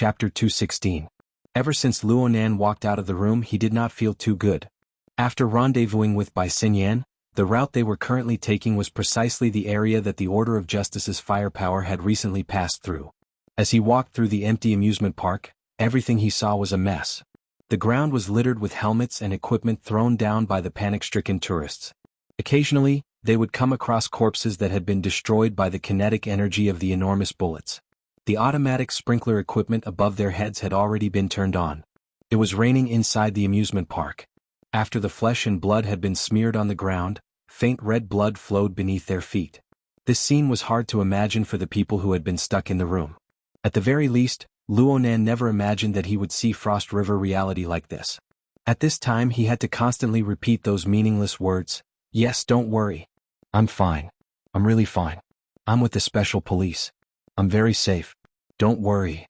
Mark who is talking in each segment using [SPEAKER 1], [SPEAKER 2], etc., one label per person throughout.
[SPEAKER 1] Chapter 216. Ever since Luonan walked out of the room he did not feel too good. After rendezvousing with Bai Xinyan, the route they were currently taking was precisely the area that the Order of Justice's firepower had recently passed through. As he walked through the empty amusement park, everything he saw was a mess. The ground was littered with helmets and equipment thrown down by the panic-stricken tourists. Occasionally, they would come across corpses that had been destroyed by the kinetic energy of the enormous bullets. The automatic sprinkler equipment above their heads had already been turned on. It was raining inside the amusement park. After the flesh and blood had been smeared on the ground, faint red blood flowed beneath their feet. This scene was hard to imagine for the people who had been stuck in the room. At the very least, Luonan never imagined that he would see Frost River reality like this. At this time he had to constantly repeat those meaningless words. Yes, don't worry. I'm fine. I'm really fine. I'm with the special police. I'm very safe. Don't worry.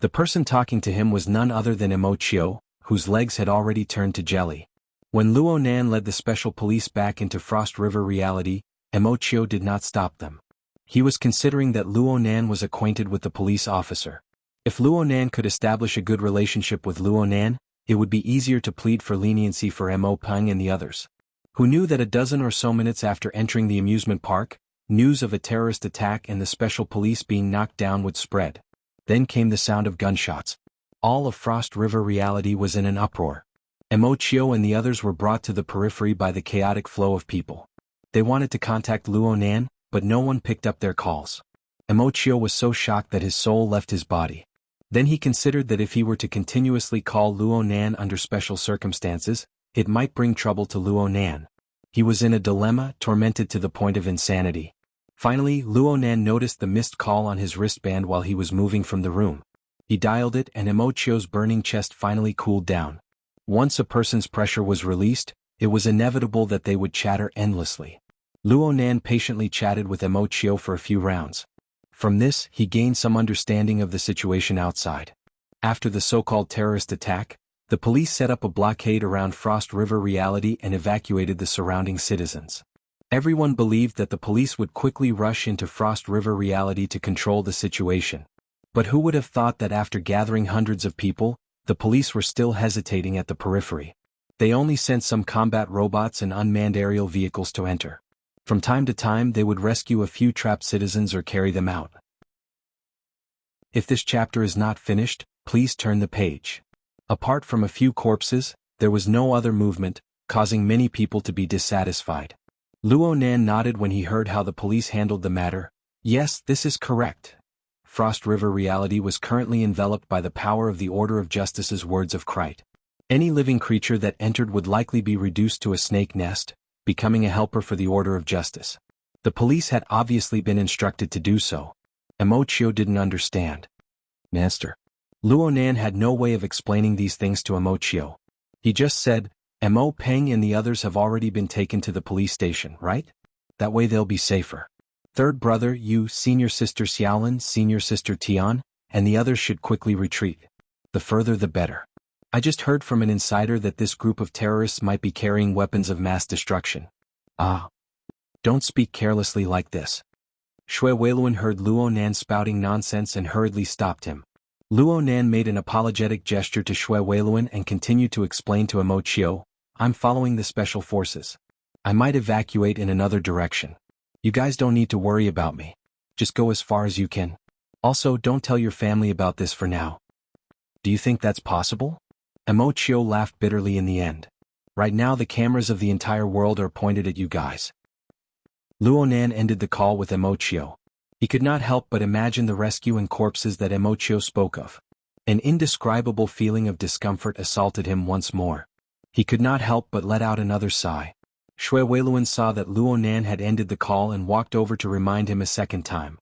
[SPEAKER 1] The person talking to him was none other than Imochio, whose legs had already turned to jelly. When Luonan led the special police back into Frost River reality, Imochio did not stop them. He was considering that Luonan was acquainted with the police officer. If Luonan could establish a good relationship with Luonan, it would be easier to plead for leniency for Mo Peng and the others, who knew that a dozen or so minutes after entering the amusement park, news of a terrorist attack and the special police being knocked down would spread. Then came the sound of gunshots. All of Frost River reality was in an uproar. Imochio and the others were brought to the periphery by the chaotic flow of people. They wanted to contact Luonan, but no one picked up their calls. Imochio was so shocked that his soul left his body. Then he considered that if he were to continuously call Luonan under special circumstances, it might bring trouble to Luonan. He was in a dilemma, tormented to the point of insanity. Finally, Luonan noticed the missed call on his wristband while he was moving from the room. He dialed it and Imochio's burning chest finally cooled down. Once a person's pressure was released, it was inevitable that they would chatter endlessly. Luonan patiently chatted with Imochio for a few rounds. From this, he gained some understanding of the situation outside. After the so-called terrorist attack, the police set up a blockade around Frost River reality and evacuated the surrounding citizens. Everyone believed that the police would quickly rush into Frost River reality to control the situation. But who would have thought that after gathering hundreds of people, the police were still hesitating at the periphery? They only sent some combat robots and unmanned aerial vehicles to enter. From time to time they would rescue a few trapped citizens or carry them out. If this chapter is not finished, please turn the page. Apart from a few corpses, there was no other movement, causing many people to be dissatisfied. Luonan nodded when he heard how the police handled the matter. Yes, this is correct. Frost River reality was currently enveloped by the power of the Order of Justice's words of Krite. Any living creature that entered would likely be reduced to a snake nest, becoming a helper for the Order of Justice. The police had obviously been instructed to do so. Imochio didn't understand. Master. Luonan had no way of explaining these things to Imochio. He just said, Mo Peng and the others have already been taken to the police station, right? That way they'll be safer. Third brother, you, senior sister Xiaolin, senior sister Tian, and the others should quickly retreat. The further the better. I just heard from an insider that this group of terrorists might be carrying weapons of mass destruction. Ah. Don't speak carelessly like this. Shui Weiluan heard Luonan spouting nonsense and hurriedly stopped him. Luonan made an apologetic gesture to Shui Weiluan and continued to explain to Imochio, I'm following the special forces. I might evacuate in another direction. You guys don't need to worry about me. Just go as far as you can. Also, don't tell your family about this for now. Do you think that's possible? Imochio laughed bitterly in the end. Right now the cameras of the entire world are pointed at you guys. Luonan ended the call with Imochio. He could not help but imagine the rescue and corpses that Imochio spoke of. An indescribable feeling of discomfort assaulted him once more. He could not help but let out another sigh. Shui Weiluan saw that Luonan had ended the call and walked over to remind him a second time.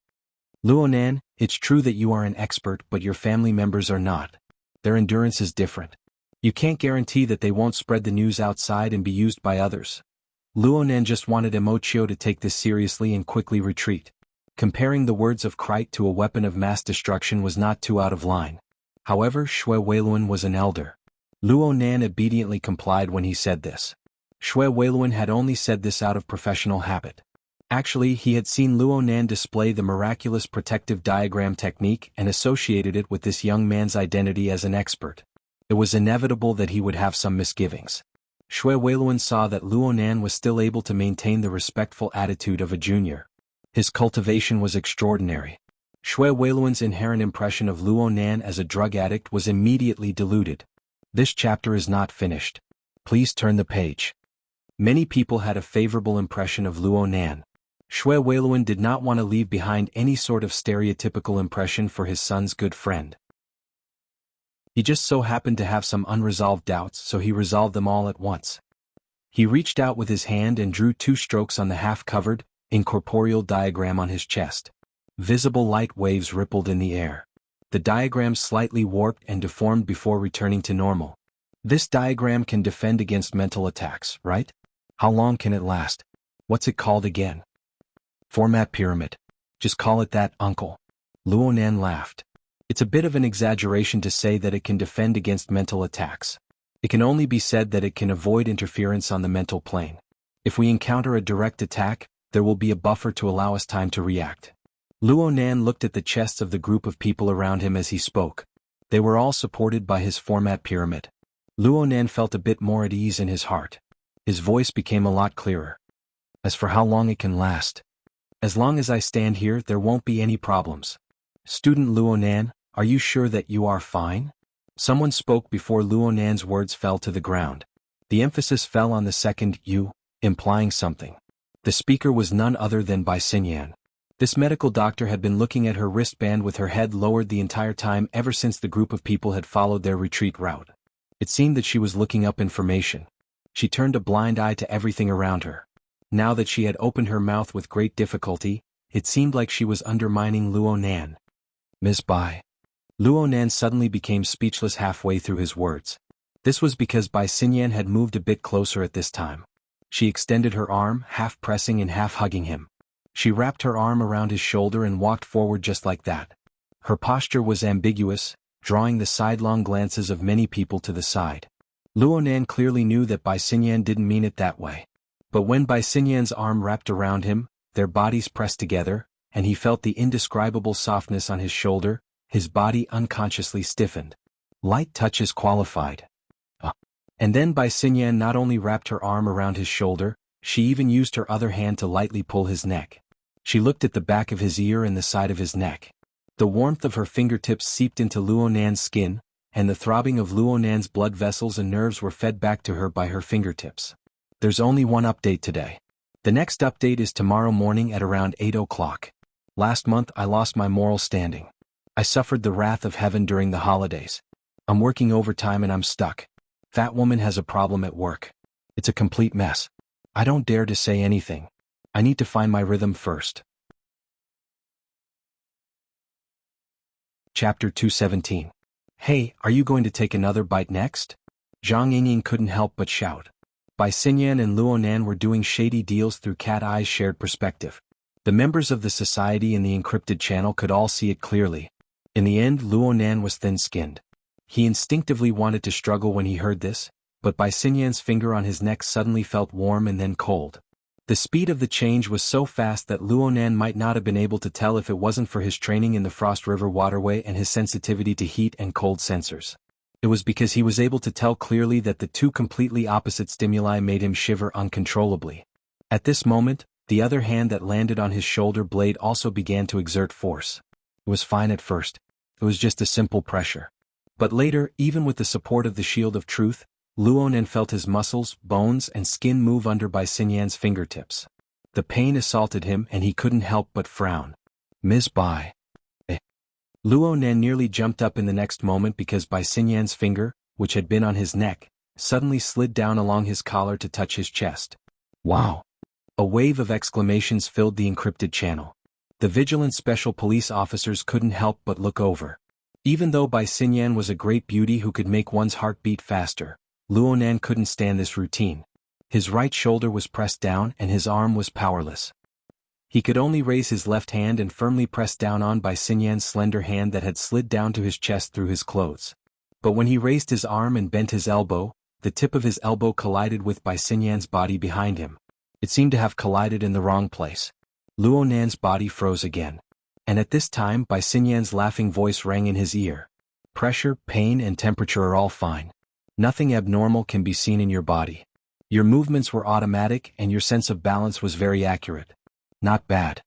[SPEAKER 1] Luonan, it's true that you are an expert but your family members are not. Their endurance is different. You can't guarantee that they won't spread the news outside and be used by others. Luonan just wanted Imochio to take this seriously and quickly retreat. Comparing the words of Krite to a weapon of mass destruction was not too out of line. However, Shui Weiluan was an elder. Luonan obediently complied when he said this. Shui Weiluan had only said this out of professional habit. Actually, he had seen Luonan display the miraculous protective diagram technique and associated it with this young man's identity as an expert. It was inevitable that he would have some misgivings. Shui Weiluan saw that Luonan was still able to maintain the respectful attitude of a junior. His cultivation was extraordinary. Shui Weiluan's inherent impression of Luonan as a drug addict was immediately diluted. This chapter is not finished. Please turn the page. Many people had a favorable impression of Luonan. Shui Weiluan did not want to leave behind any sort of stereotypical impression for his son's good friend. He just so happened to have some unresolved doubts, so he resolved them all at once. He reached out with his hand and drew 2 strokes on the half-covered, incorporeal diagram on his chest. Visible light waves rippled in the air. The diagram slightly warped and deformed before returning to normal. This diagram can defend against mental attacks, right? How long can it last? What's it called again? Format pyramid. Just call it that, uncle. Luonan laughed. It's a bit of an exaggeration to say that it can defend against mental attacks. It can only be said that it can avoid interference on the mental plane. If we encounter a direct attack, there will be a buffer to allow us time to react. Luonan looked at the chests of the group of people around him as he spoke. They were all supported by his format pyramid. Luonan felt a bit more at ease in his heart. His voice became a lot clearer. As for how long it can last, as long as I stand here, there won't be any problems. Student Luonan, are you sure that you are fine? Someone spoke before Luonan's words fell to the ground. The emphasis fell on the second you, implying something. The speaker was none other than Bai Xinyan. This medical doctor had been looking at her wristband with her head lowered the entire time ever since the group of people had followed their retreat route. It seemed that she was looking up information. She turned a blind eye to everything around her. Now that she had opened her mouth with great difficulty, it seemed like she was undermining Luonan. Ms. Bai. Luonan suddenly became speechless halfway through his words. This was because Bai Xinyan had moved a bit closer at this time. She extended her arm, half pressing and half hugging him. She wrapped her arm around his shoulder and walked forward just like that. Her posture was ambiguous, drawing the sidelong glances of many people to the side. Luonan clearly knew that Bai Xinyan didn't mean it that way. But when Bai Xinyan's arm wrapped around him, their bodies pressed together, and he felt the indescribable softness on his shoulder, his body unconsciously stiffened. Light touches qualified. And then Bai Xinyan not only wrapped her arm around his shoulder, she even used her other hand to lightly pull his neck. She looked at the back of his ear and the side of his neck. The warmth of her fingertips seeped into Luonan's skin, and the throbbing of Luonan's blood vessels and nerves were fed back to her by her fingertips. There's only one update today. The next update is tomorrow morning at around 8 o'clock. Last month I lost my moral standing. I suffered the wrath of heaven during the holidays. I'm working overtime and I'm stuck. That woman has a problem at work. It's a complete mess. I don't dare to say anything. I need to find my rhythm first. Chapter 217. Hey, are you going to take another bite next? Zhang Yingying couldn't help but shout. Bai Xinyan and Luonan were doing shady deals through Cat Eye's shared perspective. The members of the society in the encrypted channel could all see it clearly. In the end, Luonan was thin-skinned. He instinctively wanted to struggle when he heard this, but Bai Xinyan's finger on his neck suddenly felt warm and then cold. The speed of the change was so fast that Luonan might not have been able to tell if it wasn't for his training in the Frost River waterway and his sensitivity to heat and cold sensors. It was because he was able to tell clearly that the two completely opposite stimuli made him shiver uncontrollably. At this moment, the other hand that landed on his shoulder blade also began to exert force. It was fine at first. It was just a simple pressure. But later, even with the support of the Shield of Truth, Luonan felt his muscles, bones and skin move under Bai Xinyan's fingertips. The pain assaulted him and he couldn't help but frown. Ms. Bai. Luonan nearly jumped up in the next moment because Bai Xinyan's finger, which had been on his neck, suddenly slid down along his collar to touch his chest. Wow! A wave of exclamations filled the encrypted channel. The vigilant special police officers couldn't help but look over. Even though Bai Xinyan was a great beauty who could make one's heart beat faster, Luonan couldn't stand this routine. His right shoulder was pressed down and his arm was powerless. He could only raise his left hand and firmly press down on Bai Xinyan's slender hand that had slid down to his chest through his clothes. But when he raised his arm and bent his elbow, the tip of his elbow collided with Bai Xinyan's body behind him. It seemed to have collided in the wrong place. Luo Nan's body froze again. And at this time Bai Xinyan's laughing voice rang in his ear. Pressure, pain and temperature are all fine. Nothing abnormal can be seen in your body. Your movements were automatic and your sense of balance was very accurate. Not bad.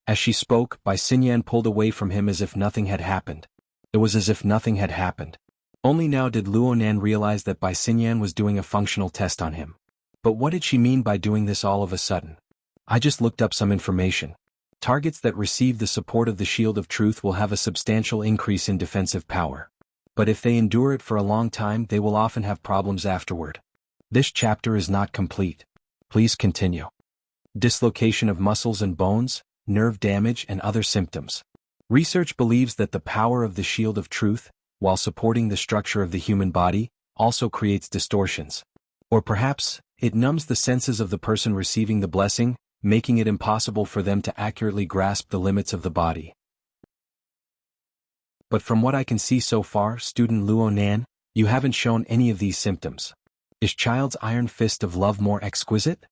[SPEAKER 1] As she spoke, Bai Xinyan pulled away from him as if nothing had happened. It was as if nothing had happened. Only now did Luo Nan realize that Bai Xinyan was doing a functional test on him. But what did she mean by doing this all of a sudden? I just looked up some information. Targets that receive the support of the Shield of Truth will have a substantial increase in defensive power. But if they endure it for a long time, they will often have problems afterward. This chapter is not complete. Please continue. Dislocation of muscles and bones, nerve damage and other symptoms. Research believes that the power of the Shield of Truth, while supporting the structure of the human body, also creates distortions. Or perhaps, it numbs the senses of the person receiving the blessing, making it impossible for them to accurately grasp the limits of the body. But from what I can see so far, student Luo Nan, you haven't shown any of these symptoms. Is Child's Iron Fist of Love more exquisite?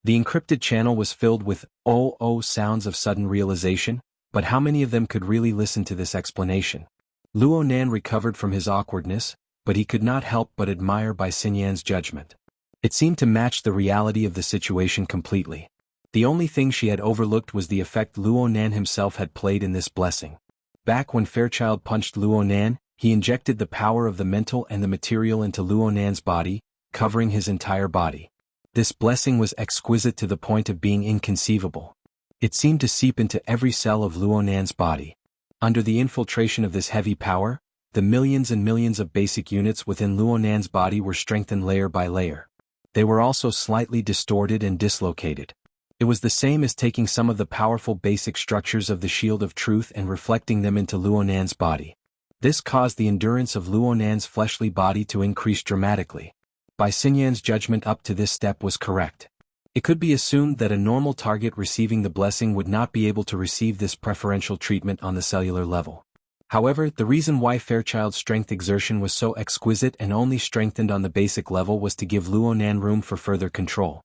[SPEAKER 1] The encrypted channel was filled with oh sounds of sudden realization, but how many of them could really listen to this explanation? Luo Nan recovered from his awkwardness, but he could not help but admire Bai Xinyan's judgment. It seemed to match the reality of the situation completely. The only thing she had overlooked was the effect Luo Nan himself had played in this blessing. Back when Fairchild punched Luo Nan, he injected the power of the mental and the material into Luo Nan's body, covering his entire body. This blessing was exquisite to the point of being inconceivable. It seemed to seep into every cell of Luo Nan's body. Under the infiltration of this heavy power, the millions and millions of basic units within Luo Nan's body were strengthened layer by layer. They were also slightly distorted and dislocated. It was the same as taking some of the powerful basic structures of the Shield of Truth and reflecting them into Luo Nan's body. This caused the endurance of Luo Nan's fleshly body to increase dramatically. Bai Xinyan's judgment up to this step was correct. It could be assumed that a normal target receiving the blessing would not be able to receive this preferential treatment on the cellular level. However, the reason why Fairchild's strength exertion was so exquisite and only strengthened on the basic level was to give Luo Nan room for further control.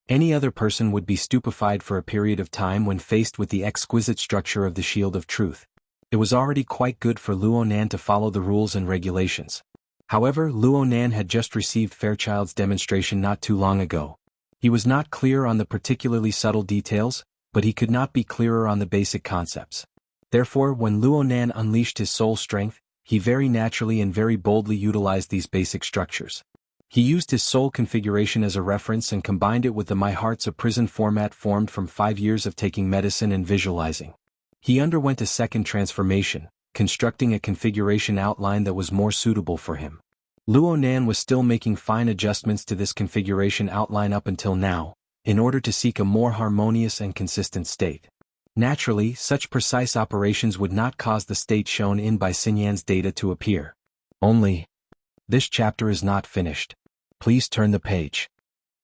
[SPEAKER 1] Any other person would be stupefied for a period of time when faced with the exquisite structure of the Shield of Truth. It was already quite good for Luo Nan to follow the rules and regulations. However, Luo Nan had just received Fairchild's demonstration not too long ago. He was not clear on the particularly subtle details, but he could not be clearer on the basic concepts. Therefore, when Luo Nan unleashed his soul strength, he very naturally and very boldly utilized these basic structures. He used his soul configuration as a reference and combined it with the My Heart's a Prison format formed from 5 years of taking medicine and visualizing. He underwent a second transformation, constructing a configuration outline that was more suitable for him. Luo Nan was still making fine adjustments to this configuration outline up until now, in order to seek a more harmonious and consistent state. Naturally, such precise operations would not cause the state shown in Bai Xinyan's data to appear. Only, this chapter is not finished. Please turn the page.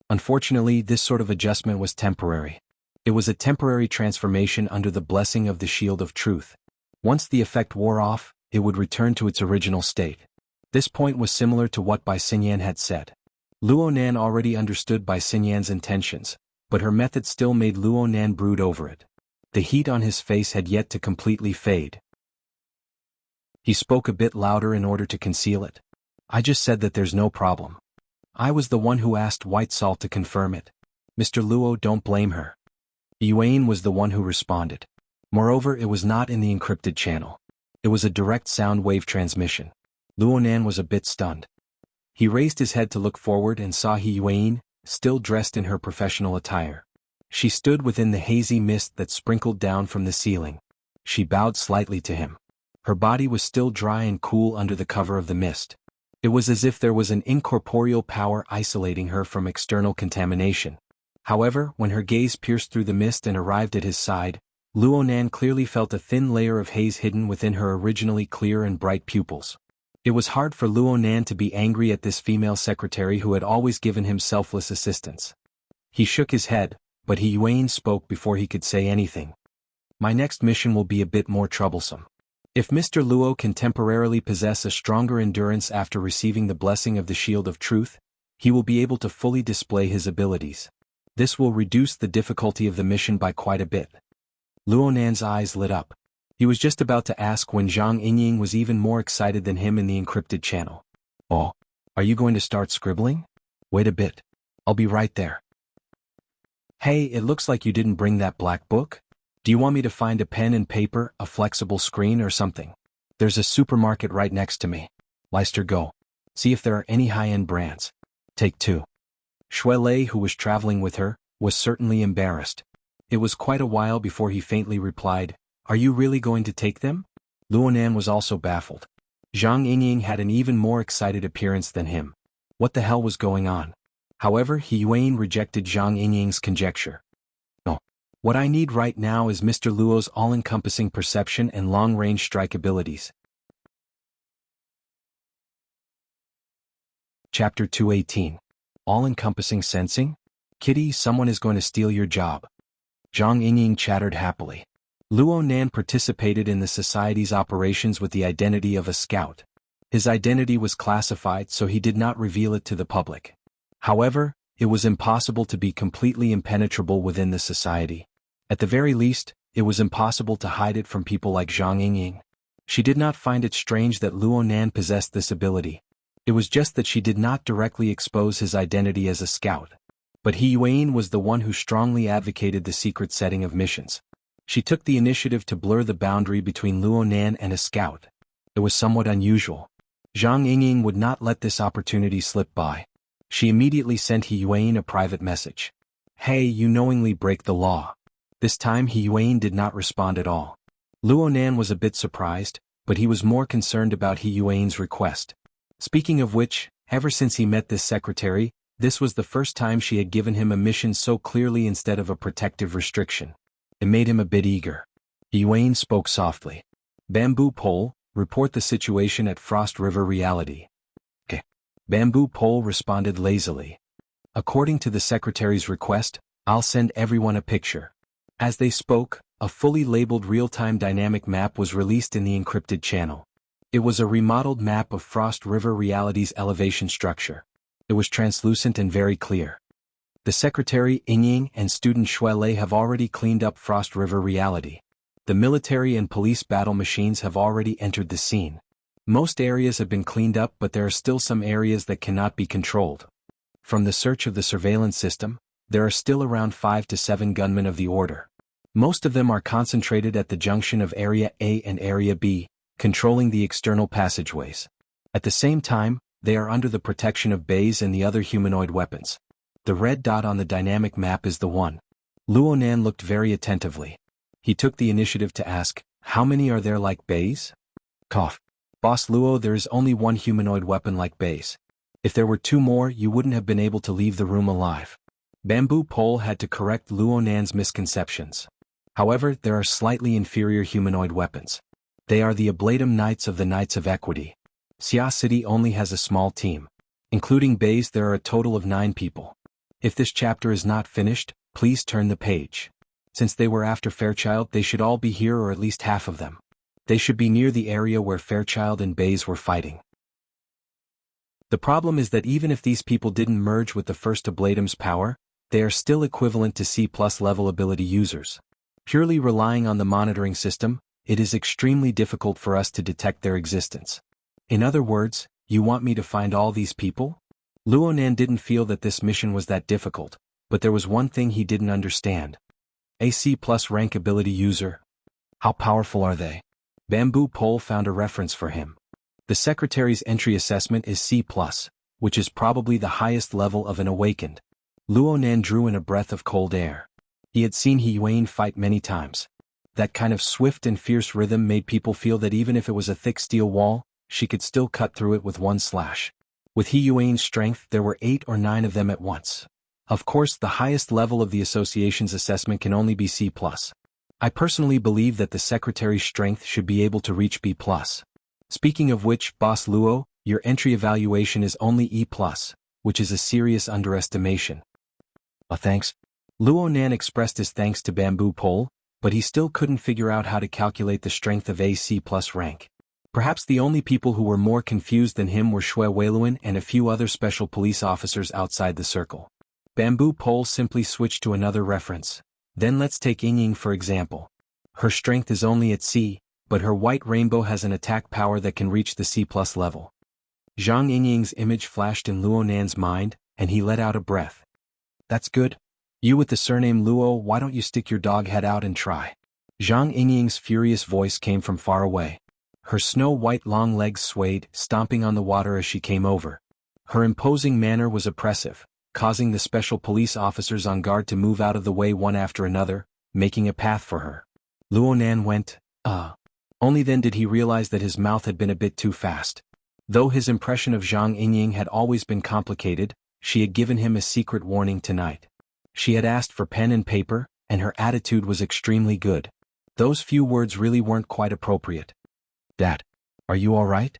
[SPEAKER 1] Unfortunately, this sort of adjustment was temporary. It was a temporary transformation under the blessing of the Shield of Truth. Once the effect wore off, it would return to its original state. This point was similar to what Bai Xinyan had said. Luo Nan already understood Bai Xinyan's intentions, but her method still made Luo Nan brood over it. The heat on his face had yet to completely fade. He spoke a bit louder in order to conceal it. I just said that there's no problem. I was the one who asked White Salt to confirm it. Mr. Luo, don't blame her. Yuan was the one who responded. Moreover, it was not in the encrypted channel. It was a direct sound wave transmission. Luo Nan was a bit stunned. He raised his head to look forward and saw Yuan, still dressed in her professional attire. She stood within the hazy mist that sprinkled down from the ceiling. She bowed slightly to him. Her body was still dry and cool under the cover of the mist. It was as if there was an incorporeal power isolating her from external contamination. However, when her gaze pierced through the mist and arrived at his side, Luo Nan clearly felt a thin layer of haze hidden within her originally clear and bright pupils. It was hard for Luo Nan to be angry at this female secretary who had always given him selfless assistance. He shook his head, but Yuan spoke before he could say anything. My next mission will be a bit more troublesome. If Mr. Luo can temporarily possess a stronger endurance after receiving the blessing of the Shield of Truth, he will be able to fully display his abilities. This will reduce the difficulty of the mission by quite a bit. Luonan's eyes lit up. He was just about to ask when Zhang Yingying was even more excited than him in the encrypted channel. Oh, are you going to start scribbling? Wait a bit. I'll be right there. Hey, it looks like you didn't bring that black book. Do you want me to find a pen and paper, a flexible screen or something? There's a supermarket right next to me. Leister, go. See if there are any high-end brands. Take 2. Shuelei, who was traveling with her, was certainly embarrassed. It was quite a while before he faintly replied, "Are you really going to take them?" Luonan was also baffled. Zhang Yingying had an even more excited appearance than him. What the hell was going on? However, He Yuan rejected Zhang Yingying's conjecture. No. What I need right now is Mr. Luo's all-encompassing perception and long-range strike abilities. Chapter 218. All-encompassing sensing? Kitty, someone is going to steal your job. Zhang Yingying chattered happily. Luonan participated in the society's operations with the identity of a scout. His identity was classified, so he did not reveal it to the public. However, it was impossible to be completely impenetrable within the society. At the very least, it was impossible to hide it from people like Zhang Yingying. She did not find it strange that Luonan possessed this ability. It was just that she did not directly expose his identity as a scout. But He Yuan was the one who strongly advocated the secret setting of missions. She took the initiative to blur the boundary between Luonan and a scout. It was somewhat unusual. Zhang Yingying would not let this opportunity slip by. She immediately sent He Yuan a private message. Hey, you knowingly break the law. This time He Yuan did not respond at all. Luonan was a bit surprised, but he was more concerned about He Yuan's request. Speaking of which, ever since he met this secretary, this was the first time she had given him a mission so clearly instead of a protective restriction. It made him a bit eager. He Yuan spoke softly. Bamboo Pole, report the situation at Frost River Reality. Okay. Bamboo Pole responded lazily. According to the secretary's request, I'll send everyone a picture. As they spoke, a fully labeled real-time dynamic map was released in the encrypted channel. It was a remodeled map of Frost River Reality's elevation structure. It was translucent and very clear. The secretary, Yingying, and student Shuelei have already cleaned up Frost River Reality. The military and police battle machines have already entered the scene. Most areas have been cleaned up, but there are still some areas that cannot be controlled. From the search of the surveillance system, there are still around 5 to 7 gunmen of the order. Most of them are concentrated at the junction of Area A and Area B, controlling the external passageways. At the same time, they are under the protection of bays and the other humanoid weapons. The red dot on the dynamic map is the one. Luonan looked very attentively. He took the initiative to ask, how many are there like bays? Cough. Boss Luo, there is only one humanoid weapon like bays. If there were 2 more, you wouldn't have been able to leave the room alive. Bamboo Pole had to correct Luonan's misconceptions. However, there are slightly inferior humanoid weapons. They are the Ablatum Knights of the Knights of Equity. Xia City only has a small team. Including bays, there are a total of 9 people. If this chapter is not finished, please turn the page. Since they were after Fairchild, they should all be here, or at least half of them. They should be near the area where Fairchild and bays were fighting. The problem is that even if these people didn't merge with the first Ablatum's power, they are still equivalent to C+ level ability users. Purely relying on the monitoring system, it is extremely difficult for us to detect their existence. In other words, you want me to find all these people? Luonan didn't feel that this mission was that difficult, but there was one thing he didn't understand. A C+ rank ability user. How powerful are they? Bamboo Pole found a reference for him. The secretary's entry assessment is C+, which is probably the highest level of an awakened. Luonan drew in a breath of cold air. He had seen He Yuan fight many times. That kind of swift and fierce rhythm made people feel that even if it was a thick steel wall, she could still cut through it with one slash. With He Yuan's strength, there were 8 or 9 of them at once. Of course, the highest level of the association's assessment can only be C+. I personally believe that the secretary's strength should be able to reach B+. Speaking of which, Boss Luo, your entry evaluation is only E+, which is a serious underestimation. Thanks. Luonan expressed his thanks to Bamboo Pole, but he still couldn't figure out how to calculate the strength of a C+ rank. Perhaps the only people who were more confused than him were Shui Weiluan and a few other special police officers outside the circle. Bamboo Pole simply switched to another reference. Then let's take Yingying for example. Her strength is only at C, but her white rainbow has an attack power that can reach the C+ level. Zhang Yingying's image flashed in Luo Nan's mind, and he let out a breath. That's good. You with the surname Luo, why don't you stick your dog head out and try? Zhang Yingying's furious voice came from far away. Her snow-white long legs swayed, stomping on the water as she came over. Her imposing manner was oppressive, causing the special police officers on guard to move out of the way one after another, making a path for her. Luo Nan went, Only then did he realize that his mouth had been a bit too fast. Though his impression of Zhang Yingying had always been complicated, she had given him a secret warning tonight. She had asked for pen and paper, and her attitude was extremely good. Those few words really weren't quite appropriate. Dad, are you all right?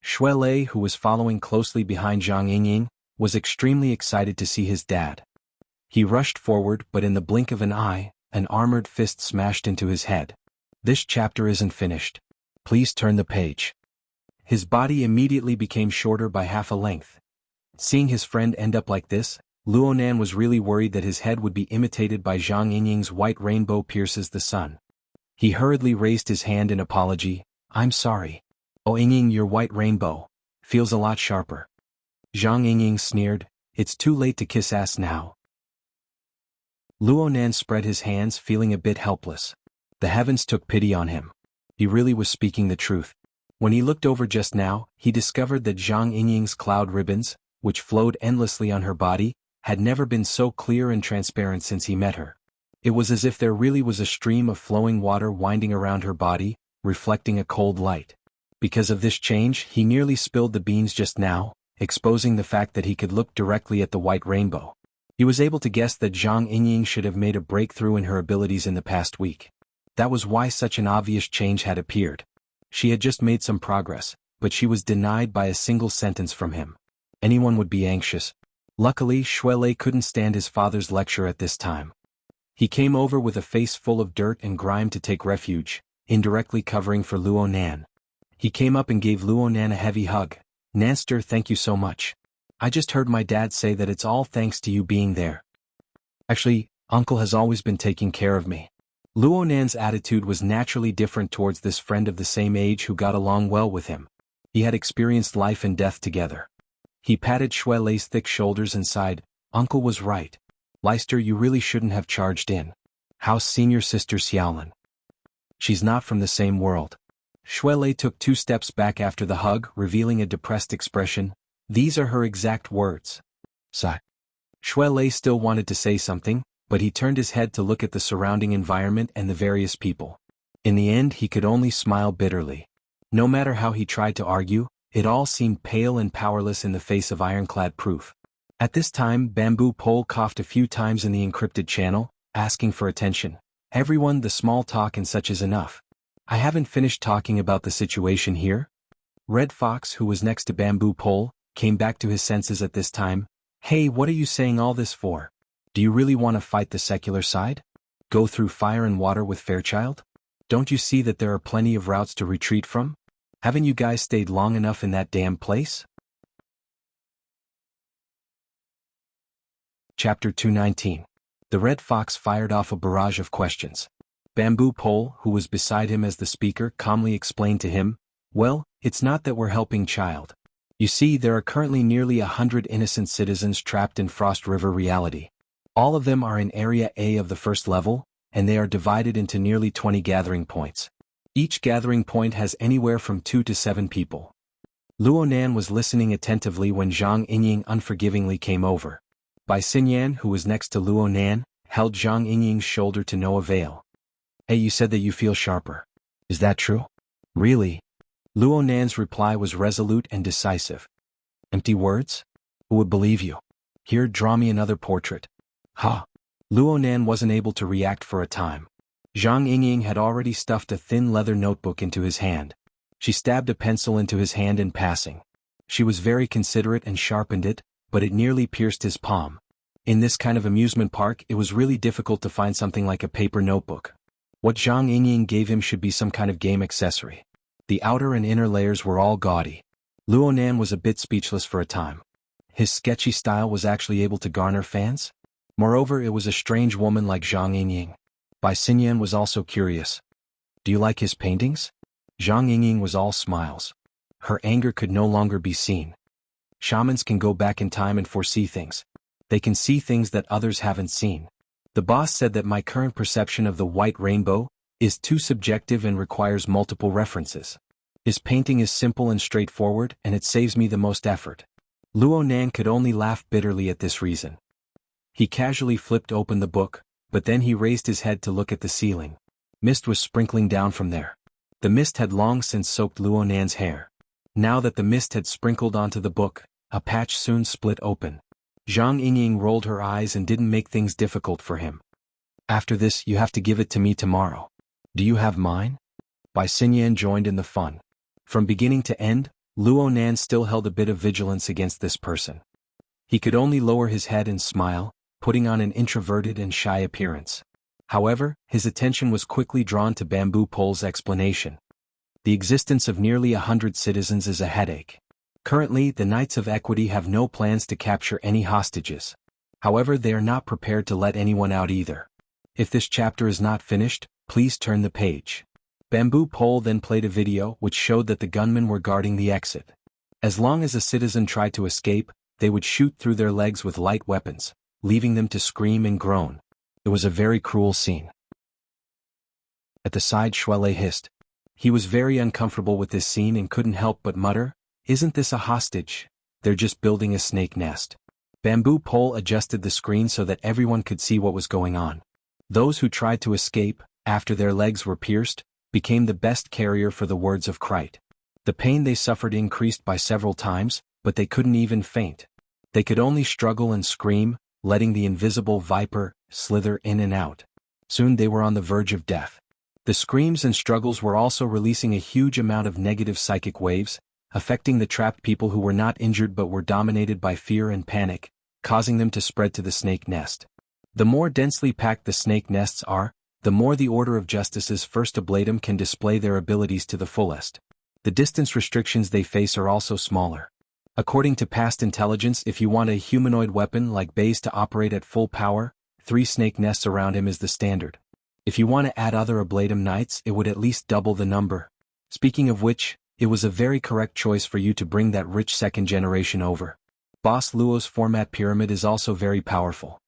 [SPEAKER 1] Shui Lei, who was following closely behind Zhang Yingying, was extremely excited to see his dad. He rushed forward, but in the blink of an eye, an armored fist smashed into his head. This chapter isn't finished. Please turn the page. His body immediately became shorter by half a length. Seeing his friend end up like this, Luo Nan was really worried that his head would be imitated by Zhang Yingying's white rainbow pierces the sun. He hurriedly raised his hand in apology. I'm sorry. Oh Yingying, your white rainbow feels a lot sharper. Zhang Yingying sneered, it's too late to kiss ass now. Luo Nan spread his hands, feeling a bit helpless. The heavens took pity on him. He really was speaking the truth. When he looked over just now, he discovered that Zhang Yingying's cloud ribbons, which flowed endlessly on her body, had never been so clear and transparent since he met her. It was as if there really was a stream of flowing water winding around her body, reflecting a cold light. Because of this change, he nearly spilled the beans just now, exposing the fact that he could look directly at the white rainbow. He was able to guess that Zhang Yingying should have made a breakthrough in her abilities in the past week. That was why such an obvious change had appeared. She had just made some progress, but she was denied by a single sentence from him. Anyone would be anxious. Luckily, Shui Lei couldn't stand his father's lecture at this time. He came over with a face full of dirt and grime to take refuge, indirectly covering for Luo Nan. He came up and gave Luo Nan a heavy hug. Nanster, thank you so much. I just heard my dad say that it's all thanks to you being there. Actually, Uncle has always been taking care of me. Luo Nan's attitude was naturally different towards this friend of the same age who got along well with him. He had experienced life and death together. He patted Shui Lei's thick shoulders and sighed, Uncle was right. Leister, you really shouldn't have charged in. How's senior sister Xiaolin? She's not from the same world. Shui Lei took 2 steps back after the hug, revealing a depressed expression. These are her exact words. Sigh. Shui Lei still wanted to say something, but he turned his head to look at the surrounding environment and the various people. In the end, he could only smile bitterly. No matter how he tried to argue, it all seemed pale and powerless in the face of ironclad proof. At this time, Bamboo Pole coughed a few times in the encrypted channel, asking for attention. Everyone, the small talk and such is enough. I haven't finished talking about the situation here. Red Fox, who was next to Bamboo Pole, came back to his senses at this time. Hey, what are you saying all this for? Do you really want to fight the secular side? Go through fire and water with Fairchild? Don't you see that there are plenty of routes to retreat from? Haven't you guys stayed long enough in that damn place? Chapter 219. The Red Fox fired off a barrage of questions. Bamboo Pole, who was beside him as the speaker, calmly explained to him, well, it's not that we're helping Child. You see, there are currently nearly 100 innocent citizens trapped in Frost River reality. All of them are in Area A of the first level, and they are divided into nearly 20 gathering points. Each gathering point has anywhere from 2 to 7 people. Luo Nan was listening attentively when Zhang Yingying unforgivingly came over. Bai Xinyan, who was next to Luo Nan, held Zhang Yingying's shoulder to no avail. Hey, you said that you feel sharper. Is that true? Really? Luo Nan's reply was resolute and decisive. Empty words? Who would believe you? Here, draw me another portrait. Ha! Luo Nan wasn't able to react for a time. Zhang Yingying had already stuffed a thin leather notebook into his hand. She stabbed a pencil into his hand in passing. She was very considerate and sharpened it, but it nearly pierced his palm. In this kind of amusement park, it was really difficult to find something like a paper notebook. What Zhang Yingying gave him should be some kind of game accessory. The outer and inner layers were all gaudy. Luo Nan was a bit speechless for a time. His sketchy style was actually able to garner fans? Moreover, it was a strange woman like Zhang Yingying. Bai Xinyan was also curious. Do you like his paintings? Zhang Yingying was all smiles. Her anger could no longer be seen. Shamans can go back in time and foresee things. They can see things that others haven't seen. The boss said that my current perception of the white rainbow is too subjective and requires multiple references. His painting is simple and straightforward, and it saves me the most effort. Luo Nan could only laugh bitterly at this reason. He casually flipped open the book, but then he raised his head to look at the ceiling. Mist was sprinkling down from there. The mist had long since soaked Luo Nan's hair. Now that the mist had sprinkled onto the book, a patch soon split open. Zhang Yingying rolled her eyes and didn't make things difficult for him. After this, you have to give it to me tomorrow. Do you have mine? Bai Xinyan joined in the fun. From beginning to end, Luo Nan still held a bit of vigilance against this person. He could only lower his head and smile, putting on an introverted and shy appearance. However, his attention was quickly drawn to Bamboo Pole's explanation. The existence of nearly 100 citizens is a headache. Currently, the Knights of Equity have no plans to capture any hostages. However, they are not prepared to let anyone out either. If this chapter is not finished, please turn the page. Bamboo Pole then played a video which showed that the gunmen were guarding the exit. As long as a citizen tried to escape, they would shoot through their legs with light weapons, leaving them to scream and groan. It was a very cruel scene. At the side, Shuele hissed. He was very uncomfortable with this scene and couldn't help but mutter, "Isn't this a hostage? They're just building a snake nest." Bamboo Pole adjusted the screen so that everyone could see what was going on. Those who tried to escape, after their legs were pierced, became the best carrier for the words of Krite. The pain they suffered increased by several times, but they couldn't even faint. They could only struggle and scream, letting the invisible viper slither in and out. Soon they were on the verge of death. The screams and struggles were also releasing a huge amount of negative psychic waves, affecting the trapped people who were not injured but were dominated by fear and panic, causing them to spread to the snake nest. The more densely packed the snake nests are, the more the Order of Justice's first ablatum can display their abilities to the fullest. The distance restrictions they face are also smaller. According to past intelligence, if you want a humanoid weapon like Bai's to operate at full power, 3 snake nests around him is the standard. If you want to add other ablatum knights, it would at least double the number. Speaking of which, it was a very correct choice for you to bring that rich second generation over. Boss Luo's format pyramid is also very powerful.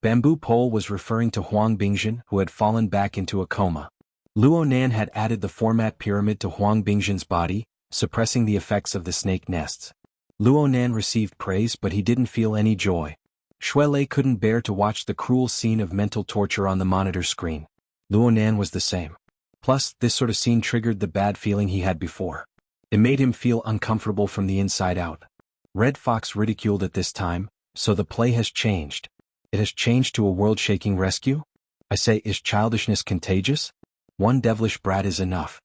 [SPEAKER 1] Bamboo Pole was referring to Huang Bingjin, who had fallen back into a coma. Luo Nan had added the format pyramid to Huang Bingjin's body, suppressing the effects of the snake nests. Luo Nan received praise, but he didn't feel any joy. Shuele couldn't bear to watch the cruel scene of mental torture on the monitor screen. Luo Nan was the same. Plus, this sort of scene triggered the bad feeling he had before. It made him feel uncomfortable from the inside out. Red Fox ridiculed at this time, so the play has changed. It has changed to a world-shaking rescue? I say, is childishness contagious? One devilish brat is enough.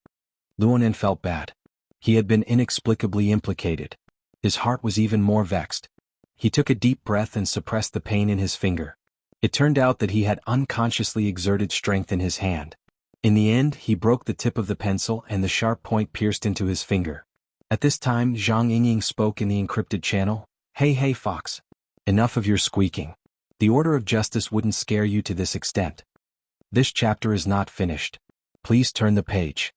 [SPEAKER 1] Luo Nan felt bad. He had been inexplicably implicated. His heart was even more vexed. He took a deep breath and suppressed the pain in his finger. It turned out that he had unconsciously exerted strength in his hand. In the end, he broke the tip of the pencil and the sharp point pierced into his finger. At this time, Zhang Yingying spoke in the encrypted channel. Hey Fox. Enough of your squeaking. The Order of Justice wouldn't scare you to this extent. This chapter is not finished. Please turn the page.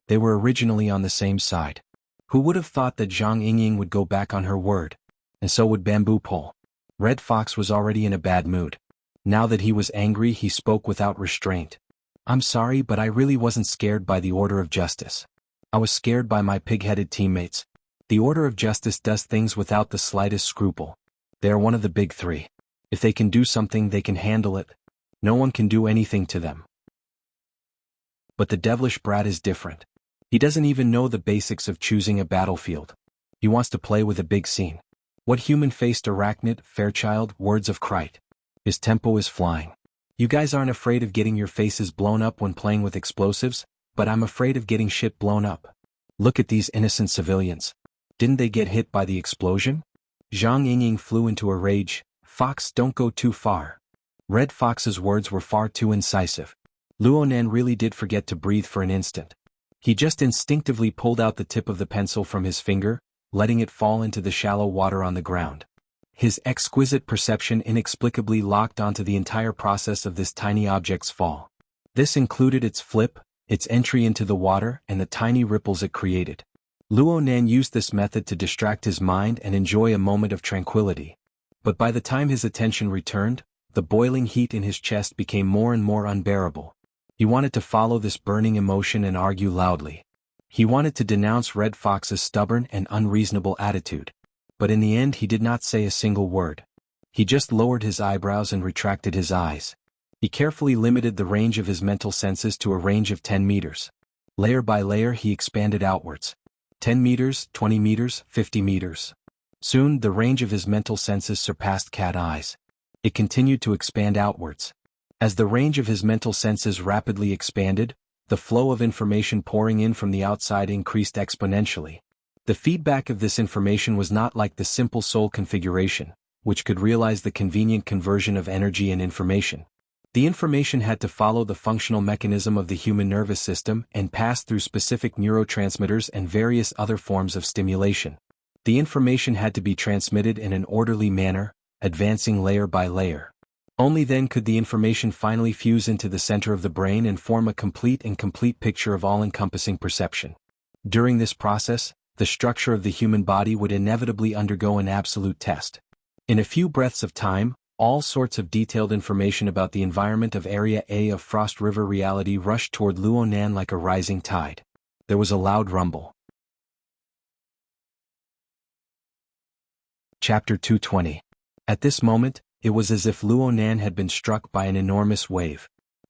[SPEAKER 1] They were originally on the same side. Who would have thought that Zhang Yingying would go back on her word? And so would Bamboo Pole. Red Fox was already in a bad mood. Now that he was angry, he spoke without restraint. I'm sorry, but I really wasn't scared by the Order of Justice. I was scared by my pig-headed teammates. The Order of Justice does things without the slightest scruple. They are one of the big 3. If they can do something, they can handle it. No one can do anything to them. But the devilish brat is different. He doesn't even know the basics of choosing a battlefield. He wants to play with a big scene. What human-faced arachnid, Fairchild, words of Krite. His tempo is flying. You guys aren't afraid of getting your faces blown up when playing with explosives, but I'm afraid of getting shit blown up. Look at these innocent civilians. Didn't they get hit by the explosion? Zhang Yingying flew into a rage. Fox, don't go too far. Red Fox's words were far too incisive. Luo Nan really did forget to breathe for an instant. He just instinctively pulled out the tip of the pencil from his finger, letting it fall into the shallow water on the ground. His exquisite perception inexplicably locked onto the entire process of this tiny object's fall. This included its flip, its entry into the water and the tiny ripples it created. Luo Nan used this method to distract his mind and enjoy a moment of tranquility. But by the time his attention returned, the boiling heat in his chest became more and more unbearable. He wanted to follow this burning emotion and argue loudly. He wanted to denounce Red Fox's stubborn and unreasonable attitude. But in the end he did not say a single word. He just lowered his eyebrows and retracted his eyes. He carefully limited the range of his mental senses to a range of 10 meters. Layer by layer he expanded outwards. 10 meters, 20 meters, 50 meters. Soon the range of his mental senses surpassed cat eyes. It continued to expand outwards. As the range of his mental senses rapidly expanded, the flow of information pouring in from the outside increased exponentially. The feedback of this information was not like the simple soul configuration, which could realize the convenient conversion of energy and information. The information had to follow the functional mechanism of the human nervous system and pass through specific neurotransmitters and various other forms of stimulation. The information had to be transmitted in an orderly manner, advancing layer by layer. Only then could the information finally fuse into the center of the brain and form a complete picture of all-encompassing perception. During this process, the structure of the human body would inevitably undergo an absolute test. In a few breaths of time, all sorts of detailed information about the environment of Area A of Frost River reality rushed toward Luo Nan like a rising tide. There was a loud rumble. Chapter 220. At this moment, it was as if Luo Nan had been struck by an enormous wave.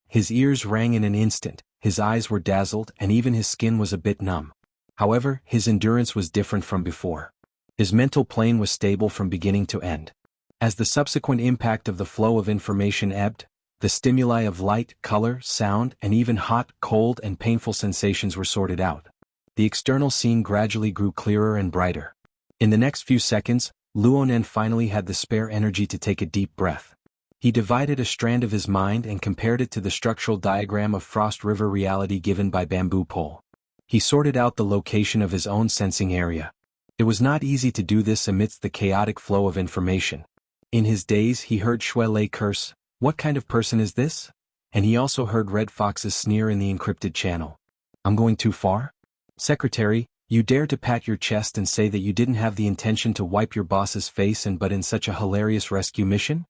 [SPEAKER 1] His ears rang in an instant, his eyes were dazzled, and even his skin was a bit numb. However, his endurance was different from before. His mental plane was stable from beginning to end. As the subsequent impact of the flow of information ebbed, the stimuli of light, color, sound, and even hot, cold, and painful sensations were sorted out. The external scene gradually grew clearer and brighter. In the next few seconds, Luo Nan finally had the spare energy to take a deep breath. He divided a strand of his mind and compared it to the structural diagram of Frost River reality given by Bamboo Pole. He sorted out the location of his own sensing area. It was not easy to do this amidst the chaotic flow of information. In his daze he heard Shui Lei curse, "What kind of person is this?" And he also heard Red Fox's sneer in the encrypted channel. "I'm going too far? Secretary, you dare to pat your chest and say that you didn't have the intention to wipe your boss's face but in such a hilarious rescue mission?"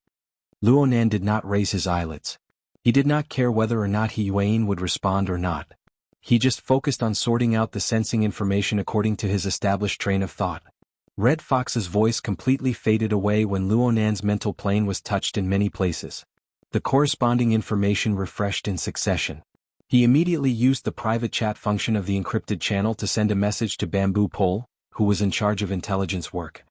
[SPEAKER 1] Luo Nan did not raise his eyelids. He did not care whether or not He Yuan would respond or not. He just focused on sorting out the sensing information according to his established train of thought. Red Fox's voice completely faded away when Luo Nan's mental plane was touched in many places. The corresponding information refreshed in succession. He immediately used the private chat function of the encrypted channel to send a message to Bamboo Pole, who was in charge of intelligence work.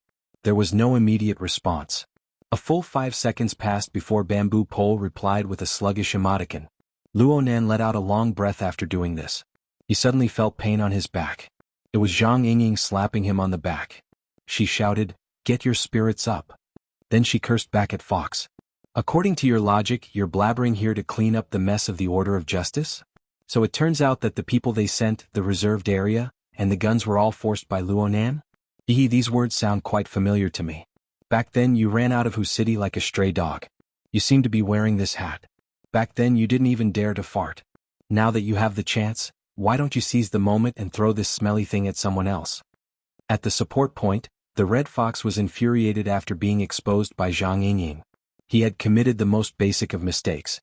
[SPEAKER 1] There was no immediate response. A full 5 seconds passed before Bamboo Pole replied with a sluggish emoticon. Luo Nan let out a long breath after doing this. He suddenly felt pain on his back. It was Zhang Yingying slapping him on the back. She shouted, "Get your spirits up." Then she cursed back at Fox. "According to your logic, you're blabbering here to clean up the mess of the Order of Justice? So it turns out that the people they sent, the reserved area, and the guns were all forced by Luo Nan? These words sound quite familiar to me. Back then you ran out of Hu City like a stray dog. You seem to be wearing this hat. Back then you didn't even dare to fart. Now that you have the chance, why don't you seize the moment and throw this smelly thing at someone else?" At the support point, the Red Fox was infuriated after being exposed by Zhang Yingying. He had committed the most basic of mistakes.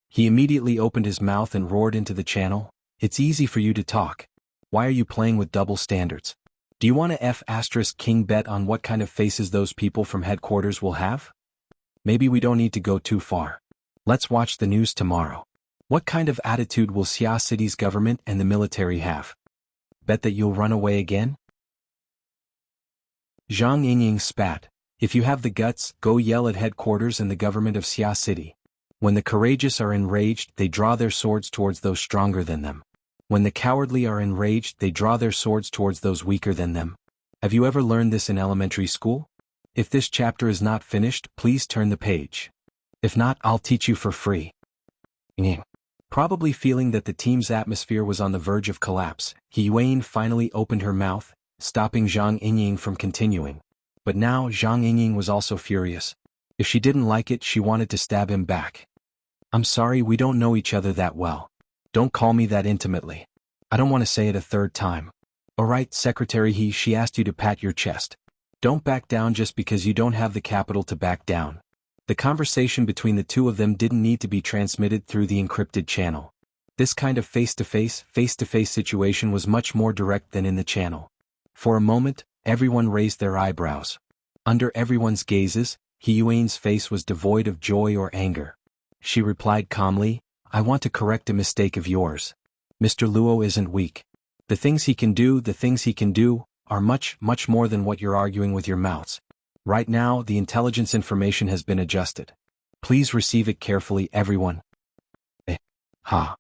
[SPEAKER 1] He immediately opened his mouth and roared into the channel, "It's easy for you to talk. Why are you playing with double standards? Do you want to King bet on what kind of faces those people from headquarters will have? Maybe we don't need to go too far. Let's watch the news tomorrow. What kind of attitude will Xia City's government and the military have? Bet that you'll run away again?" Zhang Yingying spat. "If you have the guts, go yell at headquarters and the government of Xia City. When the courageous are enraged, they draw their swords towards those stronger than them. When the cowardly are enraged, they draw their swords towards those weaker than them. Have you ever learned this in elementary school? If this chapter is not finished, please turn the page. If not, I'll teach you for free." Probably feeling that the team's atmosphere was on the verge of collapse, He Yuan finally opened her mouth, stopping Zhang Yingying from continuing. But now Zhang Yingying was also furious. If she didn't like it, she wanted to stab him back. "I'm sorry, we don't know each other that well. Don't call me that intimately. I don't want to say it a third time. Alright, secretary, she asked you to pat your chest. Don't back down just because you don't have the capital to back down. The conversation between the two of them didn't need to be transmitted through the encrypted channel. This kind of face-to-face situation was much more direct than in the channel. For a moment, everyone raised their eyebrows. Under everyone's gazes, He Yuan's face was devoid of joy or anger. She replied calmly, I want to correct a mistake of yours. Mr. Luo isn't weak. The things he can do, are much more than what you're arguing with your mouths. Right now, the intelligence information has been adjusted. Please receive it carefully, everyone. Ha.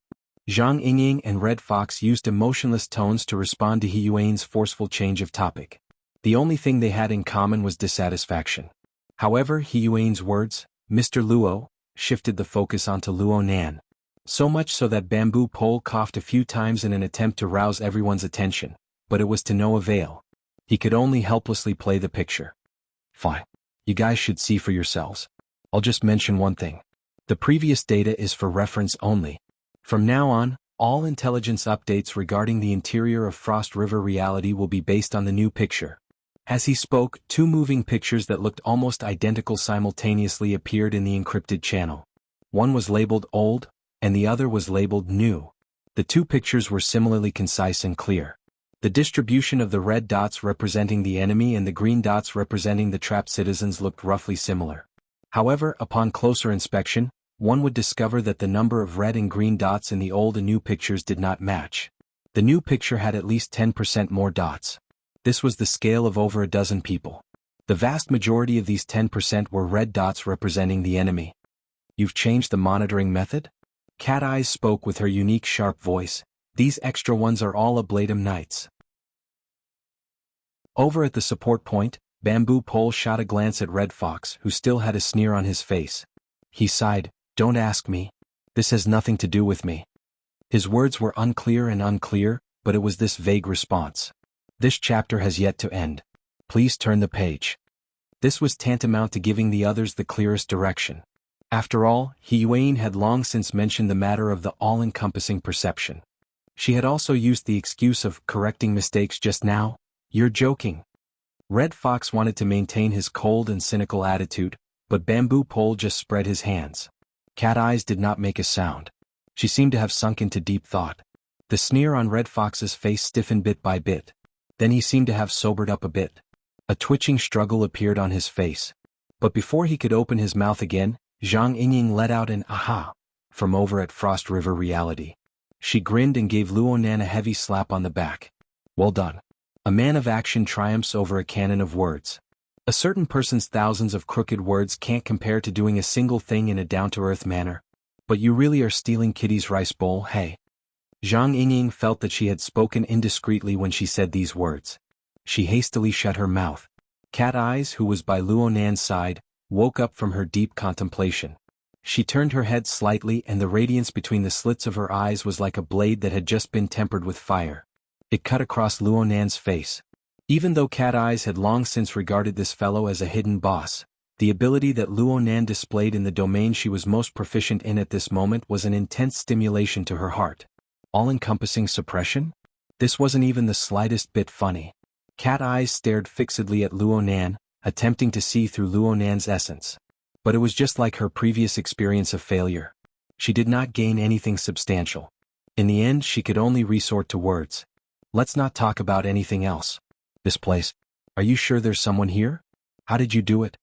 [SPEAKER 1] Zhang Yingying and Red Fox used emotionless tones to respond to He Yuan's forceful change of topic. The only thing they had in common was dissatisfaction. However, He Yuan's words, Mr. Luo, shifted the focus onto Luo Nan. So much so that Bamboo Pole coughed a few times in an attempt to rouse everyone's attention, but it was to no avail. He could only helplessly play the picture. Fine. You guys should see for yourselves. I'll just mention one thing. The previous data is for reference only. From now on, all intelligence updates regarding the interior of Frost River reality will be based on the new picture. As he spoke, two moving pictures that looked almost identical simultaneously appeared in the encrypted channel. One was labeled old, and the other was labeled new. The two pictures were similarly concise and clear. The distribution of the red dots representing the enemy and the green dots representing the trapped citizens looked roughly similar. However, upon closer inspection, one would discover that the number of red and green dots in the old and new pictures did not match. The new picture had at least 10% more dots. This was the scale of over a dozen people. The vast majority of these 10% were red dots representing the enemy. You've changed the monitoring method? Cat Eyes spoke with her unique sharp voice. These extra ones are all Ablatum Knights. Over at the support point, Bamboo Pole shot a glance at Red Fox, who still had a sneer on his face. He sighed, Don't ask me. This has nothing to do with me. His words were unclear, but it was this vague response. This chapter has yet to end. Please turn the page. This was tantamount to giving the others the clearest direction. After all, He Yuan had long since mentioned the matter of the all-encompassing perception. She had also used the excuse of correcting mistakes just now. You're joking. Red Fox wanted to maintain his cold and cynical attitude, but Bamboo Pole just spread his hands. Cat Eyes did not make a sound. She seemed to have sunk into deep thought. The sneer on Red Fox's face stiffened bit by bit. Then he seemed to have sobered up a bit. A twitching struggle appeared on his face. But before he could open his mouth again, Zhang Yingying let out an aha from over at Frost River reality. She grinned and gave Luo Nan a heavy slap on the back. Well done. A man of action triumphs over a cannon of words. A certain person's thousands of crooked words can't compare to doing a single thing in a down-to-earth manner. But you really are stealing Kitty's rice bowl, hey? Zhang Yingying felt that she had spoken indiscreetly when she said these words. She hastily shut her mouth. Cat Eyes, who was by Luo Nan's side, woke up from her deep contemplation. She turned her head slightly and the radiance between the slits of her eyes was like a blade that had just been tempered with fire. It cut across Luo Nan's face. Even though Cat Eyes had long since regarded this fellow as a hidden boss, the ability that Luo Nan displayed in the domain she was most proficient in at this moment was an intense stimulation to her heart. All-encompassing suppression? This wasn't even the slightest bit funny. Cat Eyes stared fixedly at Luo Nan, attempting to see through Luo Nan's essence. But it was just like her previous experience of failure. She did not gain anything substantial. In the end, she could only resort to words. Let's not talk about anything else. This place. Are you sure there's someone here? How did you do it?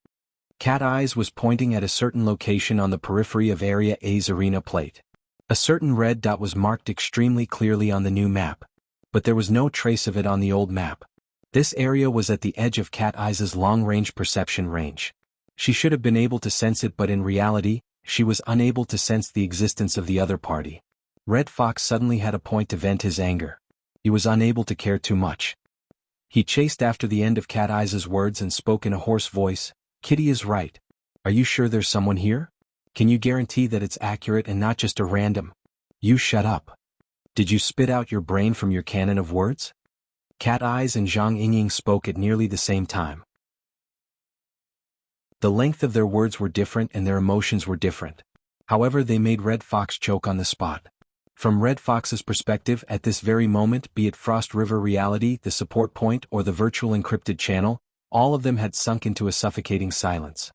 [SPEAKER 1] Cat Eyes was pointing at a certain location on the periphery of Area A's arena plate. A certain red dot was marked extremely clearly on the new map, but there was no trace of it on the old map. This area was at the edge of Cat Eyes' long-range perception range. She should have been able to sense it, but in reality, she was unable to sense the existence of the other party. Red Fox suddenly had a point to vent his anger. He was unable to care too much. He chased after the end of Cat Eyes' words and spoke in a hoarse voice. Kitty is right. Are you sure there's someone here? Can you guarantee that it's accurate and not just a random? You shut up. Did you spit out your brain from your cannon of words? Cat Eyes and Zhang Yingying spoke at nearly the same time. The length of their words were different and their emotions were different. However, they made Red Fox choke on the spot. From Red Fox's perspective at this very moment, be it Frost River reality, the support point, or the virtual encrypted channel, all of them had sunk into a suffocating silence.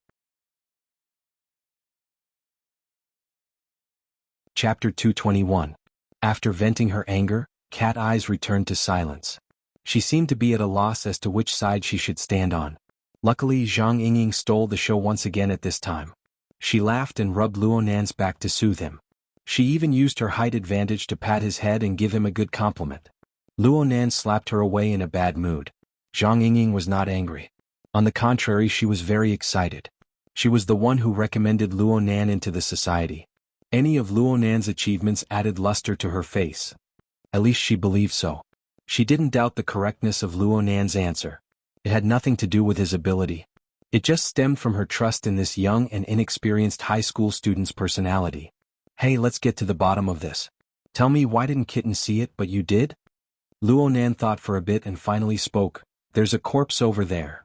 [SPEAKER 1] Chapter 221. After venting her anger, Cat Eyes returned to silence. She seemed to be at a loss as to which side she should stand on. Luckily, Zhang Yingying stole the show once again at this time. She laughed and rubbed Luo Nan's back to soothe him. She even used her height advantage to pat his head and give him a good compliment. Luo Nan slapped her away in a bad mood. Zhang Yingying was not angry. On the contrary, she was very excited. She was the one who recommended Luo Nan into the society. Any of Luo Nan's achievements added luster to her face. At least she believed so. She didn't doubt the correctness of Luo Nan's answer. It had nothing to do with his ability. It just stemmed from her trust in this young and inexperienced high school student's personality. Hey, let's get to the bottom of this. Tell me, why didn't Kitten see it but you did? Luo Nan thought for a bit and finally spoke. There's a corpse over there.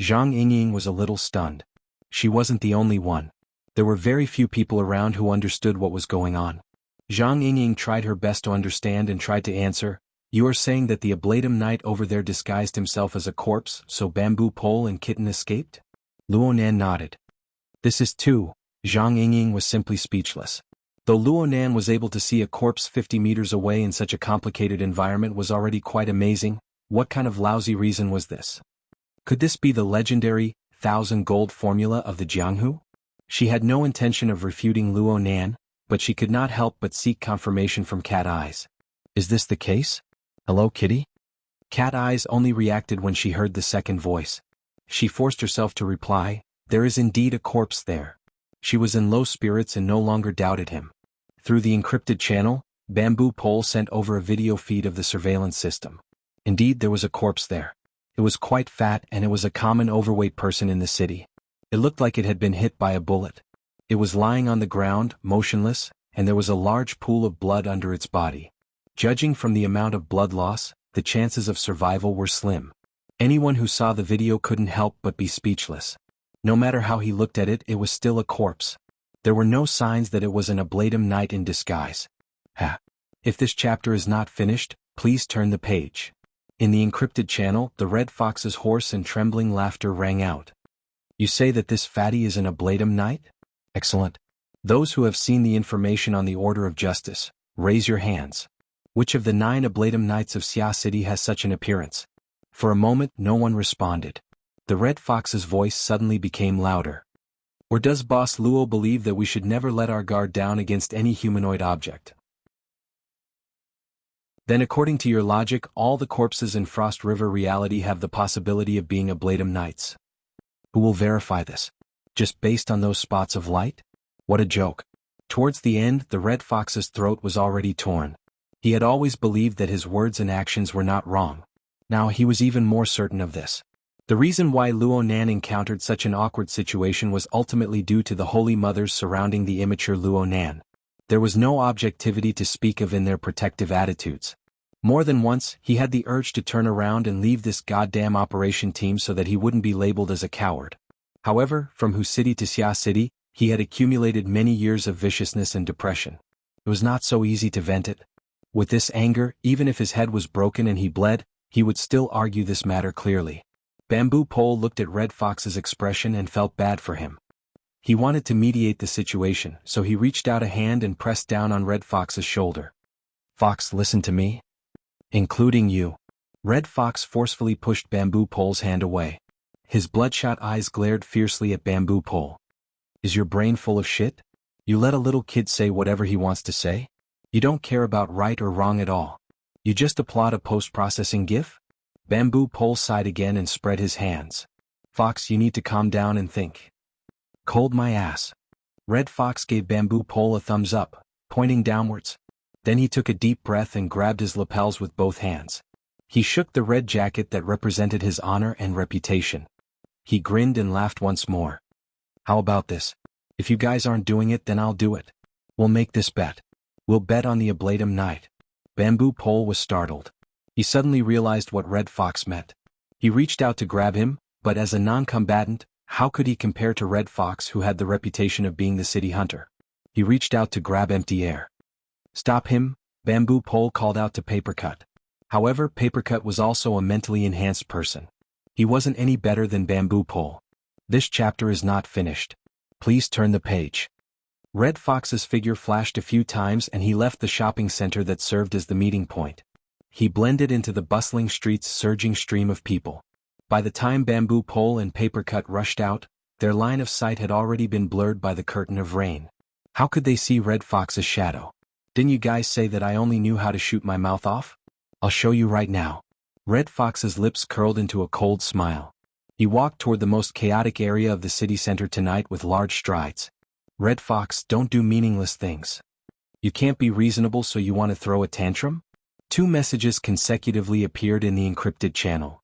[SPEAKER 1] Zhang Yingying was a little stunned. She wasn't the only one. There were very few people around who understood what was going on. Zhang Yingying tried her best to understand and tried to answer. You are saying that the Ablatum Knight over there disguised himself as a corpse, so Bamboo Pole and Kitten escaped? Luo Nan nodded. This is too. Zhang Yingying was simply speechless. Though Luo Nan was able to see a corpse 50 meters away in such a complicated environment was already quite amazing, what kind of lousy reason was this? Could this be the legendary 1,000 gold formula of the Jianghu? She had no intention of refuting Luo Nan, but she could not help but seek confirmation from Cat Eyes. Is this the case? Hello, Kitty? Cat Eyes only reacted when she heard the second voice. She forced herself to reply, there is indeed a corpse there. She was in low spirits and no longer doubted him. Through the encrypted channel, Bamboo Pole sent over a video feed of the surveillance system. Indeed, there was a corpse there. It was quite fat and it was a common overweight person in the city. It looked like it had been hit by a bullet. It was lying on the ground, motionless, and there was a large pool of blood under its body. Judging from the amount of blood loss, the chances of survival were slim. Anyone who saw the video couldn't help but be speechless. No matter how he looked at it, it was still a corpse. There were no signs that it was an Ablatum Knight in disguise. If this chapter is not finished, please turn the page. In the encrypted channel, the Red Fox's hoarse and trembling laughter rang out. You say that this fatty is an Ablatum Knight? Excellent. Those who have seen the information on the Order of Justice, raise your hands. Which of the 9 Ablatum Knights of Xia City has such an appearance? For a moment, no one responded. The Red Fox's voice suddenly became louder. Or does Boss Luo believe that we should never let our guard down against any humanoid object? Then according to your logic, all the corpses in Frost River reality have the possibility of being Ablatum Knights. Who will verify this? Just based on those spots of light? What a joke. Towards the end, the Red Fox's throat was already torn. He had always believed that his words and actions were not wrong. Now he was even more certain of this. The reason why Luo Nan encountered such an awkward situation was ultimately due to the Holy Mothers surrounding the immature Luo Nan. There was no objectivity to speak of in their protective attitudes. More than once, he had the urge to turn around and leave this goddamn operation team so that he wouldn't be labeled as a coward. However, from Hu City to Xia City, he had accumulated many years of viciousness and depression. It was not so easy to vent it. With this anger, even if his head was broken and he bled, he would still argue this matter clearly. Bamboo Pole looked at Red Fox's expression and felt bad for him. He wanted to mediate the situation, so he reached out a hand and pressed down on Red Fox's shoulder. Fox, listen to me. Including you. Red Fox forcefully pushed Bamboo Pole's hand away. His bloodshot eyes glared fiercely at Bamboo Pole. Is your brain full of shit? You let a little kid say whatever he wants to say? You don't care about right or wrong at all. You just applaud a post-processing GIF? Bamboo Pole sighed again and spread his hands. Fox, you need to calm down and think. Cold my ass. Red Fox gave Bamboo Pole a thumbs up, pointing downwards. Then he took a deep breath and grabbed his lapels with both hands. He shook the red jacket that represented his honor and reputation. He grinned and laughed once more. How about this? If you guys aren't doing it, then I'll do it. We'll make this bet. We'll bet on the Ablatum Knight. Bamboo Pole was startled. He suddenly realized what Red Fox meant. He reached out to grab him, but as a non-combatant, how could he compare to Red Fox who had the reputation of being the city hunter? He reached out to grab empty air. "Stop him," Bamboo Pole called out to Papercut. However, Papercut was also a mentally enhanced person. He wasn't any better than Bamboo Pole. This chapter is not finished. Please turn the page. Red Fox's figure flashed a few times and he left the shopping center that served as the meeting point. He blended into the bustling street's surging stream of people. By the time Bamboo Pole and Papercut rushed out, their line of sight had already been blurred by the curtain of rain. How could they see Red Fox's shadow? "Didn't you guys say that I only knew how to shoot my mouth off? I'll show you right now." Red Fox's lips curled into a cold smile. He walked toward the most chaotic area of the city center tonight with large strides. "Red Fox, don't do meaningless things. You can't be reasonable, so you want to throw a tantrum?" Two messages consecutively appeared in the encrypted channel.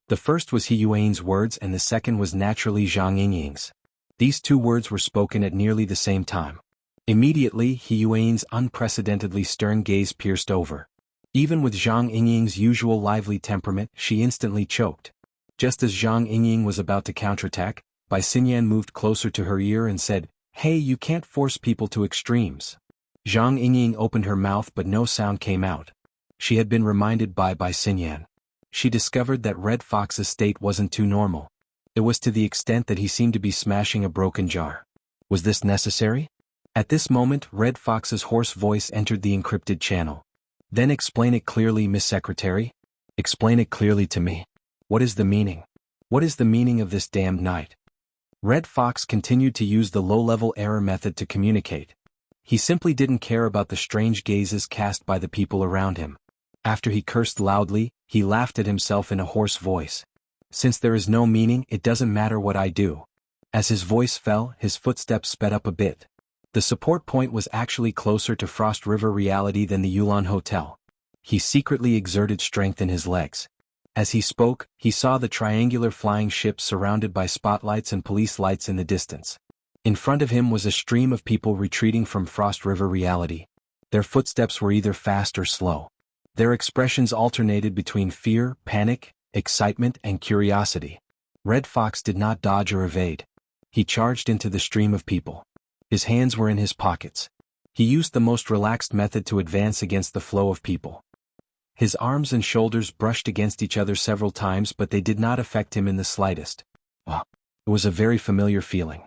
[SPEAKER 1] The first was He Yuan's words and the second was naturally Zhang Yingying's. These two words were spoken at nearly the same time. Immediately, He Yuan's unprecedentedly stern gaze pierced over. Even with Zhang Yingying's usual lively temperament, she instantly choked. Just as Zhang Yingying was about to counterattack, Bai Xinyan moved closer to her ear and said, "Hey, you can't force people to extremes." Zhang Yingying opened her mouth but no sound came out. She had been reminded by Bai Xinyan. She discovered that Red Fox's state wasn't too normal. It was to the extent that he seemed to be smashing a broken jar. Was this necessary? At this moment, Red Fox's hoarse voice entered the encrypted channel. "Then explain it clearly, Miss Secretary. Explain it clearly to me. What is the meaning? What is the meaning of this damned night?" Red Fox continued to use the low-level error method to communicate. He simply didn't care about the strange gazes cast by the people around him. After he cursed loudly, he laughed at himself in a hoarse voice. "Since there is no meaning, it doesn't matter what I do." As his voice fell, his footsteps sped up a bit. The support point was actually closer to Frost River reality than the Yulan Hotel. He secretly exerted strength in his legs. As he spoke, he saw the triangular flying ship surrounded by spotlights and police lights in the distance. In front of him was a stream of people retreating from Frost River reality. Their footsteps were either fast or slow. Their expressions alternated between fear, panic, excitement, and curiosity. Red Fox did not dodge or evade. He charged into the stream of people. His hands were in his pockets. He used the most relaxed method to advance against the flow of people. His arms and shoulders brushed against each other several times, but they did not affect him in the slightest. It was a very familiar feeling.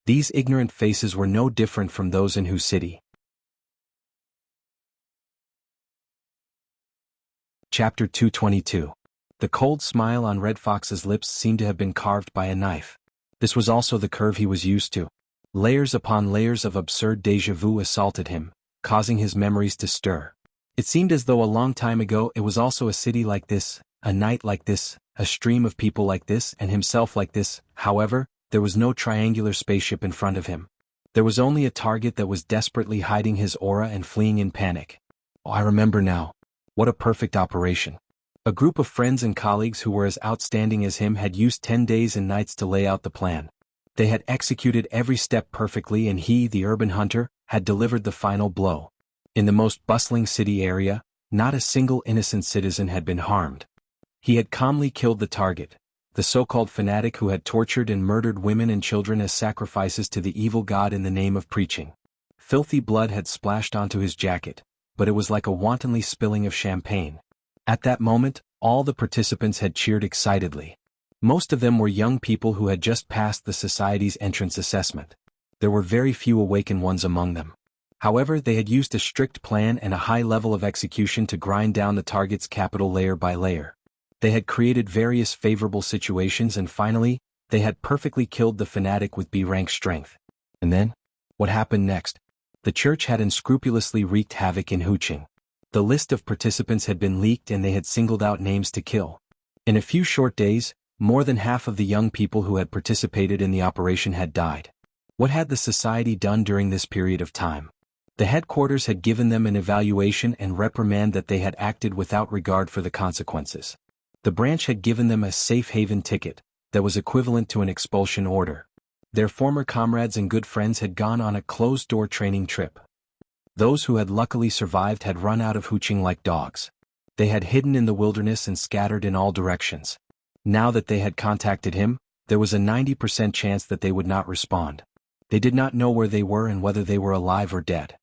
[SPEAKER 1] These ignorant faces were no different from those in Hu City. Chapter 222. The cold smile on Red Fox's lips seemed to have been carved by a knife. This was also the curve he was used to. Layers upon layers of absurd déjà vu assaulted him, causing his memories to stir. It seemed as though a long time ago it was also a city like this, a night like this, a stream of people like this, and himself like this. However, there was no triangular spaceship in front of him. There was only a target that was desperately hiding his aura and fleeing in panic. "Oh, I remember now. What a perfect operation." A group of friends and colleagues who were as outstanding as him had used 10 days and nights to lay out the plan. They had executed every step perfectly, and he, the urban hunter, had delivered the final blow. In the most bustling city area, not a single innocent citizen had been harmed. He had calmly killed the target, the so-called fanatic who had tortured and murdered women and children as sacrifices to the evil god in the name of preaching. Filthy blood had splashed onto his jacket, but it was like a wantonly spilling of champagne. At that moment, all the participants had cheered excitedly. Most of them were young people who had just passed the society's entrance assessment. There were very few awakened ones among them. However, they had used a strict plan and a high level of execution to grind down the target's capital layer by layer. They had created various favorable situations and finally, they had perfectly killed the fanatic with B-rank strength. And then? What happened next? The church had unscrupulously wreaked havoc in Huqing. The list of participants had been leaked and they had singled out names to kill. In a few short days, more than half of the young people who had participated in the operation had died. What had the society done during this period of time? The headquarters had given them an evaluation and reprimand that they had acted without regard for the consequences. The branch had given them a safe haven ticket, that was equivalent to an expulsion order. Their former comrades and good friends had gone on a closed-door training trip. Those who had luckily survived had run out of Huqing like dogs. They had hidden in the wilderness and scattered in all directions. Now that they had contacted him, there was a 90% chance that they would not respond. They did not know where they were and whether they were alive or dead.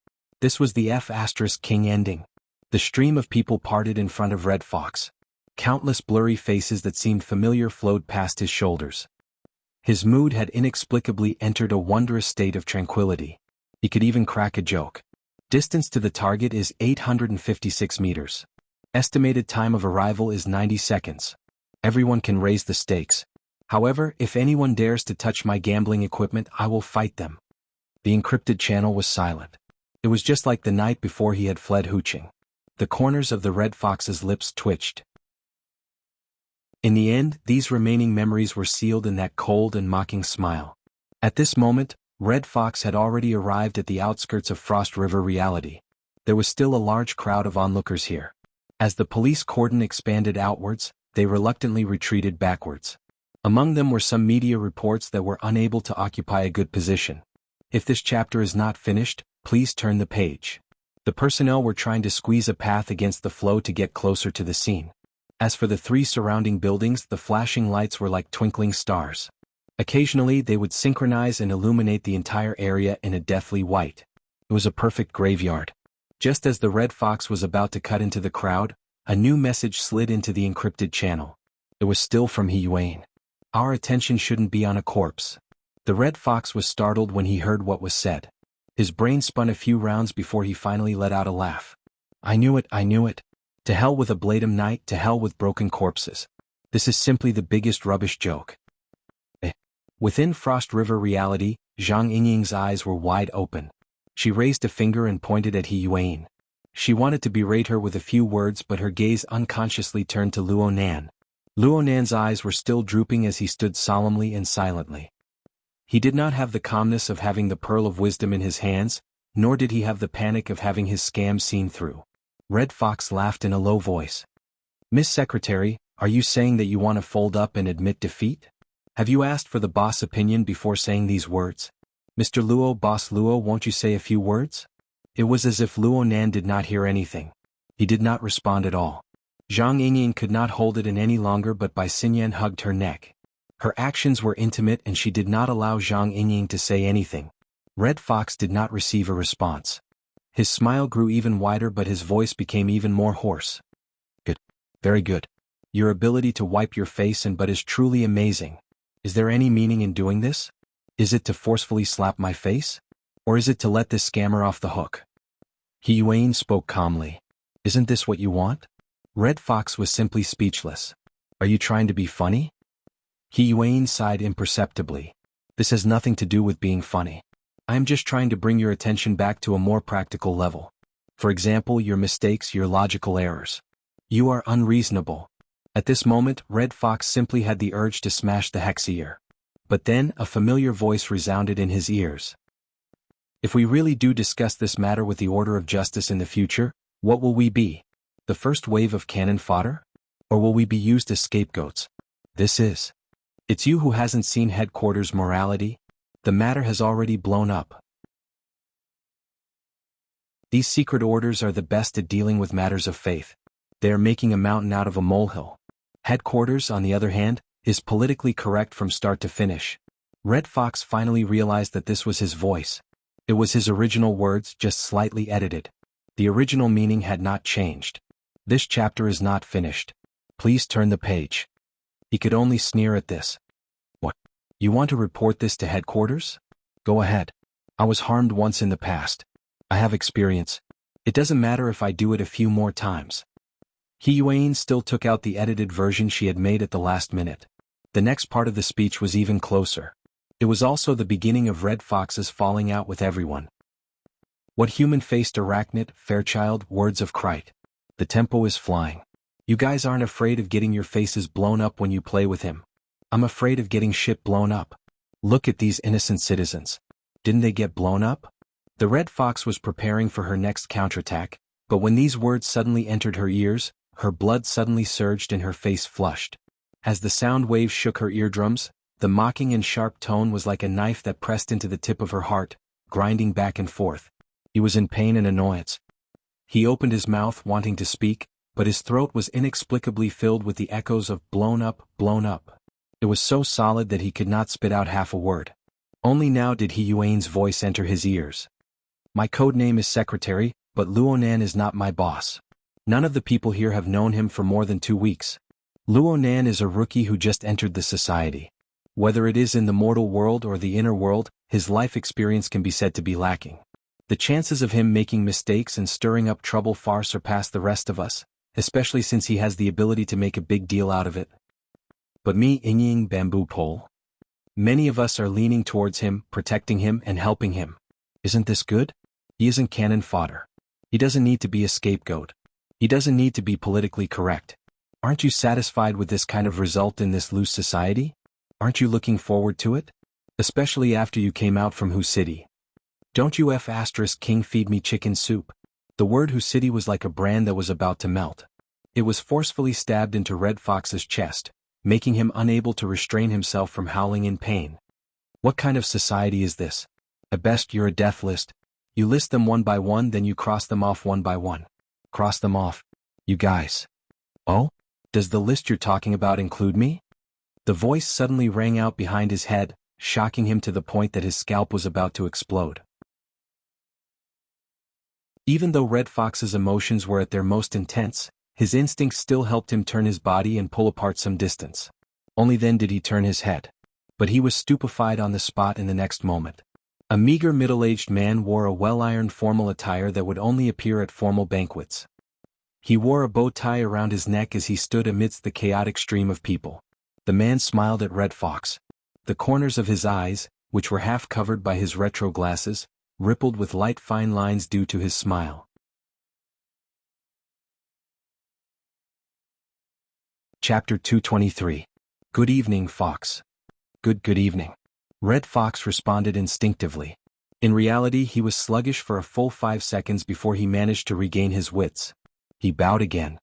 [SPEAKER 1] This was the F*King ending. The stream of people parted in front of Red Fox. Countless blurry faces that seemed familiar flowed past his shoulders. His mood had inexplicably entered a wondrous state of tranquility. He could even crack a joke. Distance to the target is 856 meters. Estimated time of arrival is 90 seconds. Everyone can raise the stakes. However, if anyone dares to touch my gambling equipment, I will fight them. The encrypted channel was silent. It was just like the night before he had fled Huqing. The corners of the Red Fox's lips twitched. In the end, these remaining memories were sealed in that cold and mocking smile. At this moment, Red Fox had already arrived at the outskirts of Frost River reality. There was still a large crowd of onlookers here. As the police cordon expanded outwards, they reluctantly retreated backwards. Among them were some media reports that were unable to occupy a good position. If this chapter is not finished, please turn the page. The personnel were trying to squeeze a path against the flow to get closer to the scene. As for the three surrounding buildings, the flashing lights were like twinkling stars. Occasionally they would synchronize and illuminate the entire area in a deathly white. It was a perfect graveyard. Just as the Red Fox was about to cut into the crowd, a new message slid into the encrypted channel. It was still from He Yuan. Our attention shouldn't be on a corpse. The Red Fox was startled when he heard what was said. His brain spun a few rounds before he finally let out a laugh. I knew it. To hell with a Bladem Knight, to hell with broken corpses. This is simply the biggest rubbish joke. Within Frost River reality, Zhang Yingying's eyes were wide open. She raised a finger and pointed at He Yuan. She wanted to berate her with a few words, but her gaze unconsciously turned to Luo Nan. Luo Nan's eyes were still drooping as he stood solemnly and silently. He did not have the calmness of having the pearl of wisdom in his hands, nor did he have the panic of having his scam seen through. Red Fox laughed in a low voice. Miss Secretary, are you saying that you want to fold up and admit defeat? Have you asked for the boss' opinion before saying these words? Mr. Luo, Boss Luo, won't you say a few words? It was as if Luo Nan did not hear anything. He did not respond at all. Zhang Yingying could not hold it in any longer, but Bai Xinyan hugged her neck. Her actions were intimate and she did not allow Zhang Yingying to say anything. Red Fox did not receive a response. His smile grew even wider, but his voice became even more hoarse. Good. Very good. Your ability to wipe your face but is truly amazing. Is there any meaning in doing this? Is it to forcefully slap my face? Or is it to let this scammer off the hook? He Yuan spoke calmly. Isn't this what you want? Red Fox was simply speechless. Are you trying to be funny? He Yuan sighed imperceptibly. This has nothing to do with being funny. I am just trying to bring your attention back to a more practical level. For example, your mistakes, your logical errors. You are unreasonable. At this moment, Red Fox simply had the urge to smash the Hexier. But then, a familiar voice resounded in his ears. If we really do discuss this matter with the order of justice in the future, what will we be? The first wave of cannon fodder? Or will we be used as scapegoats? It's you who hasn't seen headquarters morality? The matter has already blown up. These secret orders are the best at dealing with matters of faith. They are making a mountain out of a molehill. Headquarters, on the other hand, is politically correct from start to finish. Red Fox finally realized that this was his voice. It was his original words, just slightly edited. The original meaning had not changed. This chapter is not finished. Please turn the page. He could only sneer at this. What? You want to report this to headquarters? Go ahead. I was harmed once in the past. I have experience. It doesn't matter if I do it a few more times. He Yuan still took out the edited version she had made at the last minute. The next part of the speech was even closer. It was also the beginning of Red Fox's falling out with everyone. What human-faced arachnid, Fairchild, words of Krite. The tempo is flying. You guys aren't afraid of getting your faces blown up when you play with him. I'm afraid of getting shit blown up. Look at these innocent citizens. Didn't they get blown up? The Red Fox was preparing for her next counterattack, but when these words suddenly entered her ears, her blood suddenly surged and her face flushed. As the sound waves shook her eardrums, the mocking and sharp tone was like a knife that pressed into the tip of her heart, grinding back and forth. He was in pain and annoyance. He opened his mouth wanting to speak, but his throat was inexplicably filled with the echoes of blown up, blown up. It was so solid that he could not spit out half a word. Only now did He Yuan's voice enter his ears. My code name is Secretary, but Luonan is not my boss. None of the people here have known him for more than 2 weeks. Luonan is a rookie who just entered the society. Whether it is in the mortal world or the inner world, his life experience can be said to be lacking. The chances of him making mistakes and stirring up trouble far surpass the rest of us, especially since he has the ability to make a big deal out of it. But me, Ying Bamboo Pole. Many of us are leaning towards him, protecting him and helping him. Isn't this good? He isn't cannon fodder. He doesn't need to be a scapegoat. He doesn't need to be politically correct. Aren't you satisfied with this kind of result in this loose society? Aren't you looking forward to it? Especially after you came out from Who City. Don't you King feed me chicken soup? The word Who City was like a brand that was about to melt. It was forcefully stabbed into Red Fox's chest, making him unable to restrain himself from howling in pain. What kind of society is this? At best you're a death list. You list them one by one, then you cross them off one by one. Cross them off. You guys. Oh? Does the list you're talking about include me? The voice suddenly rang out behind his head, shocking him to the point that his scalp was about to explode. Even though Red Fox's emotions were at their most intense, his instincts still helped him turn his body and pull apart some distance. Only then did he turn his head. But he was stupefied on the spot in the next moment. A meager middle-aged man wore a well-ironed formal attire that would only appear at formal banquets. He wore a bow tie around his neck as he stood amidst the chaotic stream of people. The man smiled at Red Fox. The corners of his eyes, which were half covered by his retro glasses, rippled with light fine lines due to his smile. Chapter 223. Good evening, Fox. Good evening. Red Fox responded instinctively. In reality, he was sluggish for a full 5 seconds before he managed to regain his wits. He bowed again.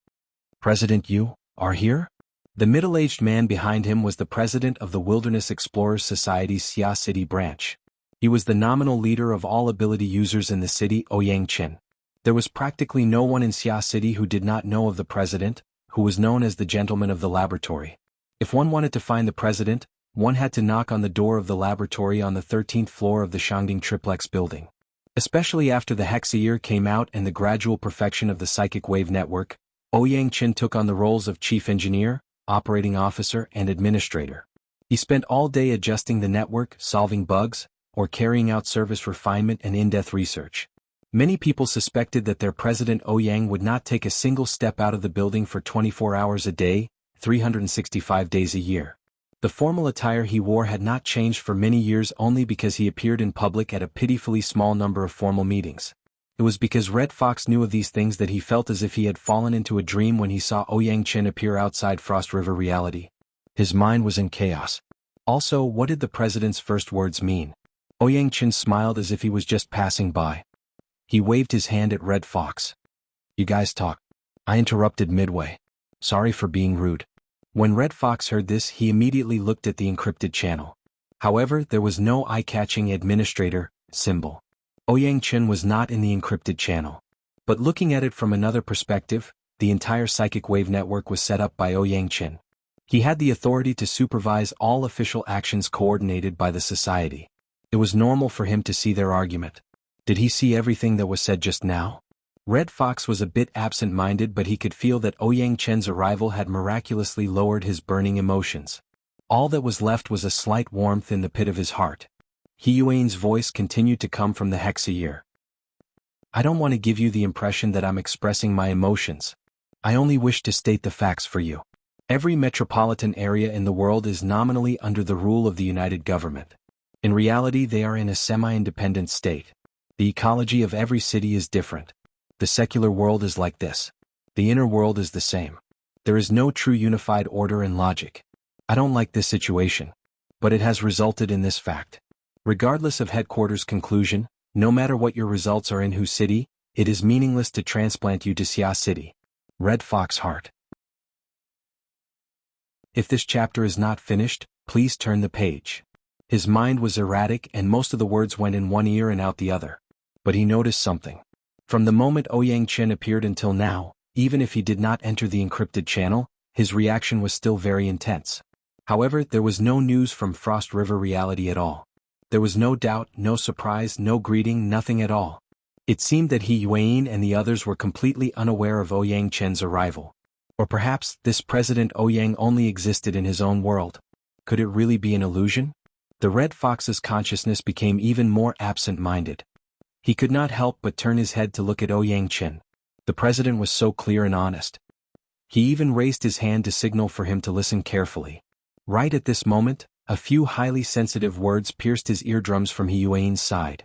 [SPEAKER 1] President, you are here? The middle-aged man behind him was the president of the Wilderness Explorers Society's Xia City branch. He was the nominal leader of all ability users in the city, Ouyang Qin. There was practically no one in Xia City who did not know of the president, who was known as the gentleman of the laboratory. If one wanted to find the president, one had to knock on the door of the laboratory on the 13th floor of the Shangding Triplex building. Especially after the Hexa came out and the gradual perfection of the psychic wave network, Ouyang Qin took on the roles of chief engineer, operating officer and administrator. He spent all day adjusting the network, solving bugs, or carrying out service refinement and in-depth research. Many people suspected that their president Ouyang would not take a single step out of the building for 24 hours a day, 365 days a year. The formal attire he wore had not changed for many years only because he appeared in public at a pitifully small number of formal meetings. It was because Red Fox knew of these things that he felt as if he had fallen into a dream when he saw Ouyang Qin appear outside Frost River reality. His mind was in chaos. Also, what did the president's first words mean? Ouyang Qin smiled as if he was just passing by. He waved his hand at Red Fox. You guys talk. I interrupted midway. Sorry for being rude. When Red Fox heard this, he immediately looked at the encrypted channel. However, there was no eye-catching administrator symbol. Ouyang Qin was not in the encrypted channel. But looking at it from another perspective, the entire psychic wave network was set up by Ouyang Qin. He had the authority to supervise all official actions coordinated by the society. It was normal for him to see their argument. Did he see everything that was said just now? Red Fox was a bit absent-minded, but he could feel that Ouyang Qin's arrival had miraculously lowered his burning emotions. All that was left was a slight warmth in the pit of his heart. He Yuan's voice continued to come from the Hexa. I don't want to give you the impression that I'm expressing my emotions. I only wish to state the facts for you. Every metropolitan area in the world is nominally under the rule of the United Government. In reality, they are in a semi-independent state. The ecology of every city is different. The secular world is like this. The inner world is the same. There is no true unified order and logic. I don't like this situation. But it has resulted in this fact. Regardless of headquarters' conclusion, no matter what your results are in Who City, it is meaningless to transplant you to Xia City. Red Fox Heart. If this chapter is not finished, please turn the page. His mind was erratic and most of the words went in one ear and out the other. But he noticed something. From the moment Ouyang Qin appeared until now, even if he did not enter the encrypted channel, his reaction was still very intense. However, there was no news from Frost River reality at all. There was no doubt, no surprise, no greeting, nothing at all. It seemed that He Yuan and the others were completely unaware of Ouyang Chen's arrival. Or perhaps this President Ouyang only existed in his own world. Could it really be an illusion? The Red Fox's consciousness became even more absent-minded. He could not help but turn his head to look at Ouyang Chen. The president was so clear and honest. He even raised his hand to signal for him to listen carefully. Right at this moment, a few highly sensitive words pierced his eardrums from He Yuan's side.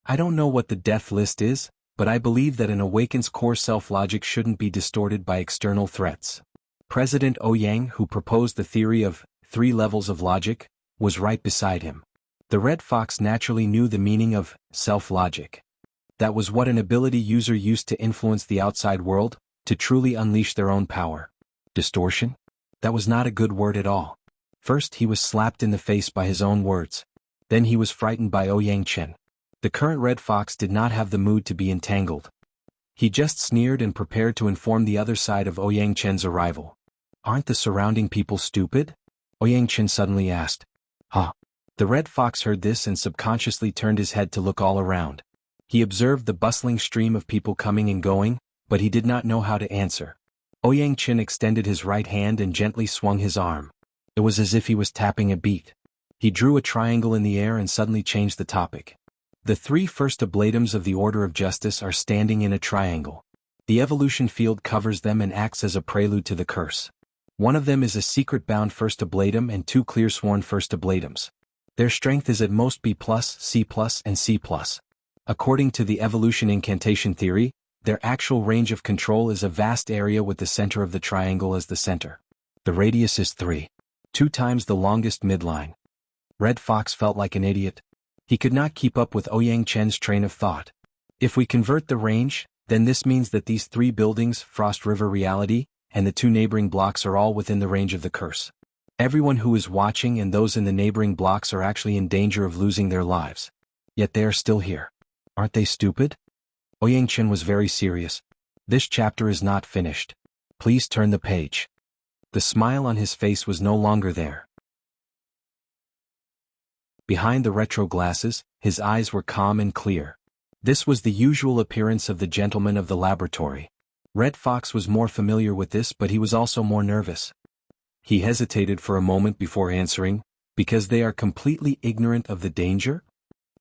[SPEAKER 1] I don't know what the death list is, but I believe that an awakened's core self-logic shouldn't be distorted by external threats. President Ouyang, who proposed the theory of 3 levels of logic, was right beside him. The Red Fox naturally knew the meaning of self-logic. That was what an ability user used to influence the outside world, to truly unleash their own power. Distortion? That was not a good word at all. First he was slapped in the face by his own words. Then he was frightened by Ouyang Chen. The current Red Fox did not have the mood to be entangled. He just sneered and prepared to inform the other side of Ouyang Chen's arrival. Aren't the surrounding people stupid? Ouyang Chen suddenly asked. Huh? The Red Fox heard this and subconsciously turned his head to look all around. He observed the bustling stream of people coming and going, but he did not know how to answer. Ouyang Chen extended his right hand and gently swung his arm. It was as if he was tapping a beat. He drew a triangle in the air and suddenly changed the topic. The 3 first ablatums of the Order of Justice are standing in a triangle. The evolution field covers them and acts as a prelude to the curse. One of them is a secret-bound first ablatum and 2 clear-sworn first ablatums. Their strength is at most B+, C+, and C+. According to the evolution incantation theory, their actual range of control is a vast area with the center of the triangle as the center. The radius is 2 times the longest midline. Red Fox felt like an idiot. He could not keep up with Ouyang Chen's train of thought. If we convert the range, then this means that these 3 buildings, Frost River Reality, and the 2 neighboring blocks are all within the range of the curse. Everyone who is watching and those in the neighboring blocks are actually in danger of losing their lives. Yet they are still here. Aren't they stupid? Ouyang Chen was very serious. This chapter is not finished. Please turn the page. The smile on his face was no longer there. Behind the retro glasses, his eyes were calm and clear. This was the usual appearance of the gentleman of the laboratory. Red Fox was more familiar with this, but he was also more nervous. He hesitated for a moment before answering, because they are completely ignorant of the danger?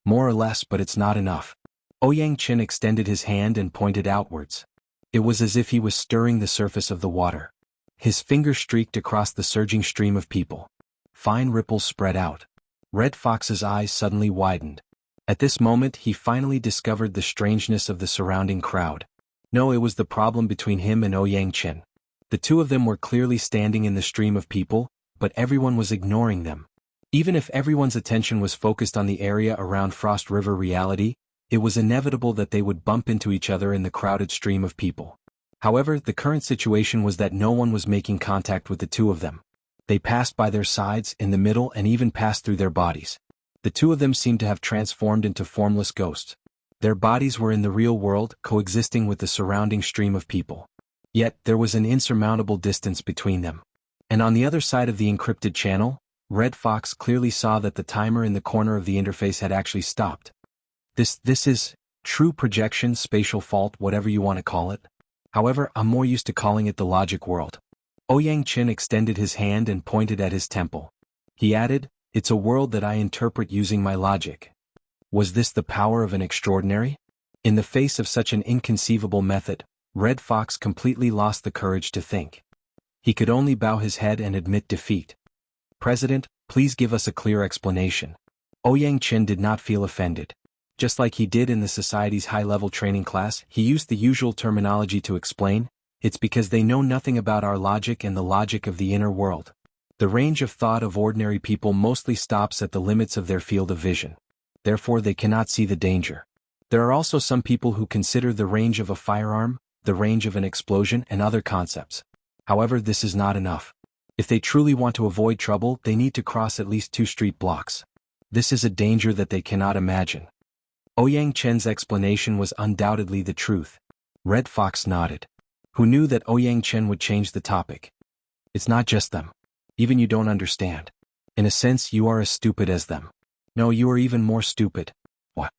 [SPEAKER 1] More or less, but it's not enough. Ouyang Chen extended his hand and pointed outwards. It was as if he was stirring the surface of the water. His finger streaked across the surging stream of people. Fine ripples spread out. Red Fox's eyes suddenly widened. At this moment he finally discovered the strangeness of the surrounding crowd. No, it was the problem between him and Ouyang Chen. The 2 of them were clearly standing in the stream of people, but everyone was ignoring them. Even if everyone's attention was focused on the area around Frost River Reality, it was inevitable that they would bump into each other in the crowded stream of people. However, the current situation was that no one was making contact with the 2 of them. They passed by their sides, in the middle, and even passed through their bodies. The 2 of them seemed to have transformed into formless ghosts. Their bodies were in the real world, coexisting with the surrounding stream of people. Yet, there was an insurmountable distance between them. And on the other side of the encrypted channel, Red Fox clearly saw that the timer in the corner of the interface had actually stopped. This is true projection, spatial fault, whatever you want to call it. However, I'm more used to calling it the logic world. Ouyang Chen extended his hand and pointed at his temple. He added, "It's a world that I interpret using my logic." Was this the power of an extraordinary? In the face of such an inconceivable method, Red Fox completely lost the courage to think. He could only bow his head and admit defeat. "President, please give us a clear explanation." Ouyang Chen did not feel offended. Just like he did in the society's high-level training class, he used the usual terminology to explain, "It's because they know nothing about our logic and the logic of the inner world. The range of thought of ordinary people mostly stops at the limits of their field of vision. Therefore they cannot see the danger. There are also some people who consider the range of a firearm, the range of an explosion, and other concepts. However, this is not enough. If they truly want to avoid trouble, they need to cross at least 2 street blocks. This is a danger that they cannot imagine." Ouyang Chen's explanation was undoubtedly the truth. Red Fox nodded. Who knew that Ouyang Chen would change the topic? "It's not just them. Even you don't understand. In a sense, you are as stupid as them. No, you are even more stupid." "What?"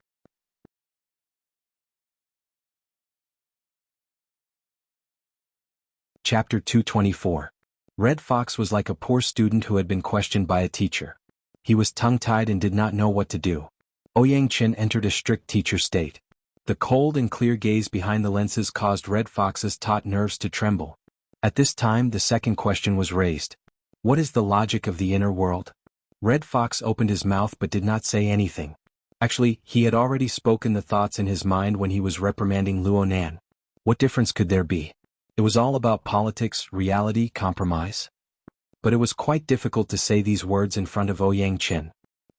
[SPEAKER 1] Chapter 224. Red Fox was like a poor student who had been questioned by a teacher. He was tongue-tied and did not know what to do. Ouyang Chen entered a strict teacher state. The cold and clear gaze behind the lenses caused Red Fox's taut nerves to tremble. At this time the second question was raised. What is the logic of the inner world? Red Fox opened his mouth but did not say anything. Actually, he had already spoken the thoughts in his mind when he was reprimanding Luonan. What difference could there be? It was all about politics, reality, compromise. But it was quite difficult to say these words in front of Ouyang Chen.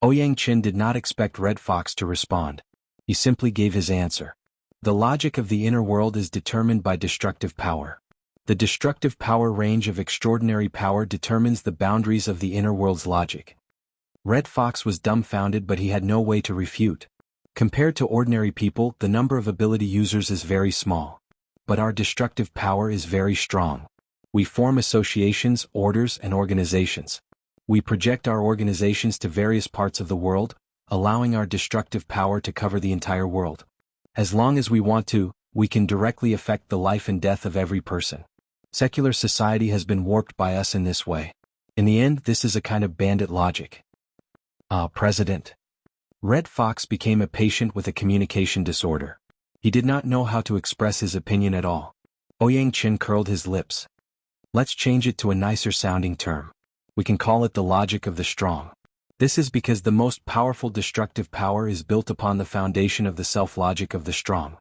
[SPEAKER 1] Ouyang Chen did not expect Red Fox to respond. He simply gave his answer. The logic of the inner world is determined by destructive power. The destructive power range of extraordinary power determines the boundaries of the inner world's logic. Red Fox was dumbfounded, but he had no way to refute. Compared to ordinary people, the number of ability users is very small. But our destructive power is very strong. We form associations, orders, and organizations. We project our organizations to various parts of the world, allowing our destructive power to cover the entire world. As long as we want to, we can directly affect the life and death of every person. Secular society has been warped by us in this way. In the end, this is a kind of bandit logic. President. Red Fox became a patient with a communication disorder. He did not know how to express his opinion at all. Ouyang Chen curled his lips. Let's change it to a nicer sounding term. We can call it the logic of the strong. This is because the most powerful destructive power is built upon the foundation of the self-logic of the strong.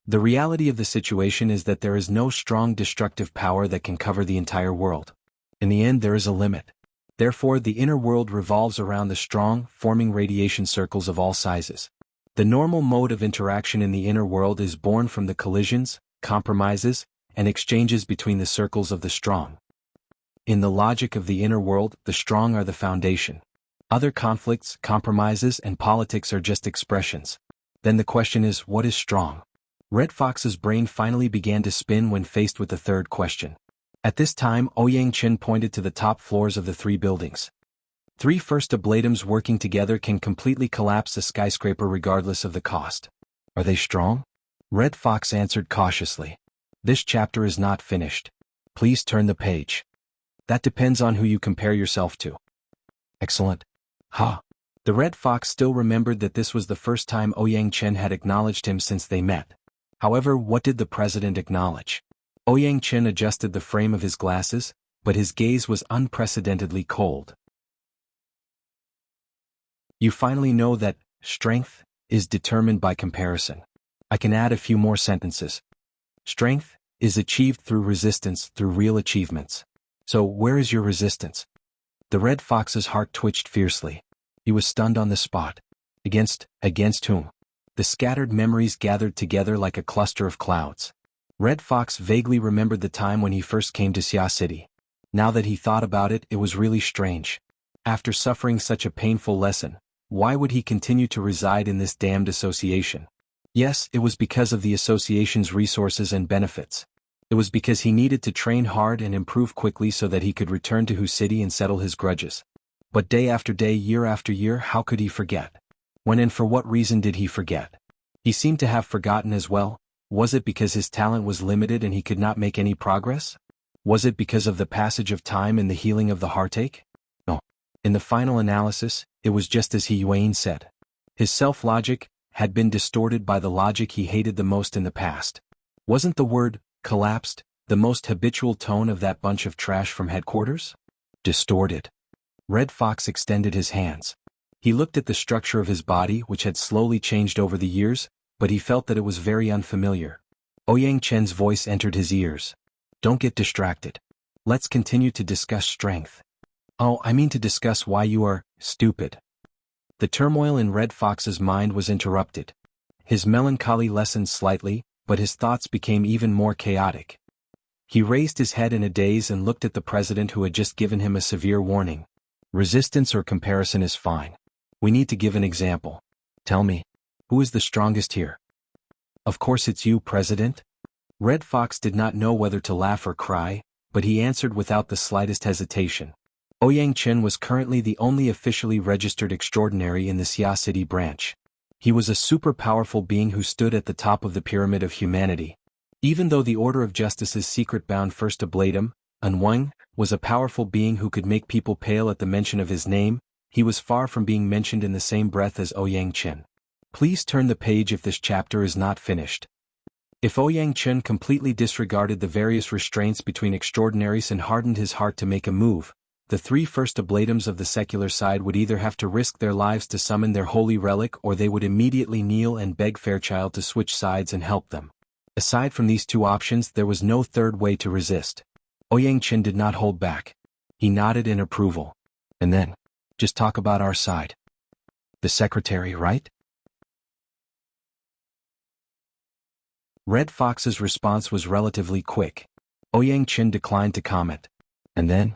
[SPEAKER 1] The reality of the situation is that there is no strong destructive power that can cover the entire world. In the end, there is a limit. Therefore, the inner world revolves around the strong, forming radiation circles of all sizes. The normal mode of interaction in the inner world is born from the collisions, compromises, and exchanges between the circles of the strong. In the logic of the inner world, the strong are the foundation. Other conflicts, compromises, and politics are just expressions. Then the question is, what is strong? Red Fox's brain finally began to spin when faced with the third question. At this time, Ouyang Chen pointed to the top floors of the 3 buildings. 3 first ablatums working together can completely collapse a skyscraper regardless of the cost. Are they strong? Red Fox answered cautiously. This chapter is not finished. Please turn the page. That depends on who you compare yourself to. Excellent. Ha! The Red Fox still remembered that this was the first time Ouyang Chen had acknowledged him since they met. However, what did the president acknowledge? Ouyang Chen adjusted the frame of his glasses, but his gaze was unprecedentedly cold. You finally know that strength is determined by comparison. I can add a few more sentences. Strength is achieved through resistance, through real achievements. So where is your resistance? The Red Fox's heart twitched fiercely. He was stunned on the spot. Against whom? The scattered memories gathered together like a cluster of clouds. Red Fox vaguely remembered the time when he first came to Xia City. Now that he thought about it, it was really strange. After suffering such a painful lesson, why would he continue to reside in this damned association? Yes, it was because of the association's resources and benefits. It was because he needed to train hard and improve quickly so that he could return to Hu City and settle his grudges. But day after day, year after year, how could he forget? When and for what reason did he forget? He seemed to have forgotten as well. Was it because his talent was limited and he could not make any progress? Was it because of the passage of time and the healing of the heartache? No. In the final analysis, it was just as He Yuan said. His self-logic had been distorted by the logic he hated the most in the past. Wasn't the word collapsed the most habitual tone of that bunch of trash from headquarters? Distorted. Red Fox extended his hands. He looked at the structure of his body, which had slowly changed over the years, but he felt that it was very unfamiliar. Ouyang Chen's voice entered his ears. Don't get distracted. Let's continue to discuss strength. Oh, I mean to discuss why you are stupid. The turmoil in Red Fox's mind was interrupted. His melancholy lessened slightly, but his thoughts became even more chaotic. He raised his head in a daze and looked at the president who had just given him a severe warning. Resistance or comparison is fine. We need to give an example. Tell me, who is the strongest here? Of course it's you, President. Red Fox did not know whether to laugh or cry, but he answered without the slightest hesitation. Ouyang Chen was currently the only officially registered extraordinary in the Xia City branch. He was a super-powerful being who stood at the top of the pyramid of humanity. Even though the Order of Justice's secret bound first ablatum, Anwang, was a powerful being who could make people pale at the mention of his name, he was far from being mentioned in the same breath as Ouyang Chen. Please turn the page if this chapter is not finished. If Ouyang Chen completely disregarded the various restraints between extraordinaries and hardened his heart to make a move, the three first ablatums of the secular side would either have to risk their lives to summon their holy relic or they would immediately kneel and beg Fairchild to switch sides and help them. Aside from these two options, there was no third way to resist. Ouyang Chen did not hold back. He nodded in approval. And then, just talk about our side. The secretary, right? Red Fox's response was relatively quick. Ouyang Chen declined to comment. And then?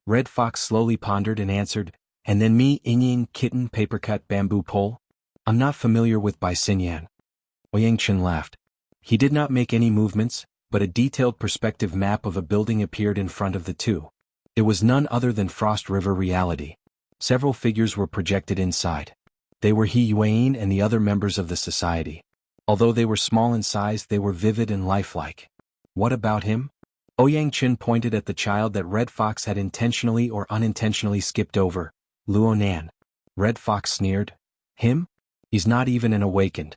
[SPEAKER 1] Red Fox slowly pondered and answered, and then me, Inying, Kitten, Papercut, Bamboo Pole? I'm not familiar with Bai Xinyan. Ouyang Chen laughed. He did not make any movements, but a detailed perspective map of a building appeared in front of the two. It was none other than Frost River reality. Several figures were projected inside. They were He Yuan and the other members of the society. Although they were small in size, they were vivid and lifelike. What about him? Ouyang Chen pointed at the child that Red Fox had intentionally or unintentionally skipped over, Luonan. Red Fox sneered. Him? He's not even an awakened.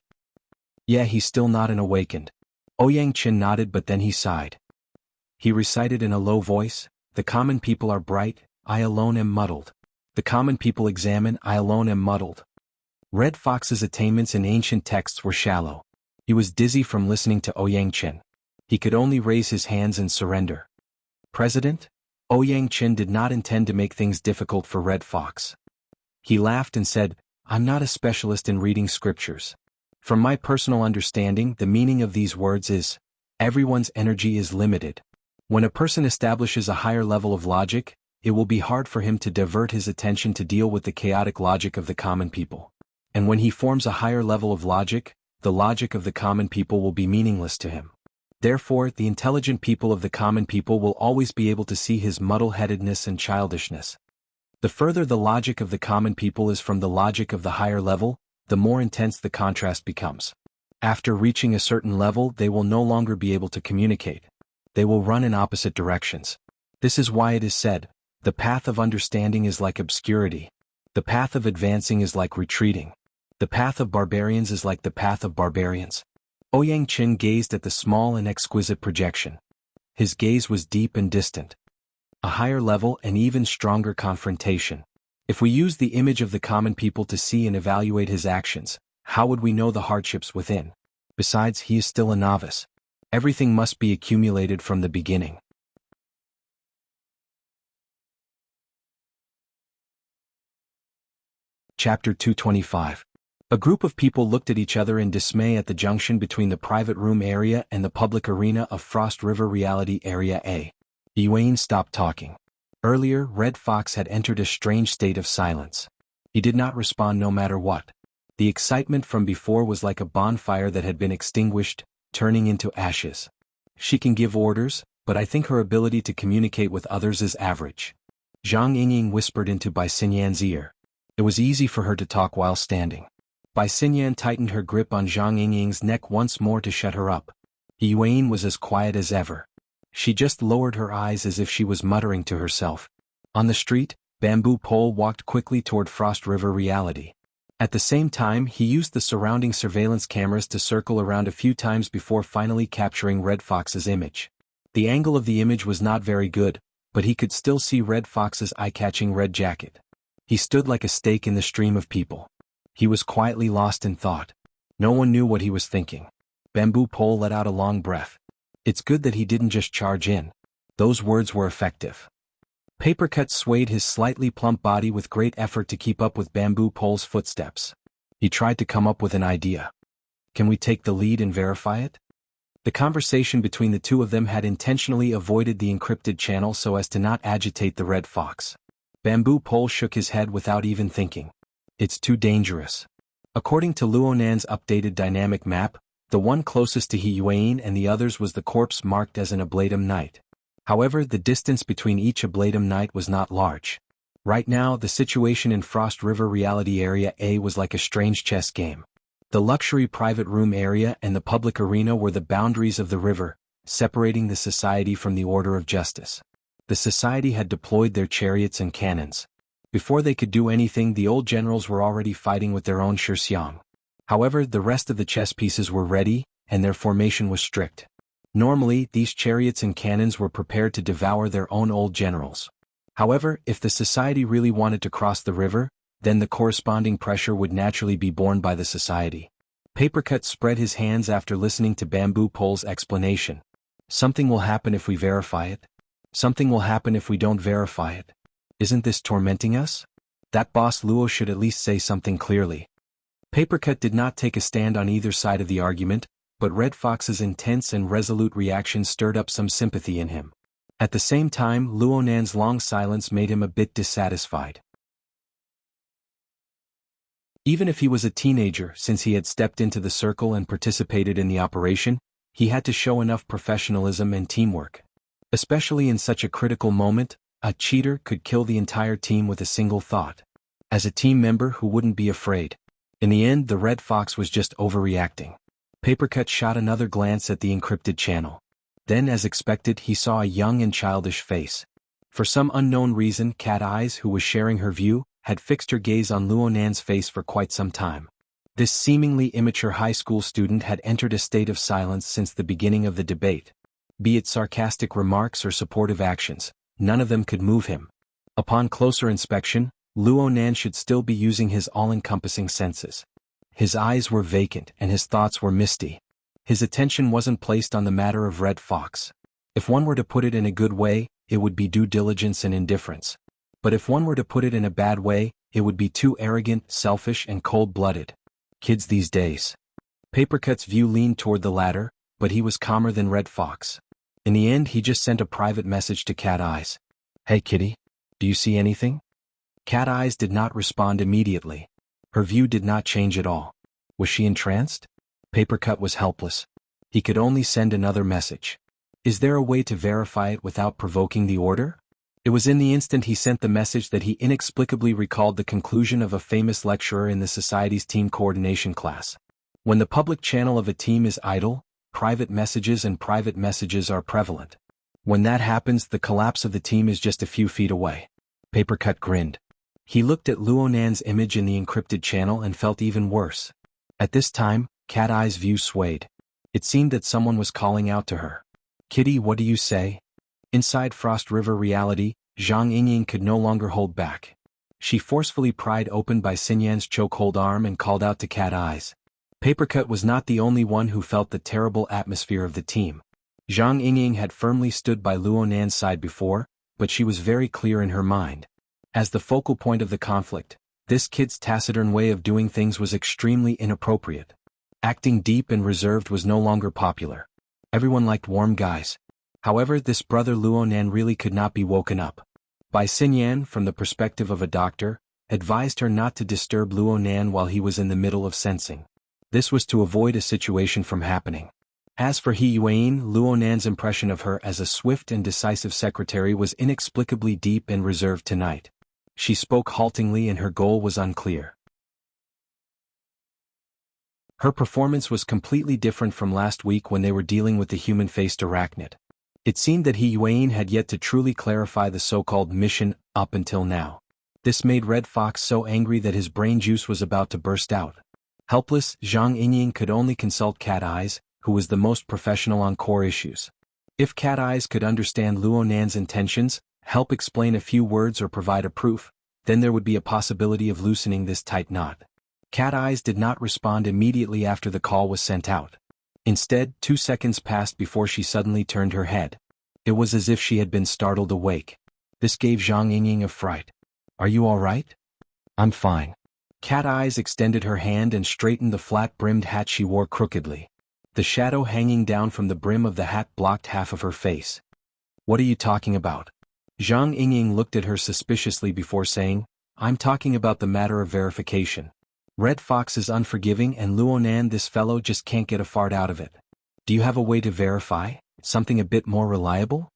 [SPEAKER 1] Yeah, he's still not an awakened. Ouyang Chen nodded, but then he sighed. He recited in a low voice, the common people are bright, I alone am muddled. The common people examine, I alone am muddled. Red Fox's attainments in ancient texts were shallow. He was dizzy from listening to Ouyang Chen. He could only raise his hands and surrender. President? Ouyang Chen did not intend to make things difficult for Red Fox. He laughed and said, I'm not a specialist in reading scriptures. From my personal understanding, the meaning of these words is, everyone's energy is limited. When a person establishes a higher level of logic, it will be hard for him to divert his attention to deal with the chaotic logic of the common people. And when he forms a higher level of logic, the logic of the common people will be meaningless to him. Therefore, the intelligent people of the common people will always be able to see his muddle-headedness and childishness. The further the logic of the common people is from the logic of the higher level, the more intense the contrast becomes. After reaching a certain level, they will no longer be able to communicate. They will run in opposite directions. This is why it is said, the path of understanding is like obscurity. The path of advancing is like retreating. The path of barbarians is like the path of barbarians. Ouyang Chen gazed at the small and exquisite projection. His gaze was deep and distant. A higher level and even stronger confrontation. If we use the image of the common people to see and evaluate his actions, how would we know the hardships within? Besides, he is still a novice. Everything must be accumulated from the beginning. Chapter 225. A group of people looked at each other in dismay at the junction between the private room area and the public arena of Frost River Reality Area A. Yuan stopped talking. Earlier, Red Fox had entered a strange state of silence. He did not respond no matter what. The excitement from before was like a bonfire that had been extinguished, turning into ashes. She can give orders, but I think her ability to communicate with others is average. Zhang Yingying whispered into Bai Xinyan's ear. It was easy for her to talk while standing. Bai Xinyan tightened her grip on Zhang Yingying's neck once more to shut her up. Yuan was as quiet as ever. She just lowered her eyes as if she was muttering to herself. On the street, Bamboo Pole walked quickly toward Frost River Reality. At the same time, he used the surrounding surveillance cameras to circle around a few times before finally capturing Red Fox's image. The angle of the image was not very good, but he could still see Red Fox's eye-catching red jacket. He stood like a stake in the stream of people. He was quietly lost in thought. No one knew what he was thinking. Bamboo Pole let out a long breath. It's good that he didn't just charge in. Those words were effective. Papercut swayed his slightly plump body with great effort to keep up with Bamboo Pole's footsteps. He tried to come up with an idea. Can we take the lead and verify it? The conversation between the two of them had intentionally avoided the encrypted channel so as to not agitate the Red Fox. Bamboo Pole shook his head without even thinking. It's too dangerous. According to Luonan's updated dynamic map, the one closest to He Yuan and the others was the corpse marked as an ablatum knight. However, the distance between each ablatum knight was not large. Right now, the situation in Frost River Reality Area A was like a strange chess game. The luxury private room area and the public arena were the boundaries of the river, separating the society from the order of justice. The society had deployed their chariots and cannons. Before they could do anything, the old generals were already fighting with their own Shixiang. However, the rest of the chess pieces were ready, and their formation was strict. Normally, these chariots and cannons were prepared to devour their own old generals. However, if the society really wanted to cross the river, then the corresponding pressure would naturally be borne by the society. Papercut spread his hands after listening to Bamboo Pole's explanation. Something will happen if we verify it. Something will happen if we don't verify it. Isn't this tormenting us? That boss Luo should at least say something clearly. Papercut did not take a stand on either side of the argument, but Red Fox's intense and resolute reaction stirred up some sympathy in him. At the same time, Luo Nan's long silence made him a bit dissatisfied. Even if he was a teenager, since he had stepped into the circle and participated in the operation, he had to show enough professionalism and teamwork. Especially in such a critical moment, a cheater could kill the entire team with a single thought. As a team member who wouldn't be afraid. In the end, the Red Fox was just overreacting. Papercut shot another glance at the encrypted channel. Then, as expected, he saw a young and childish face. For some unknown reason, Cat Eyes, who was sharing her view, had fixed her gaze on Luo Nan's face for quite some time. This seemingly immature high school student had entered a state of silence since the beginning of the debate. Be it sarcastic remarks or supportive actions, none of them could move him. Upon closer inspection, Luo Nan should still be using his all-encompassing senses. His eyes were vacant and his thoughts were misty. His attention wasn't placed on the matter of Red Fox. If one were to put it in a good way, it would be due diligence and indifference. But if one were to put it in a bad way, it would be too arrogant, selfish, and cold-blooded. Kids these days. Papercut's view leaned toward the latter, but he was calmer than Red Fox. In the end, he just sent a private message to Cat Eyes. Hey kitty, do you see anything? Cat Eyes did not respond immediately. Her view did not change at all. Was she entranced? Papercut was helpless. He could only send another message. Is there a way to verify it without provoking the order? It was in the instant he sent the message that he inexplicably recalled the conclusion of a famous lecturer in the society's team coordination class. When the public channel of a team is idle, private messages and private messages are prevalent. When that happens, the collapse of the team is just a few feet away. Papercut grinned. He looked at Luo Nan's image in the encrypted channel and felt even worse. At this time, Cat Eye's view swayed. It seemed that someone was calling out to her. Kitty, what do you say? Inside Frost River reality, Zhang Yingying could no longer hold back. She forcefully pried open by Xinyan's chokehold arm and called out to Cat Eyes. Papercut was not the only one who felt the terrible atmosphere of the team. Zhang Yingying had firmly stood by Luo Nan's side before, but she was very clear in her mind. As the focal point of the conflict, this kid's taciturn way of doing things was extremely inappropriate. Acting deep and reserved was no longer popular. Everyone liked warm guys. However, this brother Luo Nan really could not be woken up. Bai Xinyan, from the perspective of a doctor, advised her not to disturb Luo Nan while he was in the middle of sensing. This was to avoid a situation from happening. As for He Yuan, Luo Nan's impression of her as a swift and decisive secretary was inexplicably deep and reserved tonight. She spoke haltingly and her goal was unclear. Her performance was completely different from last week when they were dealing with the human-faced arachnid. It seemed that He Yuan had yet to truly clarify the so-called mission up until now. This made Red Fox so angry that his brain juice was about to burst out. Helpless, Zhang Yingying could only consult Cat Eyes, who was the most professional on core issues. If Cat Eyes could understand Luo Nan's intentions, help explain a few words or provide a proof, then there would be a possibility of loosening this tight knot. Cat Eyes did not respond immediately after the call was sent out. Instead, 2 seconds passed before she suddenly turned her head. It was as if she had been startled awake. This gave Zhang Yingying a fright. Are you all right? I'm fine. Cat Eyes extended her hand and straightened the flat-brimmed hat she wore crookedly. The shadow hanging down from the brim of the hat blocked half of her face. What are you talking about? Zhang Yingying looked at her suspiciously before saying, I'm talking about the matter of verification. Red Fox is unforgiving and Luo Nan, this fellow, just can't get a fart out of it. Do you have a way to verify? Something a bit more reliable?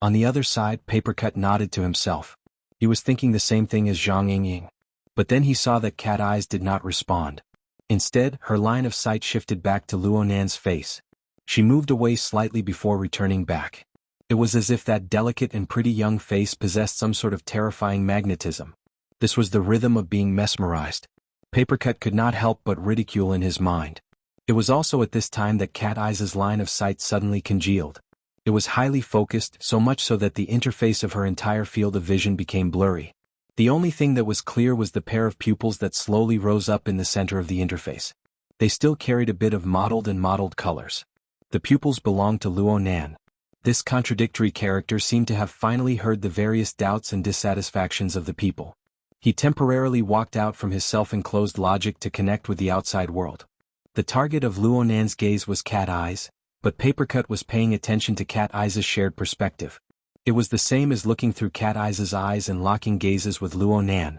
[SPEAKER 1] On the other side, Papercut nodded to himself. He was thinking the same thing as Zhang Yingying. But then he saw that Cat Eyes did not respond. Instead, her line of sight shifted back to Luonan's face. She moved away slightly before returning back. It was as if that delicate and pretty young face possessed some sort of terrifying magnetism. This was the rhythm of being mesmerized. Papercut could not help but ridicule in his mind. It was also at this time that Cat Eyes' line of sight suddenly congealed. It was highly focused, so much so that the interface of her entire field of vision became blurry. The only thing that was clear was the pair of pupils that slowly rose up in the center of the interface. They still carried a bit of mottled colors. The pupils belonged to Luonan. This contradictory character seemed to have finally heard the various doubts and dissatisfactions of the people. He temporarily walked out from his self-enclosed logic to connect with the outside world. The target of Luonan's gaze was Cat Eyes, but Papercut was paying attention to Cat Eyes' shared perspective. It was the same as looking through Cat Eyes' eyes and locking gazes with Luonan.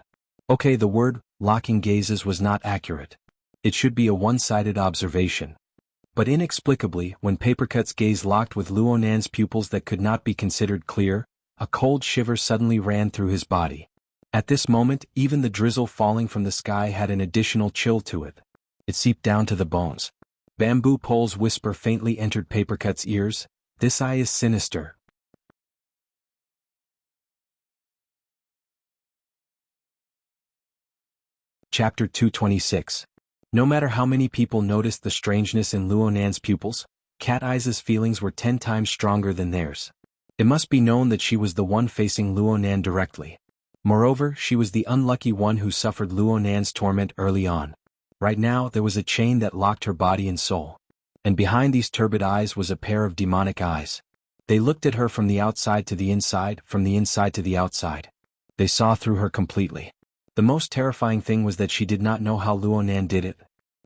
[SPEAKER 1] Okay, the word locking gazes was not accurate. It should be a one-sided observation. But inexplicably, when Papercut's gaze locked with Luonan's pupils that could not be considered clear, a cold shiver suddenly ran through his body. At this moment, even the drizzle falling from the sky had an additional chill to it. It seeped down to the bones. Bamboo poles whisper faintly entered Papercut's ears. This eye is sinister. Chapter 226. No matter how many people noticed the strangeness in Luonan's pupils, Cat Eyes' feelings were 10 times stronger than theirs. It must be known that she was the one facing Luonan directly. Moreover, she was the unlucky one who suffered Luonan's torment early on. Right now, there was a chain that locked her body and soul. And behind these turbid eyes was a pair of demonic eyes. They looked at her from the outside to the inside, from the inside to the outside. They saw through her completely. The most terrifying thing was that she did not know how Luonan did it.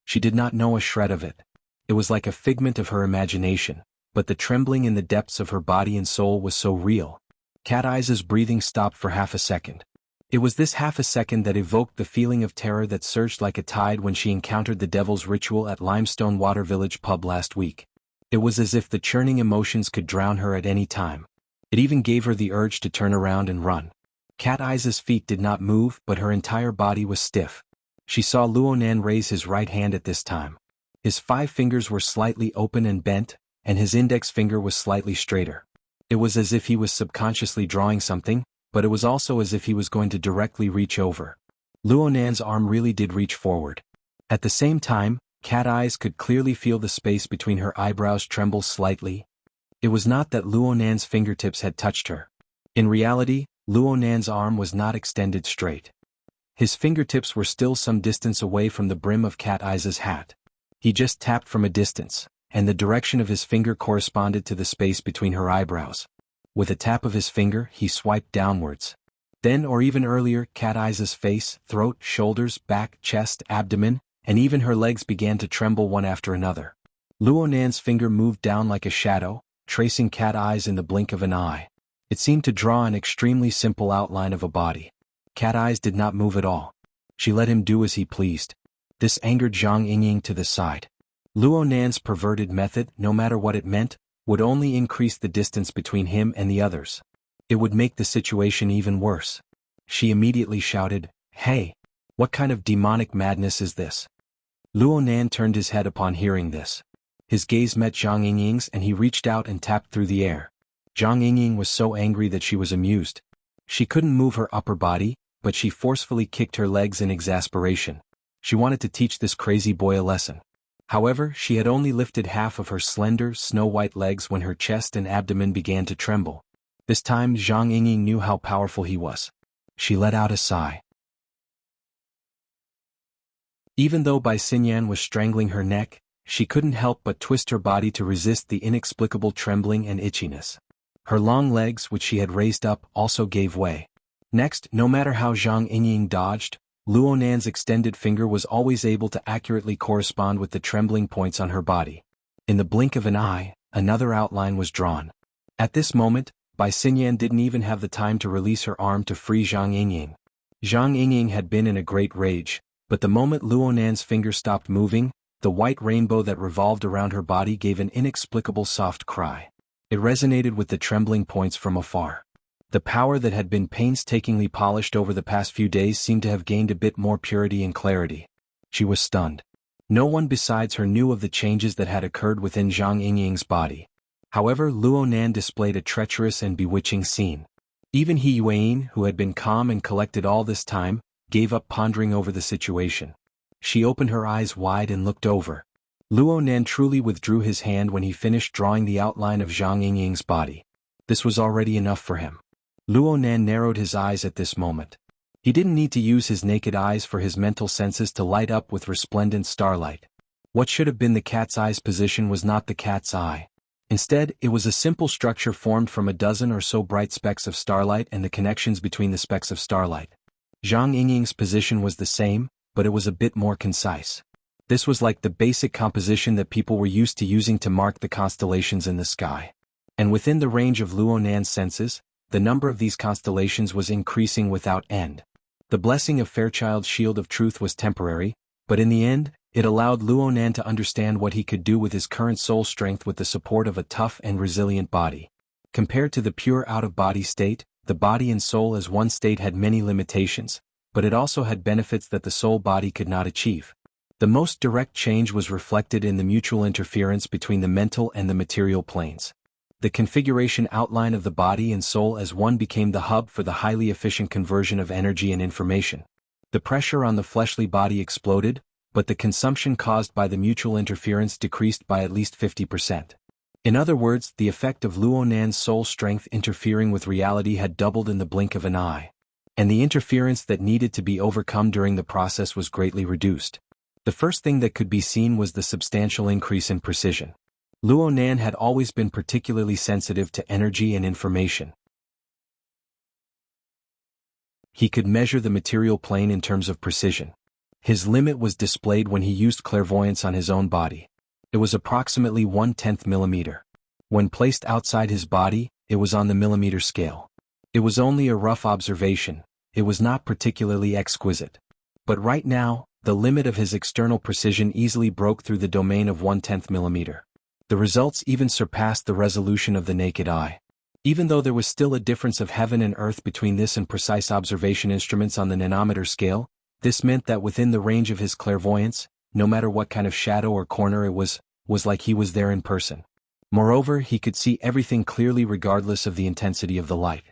[SPEAKER 1] She did not know a shred of it. It was like a figment of her imagination, but the trembling in the depths of her body and soul was so real. Cat Eyes' breathing stopped for half a second. It was this half a second that evoked the feeling of terror that surged like a tide when she encountered the Devil's Ritual at Limestone Water Village pub last week. It was as if the churning emotions could drown her at any time. It even gave her the urge to turn around and run. Cat Eyes' feet did not move, but her entire body was stiff. She saw Luonan raise his right hand at this time. His 5 fingers were slightly open and bent, and his index finger was slightly straighter. It was as if he was subconsciously drawing something, but it was also as if he was going to directly reach over. Luonan's arm really did reach forward. At the same time, Cat Eyes could clearly feel the space between her eyebrows tremble slightly. It was not that Luonan's fingertips had touched her. In reality, Luonan's arm was not extended straight. His fingertips were still some distance away from the brim of Cat Eyes' hat. He just tapped from a distance, and the direction of his finger corresponded to the space between her eyebrows. With a tap of his finger, he swiped downwards. Then or even earlier, Cat Eyes' face, throat, shoulders, back, chest, abdomen, and even her legs began to tremble one after another. Luonan's finger moved down like a shadow, tracing Cat Eyes in the blink of an eye. It seemed to draw an extremely simple outline of a body. Cat Eyes did not move at all. She let him do as he pleased. This angered Zhang Yingying to the side. Luonan's perverted method, no matter what it meant, would only increase the distance between him and the others. It would make the situation even worse. She immediately shouted, "Hey! What kind of demonic madness is this?" Luonan turned his head upon hearing this. His gaze met Zhang Yingying's and he reached out and tapped through the air. Zhang Yingying was so angry that she was amused. She couldn't move her upper body, but she forcefully kicked her legs in exasperation. She wanted to teach this crazy boy a lesson. However, she had only lifted half of her slender, snow-white legs when her chest and abdomen began to tremble. This time Zhang Yingying knew how powerful he was. She let out a sigh. Even though Bai Xinyan was strangling her neck, she couldn't help but twist her body to resist the inexplicable trembling and itchiness. Her long legs, which she had raised up, also gave way. Next, no matter how Zhang Yingying dodged, Luonan's extended finger was always able to accurately correspond with the trembling points on her body. In the blink of an eye, another outline was drawn. At this moment, Bai Xinyan didn't even have the time to release her arm to free Zhang Yingying. Zhang Yingying had been in a great rage, but the moment Luonan's finger stopped moving, the white rainbow that revolved around her body gave an inexplicable soft cry. It resonated with the trembling points from afar. The power that had been painstakingly polished over the past few days seemed to have gained a bit more purity and clarity. She was stunned. No one besides her knew of the changes that had occurred within Zhang Yingying's body. However, Luo Nan displayed a treacherous and bewitching scene. Even He Yuan, who had been calm and collected all this time, gave up pondering over the situation. She opened her eyes wide and looked over. Luo Nan truly withdrew his hand when he finished drawing the outline of Zhang Yingying's body. This was already enough for him. Luo Nan narrowed his eyes at this moment. He didn't need to use his naked eyes for his mental senses to light up with resplendent starlight. What should have been the cat's eye's position was not the cat's eye. Instead, it was a simple structure formed from a dozen or so bright specks of starlight and the connections between the specks of starlight. Zhang Yingying's position was the same, but it was a bit more concise. This was like the basic composition that people were used to using to mark the constellations in the sky. And within the range of Luo Nan's senses, the number of these constellations was increasing without end. The blessing of Fairchild's shield of truth was temporary, but in the end, it allowed Luo Nan to understand what he could do with his current soul strength with the support of a tough and resilient body. Compared to the pure out-of-body state, the body and soul as one state had many limitations, but it also had benefits that the soul body could not achieve. The most direct change was reflected in the mutual interference between the mental and the material planes. The configuration outline of the body and soul as one became the hub for the highly efficient conversion of energy and information. The pressure on the fleshly body exploded, but the consumption caused by the mutual interference decreased by at least 50%. In other words, the effect of Luo Nan's soul strength interfering with reality had doubled in the blink of an eye. And the interference that needed to be overcome during the process was greatly reduced. The first thing that could be seen was the substantial increase in precision. Luo Nan had always been particularly sensitive to energy and information. He could measure the material plane in terms of precision. His limit was displayed when he used clairvoyance on his own body. It was approximately 1/10 millimeter. When placed outside his body, it was on the millimeter scale. It was only a rough observation, it was not particularly exquisite. But right now, the limit of his external precision easily broke through the domain of 1/10 millimeter. The results even surpassed the resolution of the naked eye. Even though there was still a difference of heaven and earth between this and precise observation instruments on the nanometer scale, this meant that within the range of his clairvoyance, no matter what kind of shadow or corner it was like he was there in person. Moreover, he could see everything clearly regardless of the intensity of the light.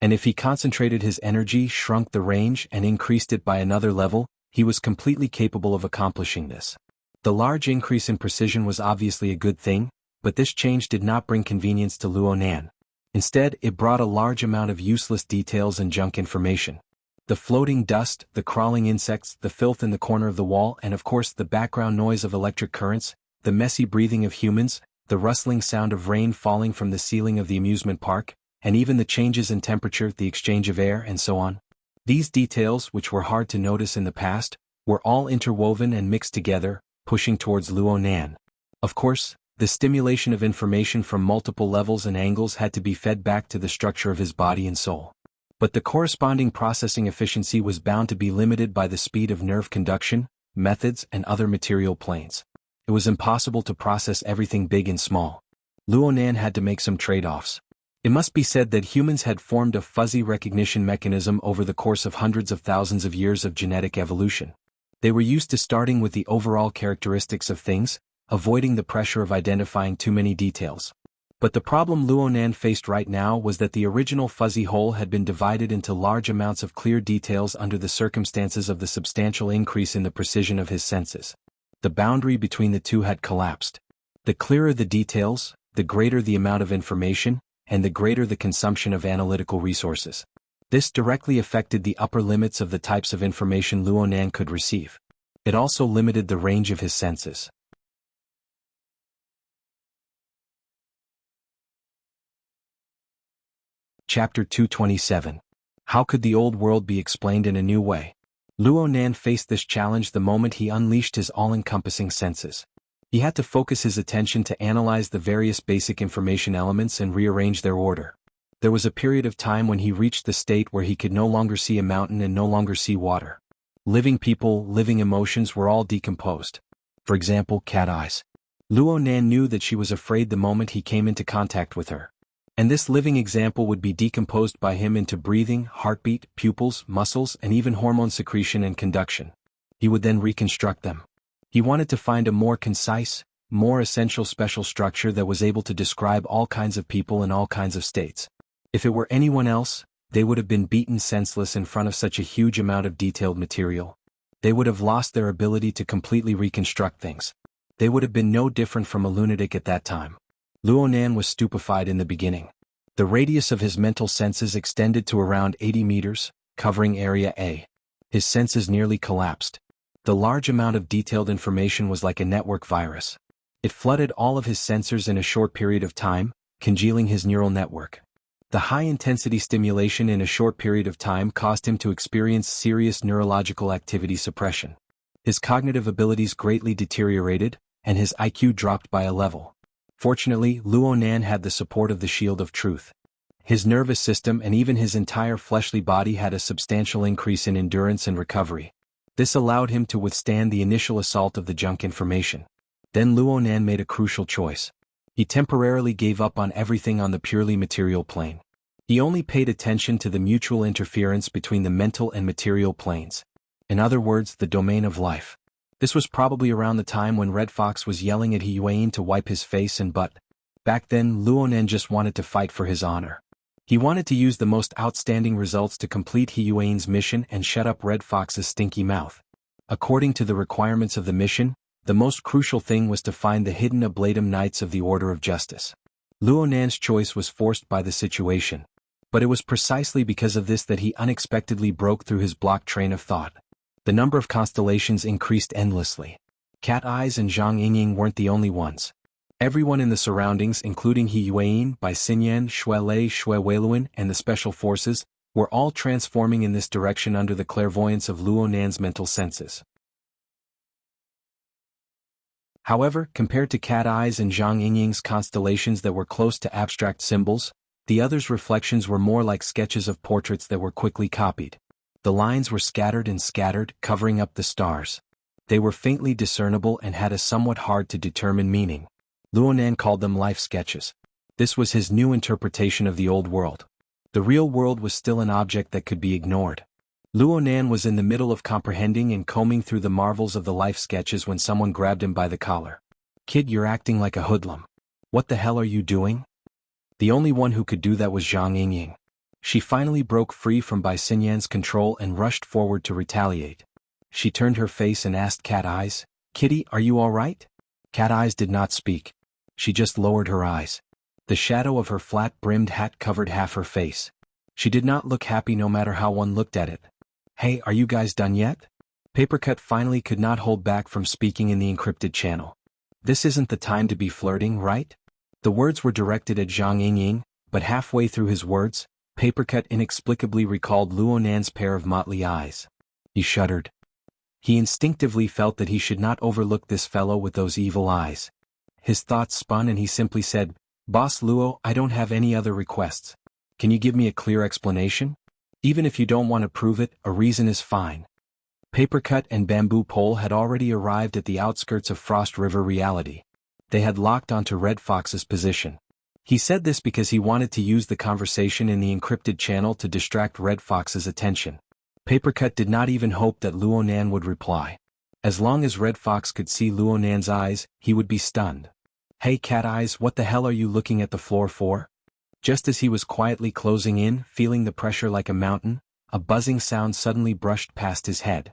[SPEAKER 1] And if he concentrated his energy, shrunk the range, and increased it by another level, he was completely capable of accomplishing this. The large increase in precision was obviously a good thing, but this change did not bring convenience to Luo Nan. Instead, it brought a large amount of useless details and junk information. The floating dust, the crawling insects, the filth in the corner of the wall, and of course the background noise of electric currents, the messy breathing of humans, the rustling sound of rain falling from the ceiling of the amusement park, and even the changes in temperature, the exchange of air, and so on. These details, which were hard to notice in the past, were all interwoven and mixed together, pushing towards Luo Nan. Of course, the stimulation of information from multiple levels and angles had to be fed back to the structure of his body and soul. But the corresponding processing efficiency was bound to be limited by the speed of nerve conduction, methods, and other material planes. It was impossible to process everything big and small. Luo Nan had to make some trade-offs. It must be said that humans had formed a fuzzy recognition mechanism over the course of hundreds of thousands of years of genetic evolution. They were used to starting with the overall characteristics of things, avoiding the pressure of identifying too many details. But the problem Luo Nan faced right now was that the original fuzzy whole had been divided into large amounts of clear details under the circumstances of the substantial increase in the precision of his senses. The boundary between the two had collapsed. The clearer the details, the greater the amount of information, and the greater the consumption of analytical resources. This directly affected the upper limits of the types of information Luo Nan could receive. It also limited the range of his senses. Chapter 227. How could the old world be explained in a new way? Luo Nan faced this challenge the moment he unleashed his all-encompassing senses. He had to focus his attention to analyze the various basic information elements and rearrange their order. There was a period of time when he reached the state where he could no longer see a mountain and no longer see water. Living people, living emotions were all decomposed. For example, cat eyes. Luo Nan knew that she was afraid the moment he came into contact with her. And this living example would be decomposed by him into breathing, heartbeat, pupils, muscles, and even hormone secretion and conduction. He would then reconstruct them. He wanted to find a more concise, more essential special structure that was able to describe all kinds of people in all kinds of states. If it were anyone else, they would have been beaten senseless in front of such a huge amount of detailed material. They would have lost their ability to completely reconstruct things. They would have been no different from a lunatic at that time. Luonan was stupefied in the beginning. The radius of his mental senses extended to around 80 meters, covering Area A. His senses nearly collapsed. The large amount of detailed information was like a network virus. It flooded all of his sensors in a short period of time, congealing his neural network. The high-intensity stimulation in a short period of time caused him to experience serious neurological activity suppression. His cognitive abilities greatly deteriorated, and his IQ dropped by a level. Fortunately, Luonan had the support of the Shield of Truth. His nervous system and even his entire fleshly body had a substantial increase in endurance and recovery. This allowed him to withstand the initial assault of the junk information. Then Luonan made a crucial choice. He temporarily gave up on everything on the purely material plane. He only paid attention to the mutual interference between the mental and material planes. In other words, the domain of life. This was probably around the time when Red Fox was yelling at Hiyuan to wipe his face and butt. Back then, Luonan just wanted to fight for his honor. He wanted to use the most outstanding results to complete Hiyuan's mission and shut up Red Fox's stinky mouth. According to the requirements of the mission, the most crucial thing was to find the hidden Ablatum Knights of the Order of Justice. Luonan's choice was forced by the situation. But it was precisely because of this that he unexpectedly broke through his blocked train of thought. The number of constellations increased endlessly. Cat Eyes and Zhang Yingying weren't the only ones. Everyone in the surroundings, including Hiyuan, Bai Xinyan, Shuelei, Shueweluan, and the Special Forces, were all transforming in this direction under the clairvoyance of Luonan's mental senses. However, compared to Cat Eyes and Zhang Yingying's constellations that were close to abstract symbols, the others' reflections were more like sketches of portraits that were quickly copied. The lines were scattered and scattered, covering up the stars. They were faintly discernible and had a somewhat hard-to-determine meaning. Luonan called them life sketches. This was his new interpretation of the old world. The real world was still an object that could be ignored. Luonan was in the middle of comprehending and combing through the marvels of the life sketches when someone grabbed him by the collar. "Kid, you're acting like a hoodlum. What the hell are you doing?" The only one who could do that was Zhang Yingying. She finally broke free from Bai Xinyan's control and rushed forward to retaliate. She turned her face and asked Cat Eyes, "Kitty, are you all right?" Cat Eyes did not speak. She just lowered her eyes. The shadow of her flat-brimmed hat covered half her face. She did not look happy no matter how one looked at it. "Hey, are you guys done yet?" Papercut finally could not hold back from speaking in the encrypted channel. "This isn't the time to be flirting, right?" The words were directed at Zhang Yingying, but halfway through his words, Papercut inexplicably recalled Luonan's pair of motley eyes. He shuddered. He instinctively felt that he should not overlook this fellow with those evil eyes. His thoughts spun and he simply said, "Boss Luo, I don't have any other requests. Can you give me a clear explanation? Even if you don't want to prove it, a reason is fine." Papercut and Bamboo Pole had already arrived at the outskirts of Frost River reality. They had locked onto Red Fox's position. He said this because he wanted to use the conversation in the encrypted channel to distract Red Fox's attention. Papercut did not even hope that Luonan would reply. As long as Red Fox could see Luonan's eyes, he would be stunned. "Hey Cat Eyes, what the hell are you looking at the floor for?" Just as he was quietly closing in, feeling the pressure like a mountain, a buzzing sound suddenly brushed past his head.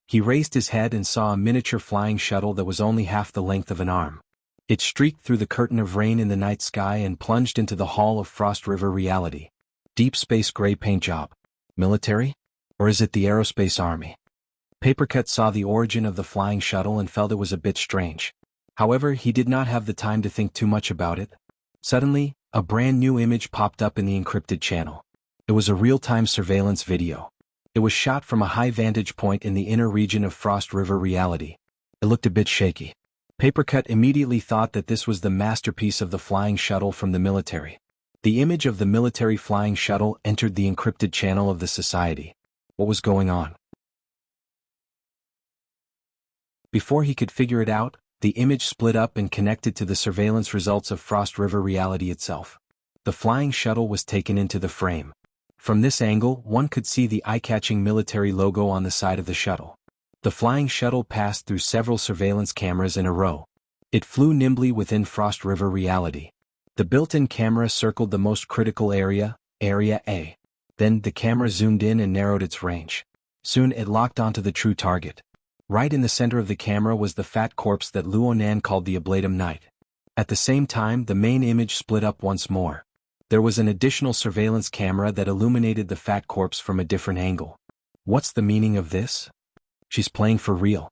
[SPEAKER 1] He raised his head and saw a miniature flying shuttle that was only half the length of an arm. It streaked through the curtain of rain in the night sky and plunged into the hall of Frost River reality. Deep space gray paint job. Military? Or is it the aerospace army? Papercut saw the origin of the flying shuttle and felt it was a bit strange. However, he did not have the time to think too much about it. Suddenly, a brand new image popped up in the encrypted channel. It was a real-time surveillance video. It was shot from a high vantage point in the inner region of Frost River reality. It looked a bit shaky. Papercut immediately thought that this was the masterpiece of the flying shuttle from the military. The image of the military flying shuttle entered the encrypted channel of the society. What was going on? Before he could figure it out, the image split up and connected to the surveillance results of Frost River reality itself. The flying shuttle was taken into the frame. From this angle, one could see the eye-catching military logo on the side of the shuttle. The flying shuttle passed through several surveillance cameras in a row. It flew nimbly within Frost River reality. The built-in camera circled the most critical area, Area A. Then the camera zoomed in and narrowed its range. Soon it locked onto the true target. Right in the center of the camera was the fat corpse that Luonan called the Ablatum Knight. At the same time, the main image split up once more. There was an additional surveillance camera that illuminated the fat corpse from a different angle. What's the meaning of this? She's playing for real.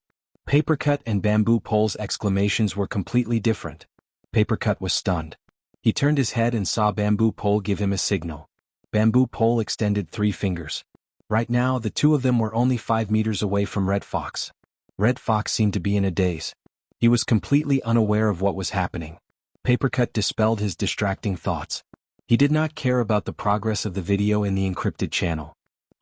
[SPEAKER 1] Papercut and Bamboo Pole's exclamations were completely different. Papercut was stunned. He turned his head and saw Bamboo Pole give him a signal. Bamboo Pole extended 3 fingers. Right now, the two of them were only 5 meters away from Red Fox. Red Fox seemed to be in a daze. He was completely unaware of what was happening. Papercut dispelled his distracting thoughts. He did not care about the progress of the video in the encrypted channel.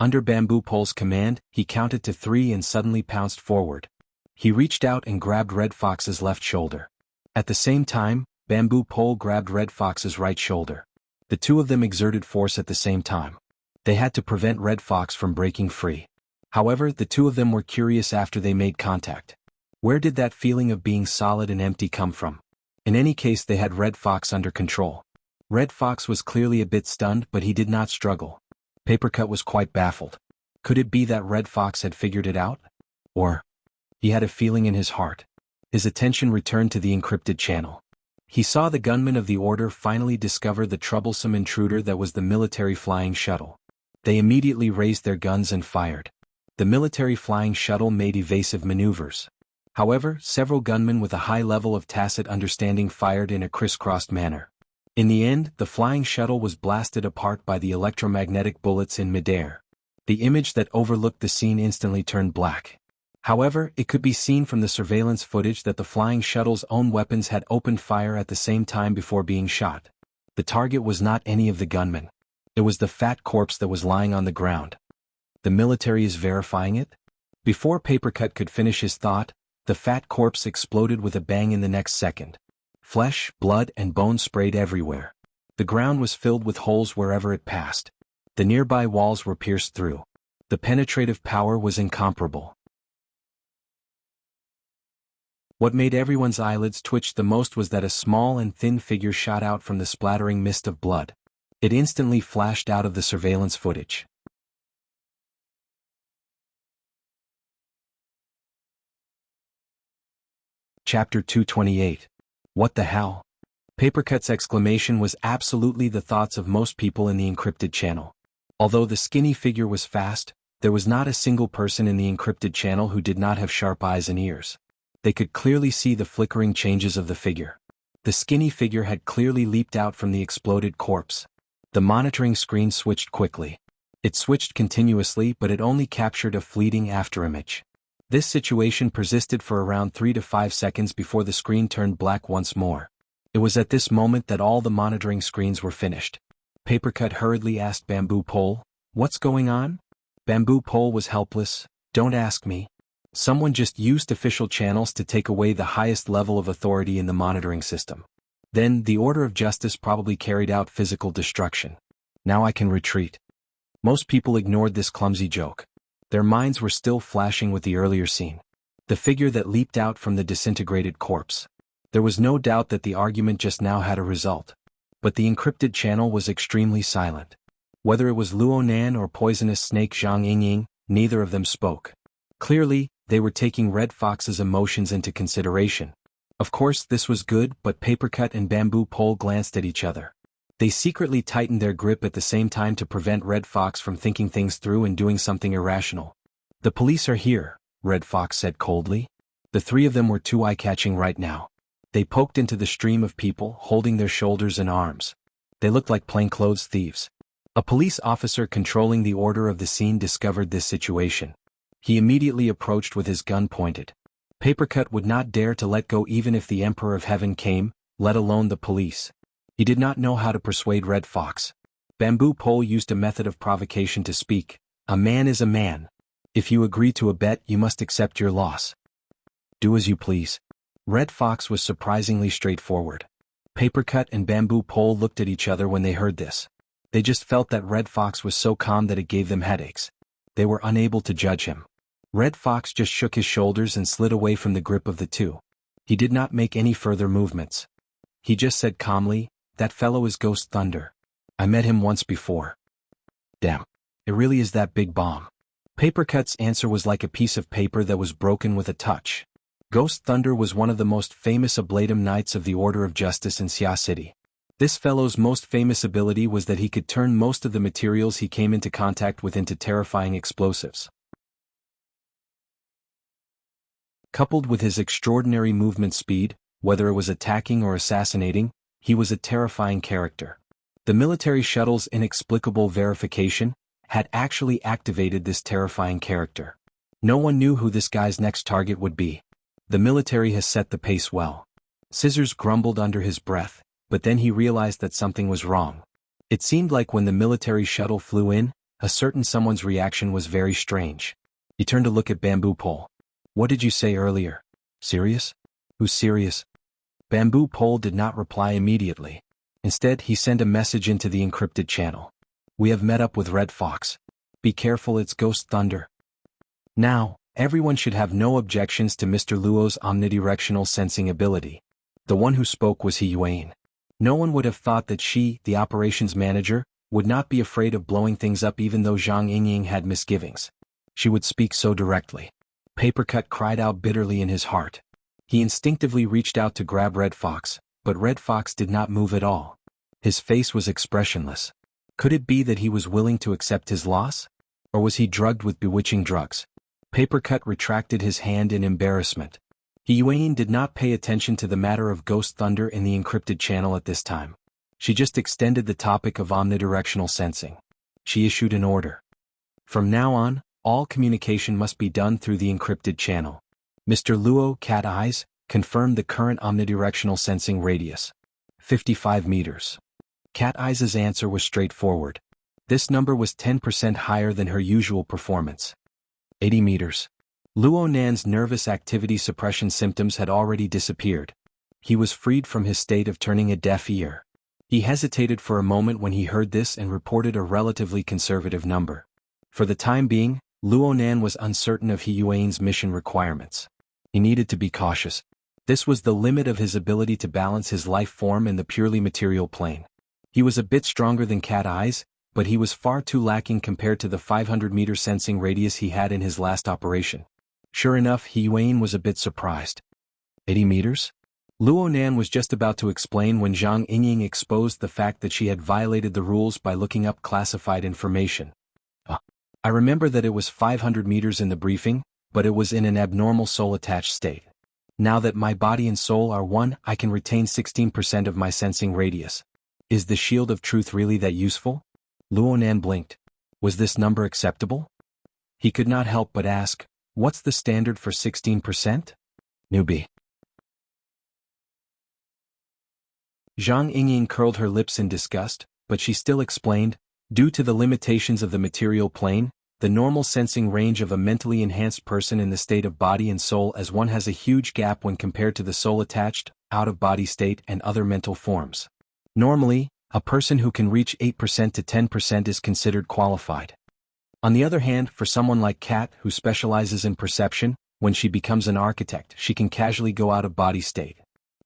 [SPEAKER 1] Under Bamboo Pole's command, he counted to 3 and suddenly pounced forward. He reached out and grabbed Red Fox's left shoulder. At the same time, Bamboo Pole grabbed Red Fox's right shoulder. The two of them exerted force at the same time. They had to prevent Red Fox from breaking free. However, the two of them were curious after they made contact. Where did that feeling of being solid and empty come from? In any case, they had Red Fox under control. Red Fox was clearly a bit stunned, but he did not struggle. Papercut was quite baffled. Could it be that Red Fox had figured it out? Or he had a feeling in his heart. His attention returned to the encrypted channel. He saw the gunmen of the Order finally discover the troublesome intruder that was the military flying shuttle. They immediately raised their guns and fired. The military flying shuttle made evasive maneuvers. However, several gunmen with a high level of tacit understanding fired in a crisscrossed manner. In the end, the flying shuttle was blasted apart by the electromagnetic bullets in midair. The image that overlooked the scene instantly turned black. However, it could be seen from the surveillance footage that the flying shuttle's own weapons had opened fire at the same time before being shot. The target was not any of the gunmen. It was the fat corpse that was lying on the ground. The military is verifying it? Before Papercut could finish his thought, the fat corpse exploded with a bang in the next second. Flesh, blood, and bone sprayed everywhere. The ground was filled with holes wherever it passed. The nearby walls were pierced through. The penetrative power was incomparable. What made everyone's eyelids twitch the most was that a small and thin figure shot out from the splattering mist of blood. It instantly flashed out of the surveillance footage. Chapter 228. What the hell? Papercut's exclamation was absolutely the thoughts of most people in the encrypted channel. Although the skinny figure was fast, there was not a single person in the encrypted channel who did not have sharp eyes and ears. They could clearly see the flickering changes of the figure. The skinny figure had clearly leaped out from the exploded corpse. The monitoring screen switched quickly. It switched continuously, but it only captured a fleeting afterimage. This situation persisted for around 3 to 5 seconds before the screen turned black once more. It was at this moment that all the monitoring screens were finished. Papercut hurriedly asked Bamboo Pole, "What's going on?" Bamboo Pole was helpless. "Don't ask me. Someone just used official channels to take away the highest level of authority in the monitoring system. Then, the Order of Justice probably carried out physical destruction. Now I can retreat." Most people ignored this clumsy joke. Their minds were still flashing with the earlier scene. The figure that leaped out from the disintegrated corpse. There was no doubt that the argument just now had a result. But the encrypted channel was extremely silent. Whether it was Luonan or poisonous snake Zhang Yingying, neither of them spoke. Clearly, they were taking Red Fox's emotions into consideration. Of course, this was good, but Papercut and Bamboo Pole glanced at each other. They secretly tightened their grip at the same time to prevent Red Fox from thinking things through and doing something irrational. "The police are here," Red Fox said coldly. The three of them were too eye-catching right now. They poked into the stream of people, holding their shoulders and arms. They looked like plainclothes thieves. A police officer controlling the order of the scene discovered this situation. He immediately approached with his gun pointed. Papercut would not dare to let go even if the Emperor of Heaven came, let alone the police. He did not know how to persuade Red Fox. Bamboo Pole used a method of provocation to speak. "A man is a man. If you agree to a bet, you must accept your loss. Do as you please." Red Fox was surprisingly straightforward. Papercut and Bamboo Pole looked at each other when they heard this. They just felt that Red Fox was so calm that it gave them headaches. They were unable to judge him. Red Fox just shook his shoulders and slid away from the grip of the two. He did not make any further movements. He just said calmly, "That fellow is Ghost Thunder. I met him once before." "Damn. It really is that big bomb." Papercut's answer was like a piece of paper that was broken with a touch. Ghost Thunder was one of the most famous Ablatum Knights of the Order of Justice in Xia City. This fellow's most famous ability was that he could turn most of the materials he came into contact with into terrifying explosives. Coupled with his extraordinary movement speed, whether it was attacking or assassinating, he was a terrifying character. The military shuttle's inexplicable verification had actually activated this terrifying character. No one knew who this guy's next target would be. The military has set the pace well. Scissors grumbled under his breath, but then he realized that something was wrong. It seemed like when the military shuttle flew in, a certain someone's reaction was very strange. He turned to look at Bamboo Pole. "What did you say earlier? Serious? Who's serious?" Bamboo Pole did not reply immediately. Instead, he sent a message into the encrypted channel. "We have met up with Red Fox. Be careful, it's Ghost Thunder." Now, everyone should have no objections to Mr. Luo's omnidirectional sensing ability. The one who spoke was He Yuan. No one would have thought that she, the operations manager, would not be afraid of blowing things up even though Zhang Yingying had misgivings. She would speak so directly. Papercut cried out bitterly in his heart. He instinctively reached out to grab Red Fox, but Red Fox did not move at all. His face was expressionless. Could it be that he was willing to accept his loss? Or was he drugged with bewitching drugs? Papercut retracted his hand in embarrassment. He Yuan did not pay attention to the matter of Ghost Thunder in the encrypted channel at this time. She just extended the topic of omnidirectional sensing. She issued an order. From now on, all communication must be done through the encrypted channel. Mr. Luo Cat Eyes confirmed the current omnidirectional sensing radius. 55 meters. Cat Eyes' answer was straightforward. This number was 10% higher than her usual performance. 80 meters. Luo Nan's nervous activity suppression symptoms had already disappeared. He was freed from his state of turning a deaf ear. He hesitated for a moment when he heard this and reported a relatively conservative number. For the time being, Luo Nan was uncertain of He Yuan's mission requirements. He needed to be cautious. This was the limit of his ability to balance his life form in the purely material plane. He was a bit stronger than Cat Eyes, but he was far too lacking compared to the 500-meter sensing radius he had in his last operation. Sure enough, He Yuan was a bit surprised. 80 meters? Luo Nan was just about to explain when Zhang Yingying exposed the fact that she had violated the rules by looking up classified information. I remember that it was 500 meters in the briefing, but it was in an abnormal soul-attached state. Now that my body and soul are one, I can retain 16% of my sensing radius. Is the Shield of Truth really that useful? Luo Nan blinked. Was this number acceptable? He could not help but ask, what's the standard for 16%? Newbie. Zhang Yingying curled her lips in disgust, but she still explained, due to the limitations of the material plane, the normal sensing range of a mentally enhanced person in the state of body and soul as one has a huge gap when compared to the soul-attached, out-of-body state and other mental forms. Normally, a person who can reach 8% to 10% is considered qualified. On the other hand, for someone like Kat who specializes in perception, when she becomes an architect, she can casually go out-of-body state.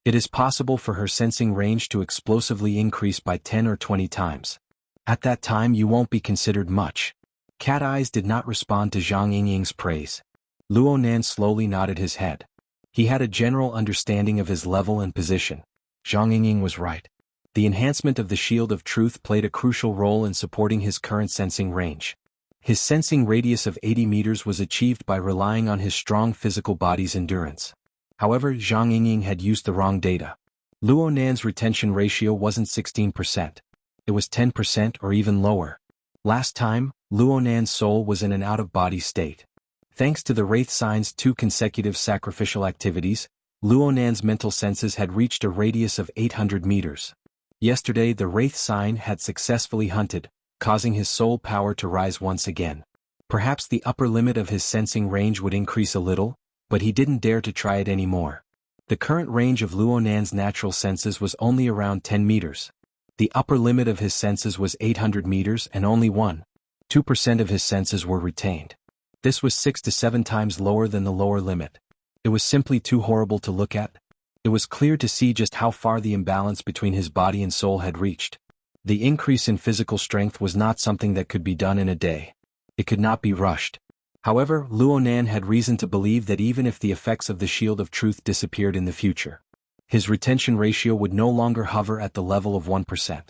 [SPEAKER 1] It is possible for her sensing range to explosively increase by 10 or 20 times. At that time you won't be considered much. Cat Eyes did not respond to Zhang Yingying's praise. Luo Nan slowly nodded his head. He had a general understanding of his level and position. Zhang Yingying was right. The enhancement of the Shield of Truth played a crucial role in supporting his current sensing range. His sensing radius of 80 meters was achieved by relying on his strong physical body's endurance. However, Zhang Yingying had used the wrong data. Luo Nan's retention ratio wasn't 16%. It was 10% or even lower. Last time, Luo Nan's soul was in an out-of-body state. Thanks to the Wraith Sign's 2 consecutive sacrificial activities, Luo Nan's mental senses had reached a radius of 800 meters. Yesterday the Wraith Sign had successfully hunted, causing his soul power to rise once again. Perhaps the upper limit of his sensing range would increase a little, but he didn't dare to try it anymore. The current range of Luo Nan's natural senses was only around 10 meters. The upper limit of his senses was 800 meters and only 1.2% of his senses were retained. This was 6 to 7 times lower than the lower limit. It was simply too horrible to look at. It was clear to see just how far the imbalance between his body and soul had reached. The increase in physical strength was not something that could be done in a day. It could not be rushed. However, Luonan had reason to believe that even if the effects of the Shield of Truth disappeared in the future, his retention ratio would no longer hover at the level of 1%.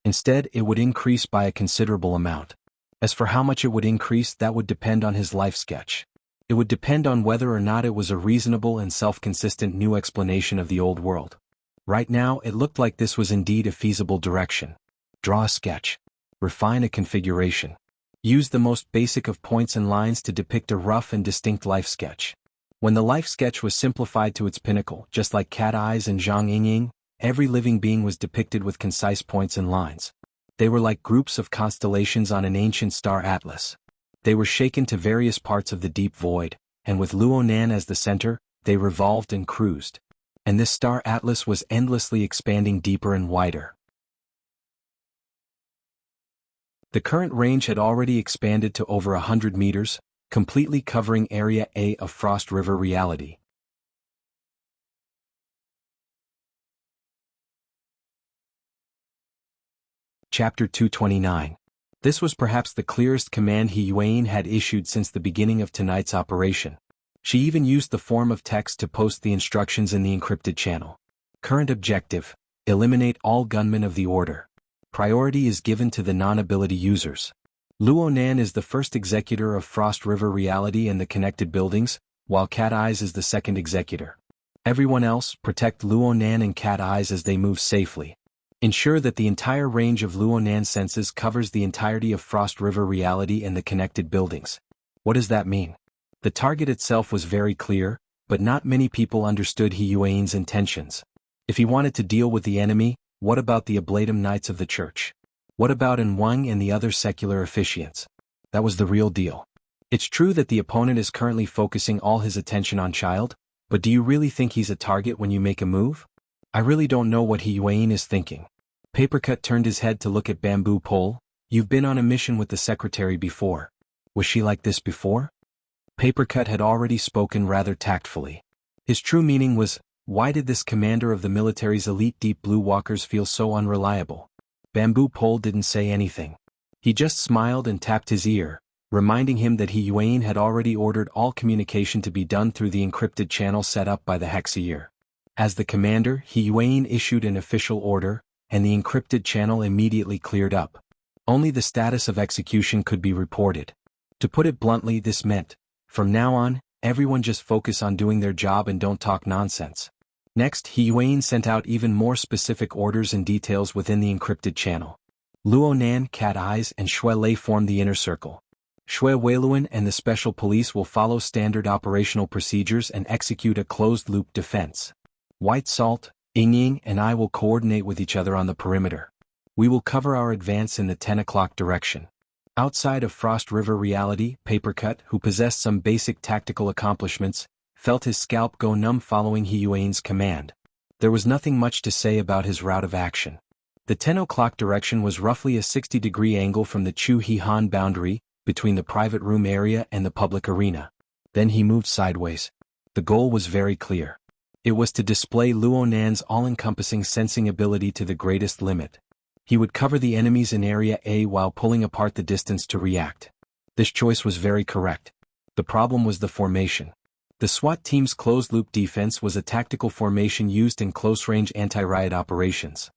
[SPEAKER 1] Instead, it would increase by a considerable amount. As for how much it would increase, that would depend on his life sketch. It would depend on whether or not it was a reasonable and self-consistent new explanation of the old world. Right now, it looked like this was indeed a feasible direction. Draw a sketch. Refine a configuration. Use the most basic of points and lines to depict a rough and distinct life sketch. When the life sketch was simplified to its pinnacle, just like Cat Eyes and Zhang Yingying, every living being was depicted with concise points and lines. They were like groups of constellations on an ancient star atlas. They were shaken to various parts of the deep void, and with Luonan as the center, they revolved and cruised. And this star atlas was endlessly expanding deeper and wider. The current range had already expanded to over 100 meters, completely covering Area A of Frost River reality. Chapter 229. This was perhaps the clearest command He Yuan had issued since the beginning of tonight's operation. She even used the form of text to post the instructions in the encrypted channel. Current objective: eliminate all gunmen of the Order. Priority is given to the non-ability users. Luonan is the first executor of Frost River reality and the connected buildings, while Cat Eyes is the second executor. Everyone else, protect Luonan and Cat Eyes as they move safely. Ensure that the entire range of Luonan senses covers the entirety of Frost River reality and the connected buildings. What does that mean? The target itself was very clear, but not many people understood He Yuan's intentions. If he wanted to deal with the enemy, what about the Ablatum Knights of the Church? What about An Wang and the other secular officiants? That was the real deal. It's true that the opponent is currently focusing all his attention on Child, but do you really think he's a target when you make a move? I really don't know what He Yuan is thinking. Papercut turned his head to look at Bamboo Pole. You've been on a mission with the secretary before. Was she like this before? Papercut had already spoken rather tactfully. His true meaning was, why did this commander of the military's elite Deep Blue Walkers feel so unreliable? Bamboo Pole didn't say anything. He just smiled and tapped his ear, reminding him that He Yuan had already ordered all communication to be done through the encrypted channel set up by the Hexaear. As the commander, He Yuan issued an official order, and the encrypted channel immediately cleared up. Only the status of execution could be reported. To put it bluntly, this meant, from now on, everyone just focus on doing their job and don't talk nonsense. Next, He Yuan sent out even more specific orders and details within the encrypted channel. Luonan, Cat Eyes, and Xue Lei formed the inner circle. Xue Weiluan and the special police will follow standard operational procedures and execute a closed-loop defense. White Salt, Yingying, and I will coordinate with each other on the perimeter. We will cover our advance in the 10 o'clock direction. Outside of Frost River reality, Papercut, who possessed some basic tactical accomplishments, felt his scalp go numb following He Yuan's command. There was nothing much to say about his route of action. The 10 o'clock direction was roughly a 60-degree angle from the Chu He-Han boundary, between the private room area and the public arena. Then he moved sideways. The goal was very clear. It was to display Luonan's all-encompassing sensing ability to the greatest limit. He would cover the enemies in Area A while pulling apart the distance to react. This choice was very correct. The problem was the formation. The SWAT team's closed-loop defense was a tactical formation used in close-range anti-riot operations.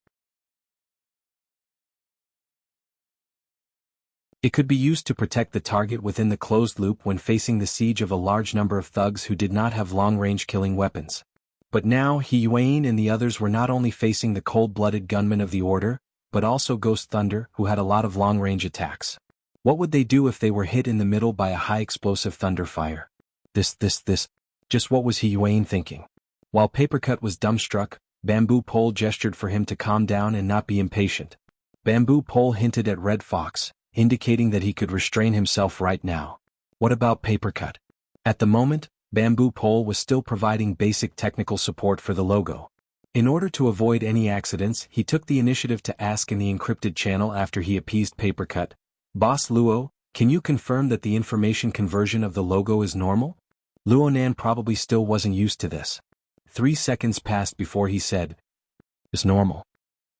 [SPEAKER 1] It could be used to protect the target within the closed loop when facing the siege of a large number of thugs who did not have long-range killing weapons. But now He Yuan and the others were not only facing the cold-blooded gunmen of the Order, but also Ghost Thunder, who had a lot of long-range attacks. What would they do if they were hit in the middle by a high-explosive thunder fire? Just what was He Yuan thinking? While Papercut was dumbstruck, Bamboo Pole gestured for him to calm down and not be impatient. Bamboo Pole hinted at Red Fox, indicating that he could restrain himself right now. What about Papercut? At the moment, Bamboo Pole was still providing basic technical support for the logo. In order to avoid any accidents, he took the initiative to ask in the encrypted channel after he appeased Papercut, "Boss Luo, Can you confirm that the information conversion of the logo is normal? Luonan probably still wasn't used to this. 3 seconds passed before he said, "It's normal."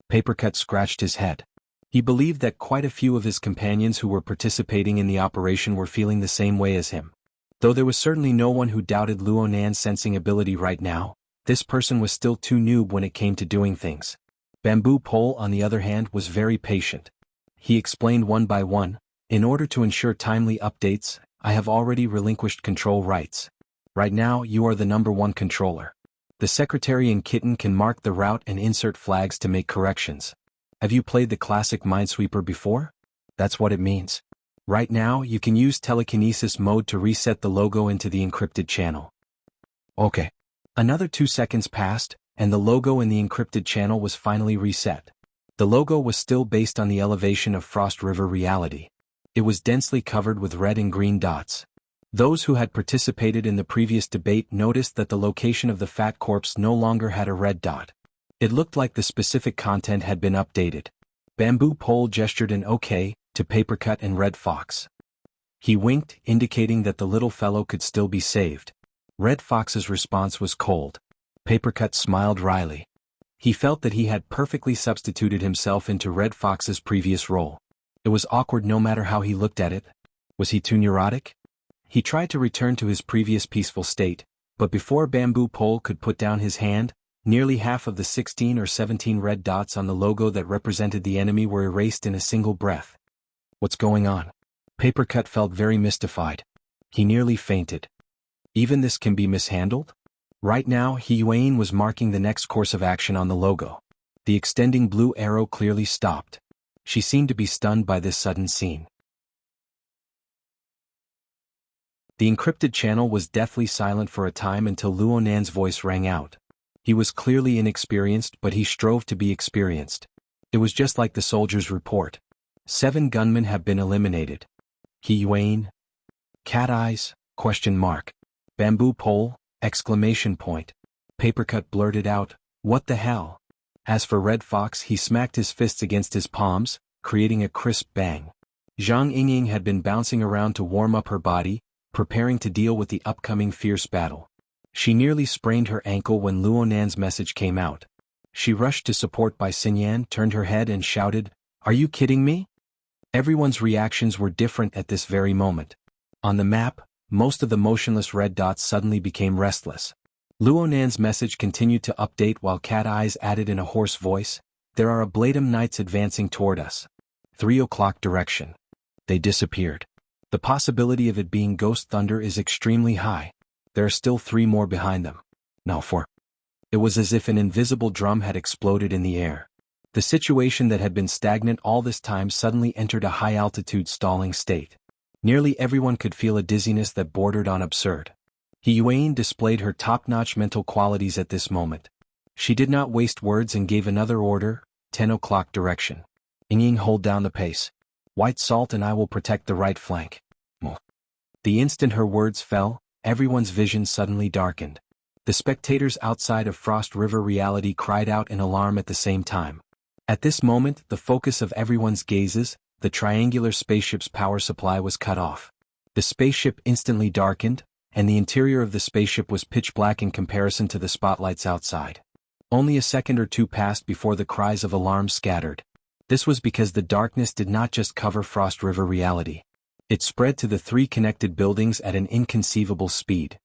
[SPEAKER 1] Papercut scratched his head. He believed that quite a few of his companions who were participating in the operation were feeling the same way as him. Though there was certainly no one who doubted Luonan's sensing ability right now, this person was still too noob when it came to doing things. Bamboo Pole, on the other hand, was very patient. He explained one by one, "In order to ensure timely updates, I have already relinquished control rights. Right now you are the #1 controller. The secretary and kitten can mark the route and insert flags to make corrections. Have you played the classic Minesweeper before? That's what it means. Right now you can use telekinesis mode to reset the logo into the encrypted channel." Okay. Another 2 seconds passed, and the logo in the encrypted channel was finally reset. The logo was still based on the elevation of Frost River reality. It was densely covered with red and green dots. Those who had participated in the previous debate noticed that the location of the fat corpse no longer had a red dot. It looked like the specific content had been updated. Bamboo Pole gestured an OK to Papercut and Red Fox. He winked, indicating that the little fellow could still be saved. Red Fox's response was cold. Papercut smiled wryly. He felt that he had perfectly substituted himself into Red Fox's previous role. It was awkward no matter how he looked at it. Was he too neurotic? He tried to return to his previous peaceful state, but before Bamboo Pole could put down his hand, nearly half of the 16 or 17 red dots on the logo that represented the enemy were erased in a single breath. What's going on? Papercut felt very mystified. He nearly fainted. Even this can be mishandled? Right now, Hiyuan was marking the next course of action on the logo. The extending blue arrow clearly stopped. She seemed to be stunned by this sudden scene. The encrypted channel was deathly silent for a time until Luonan's voice rang out. He was clearly inexperienced, but he strove to be experienced. It was just like the soldier's report. 7 gunmen have been eliminated. Hiyuan? Cat eyes? ? Bamboo Pole? ! Papercut blurted out, "What the hell?" As for Red Fox, he smacked his fists against his palms, creating a crisp bang. Zhang Yingying had been bouncing around to warm up her body, preparing to deal with the upcoming fierce battle. She nearly sprained her ankle when Luonan's message came out. She rushed to support Bai Xinyan, turned her head and shouted, "Are you kidding me?" Everyone's reactions were different at this very moment. On the map, most of the motionless red dots suddenly became restless. Luonan's message continued to update while Cat Eyes added in a hoarse voice, "There are Ablatum Knights advancing toward us. 3 o'clock direction." They disappeared. The possibility of it being Ghost Thunder is extremely high. There are still 3 more behind them. Now 4. It was as if an invisible drum had exploded in the air. The situation that had been stagnant all this time suddenly entered a high-altitude stalling state. Nearly everyone could feel a dizziness that bordered on absurd. Hiyuan displayed her top-notch mental qualities at this moment. She did not waste words and gave another order, 10 o'clock direction. Yingying, hold down the pace. White Salt and I will protect the right flank. The instant her words fell, everyone's vision suddenly darkened. The spectators outside of Frost River reality cried out in alarm at the same time. At this moment, the focus of everyone's gazes, the triangular spaceship's power supply was cut off. The spaceship instantly darkened, and the interior of the spaceship was pitch black in comparison to the spotlights outside. Only a second or two passed before the cries of alarm scattered. This was because the darkness did not just cover Frost River reality. It spread to the 3 connected buildings at an inconceivable speed.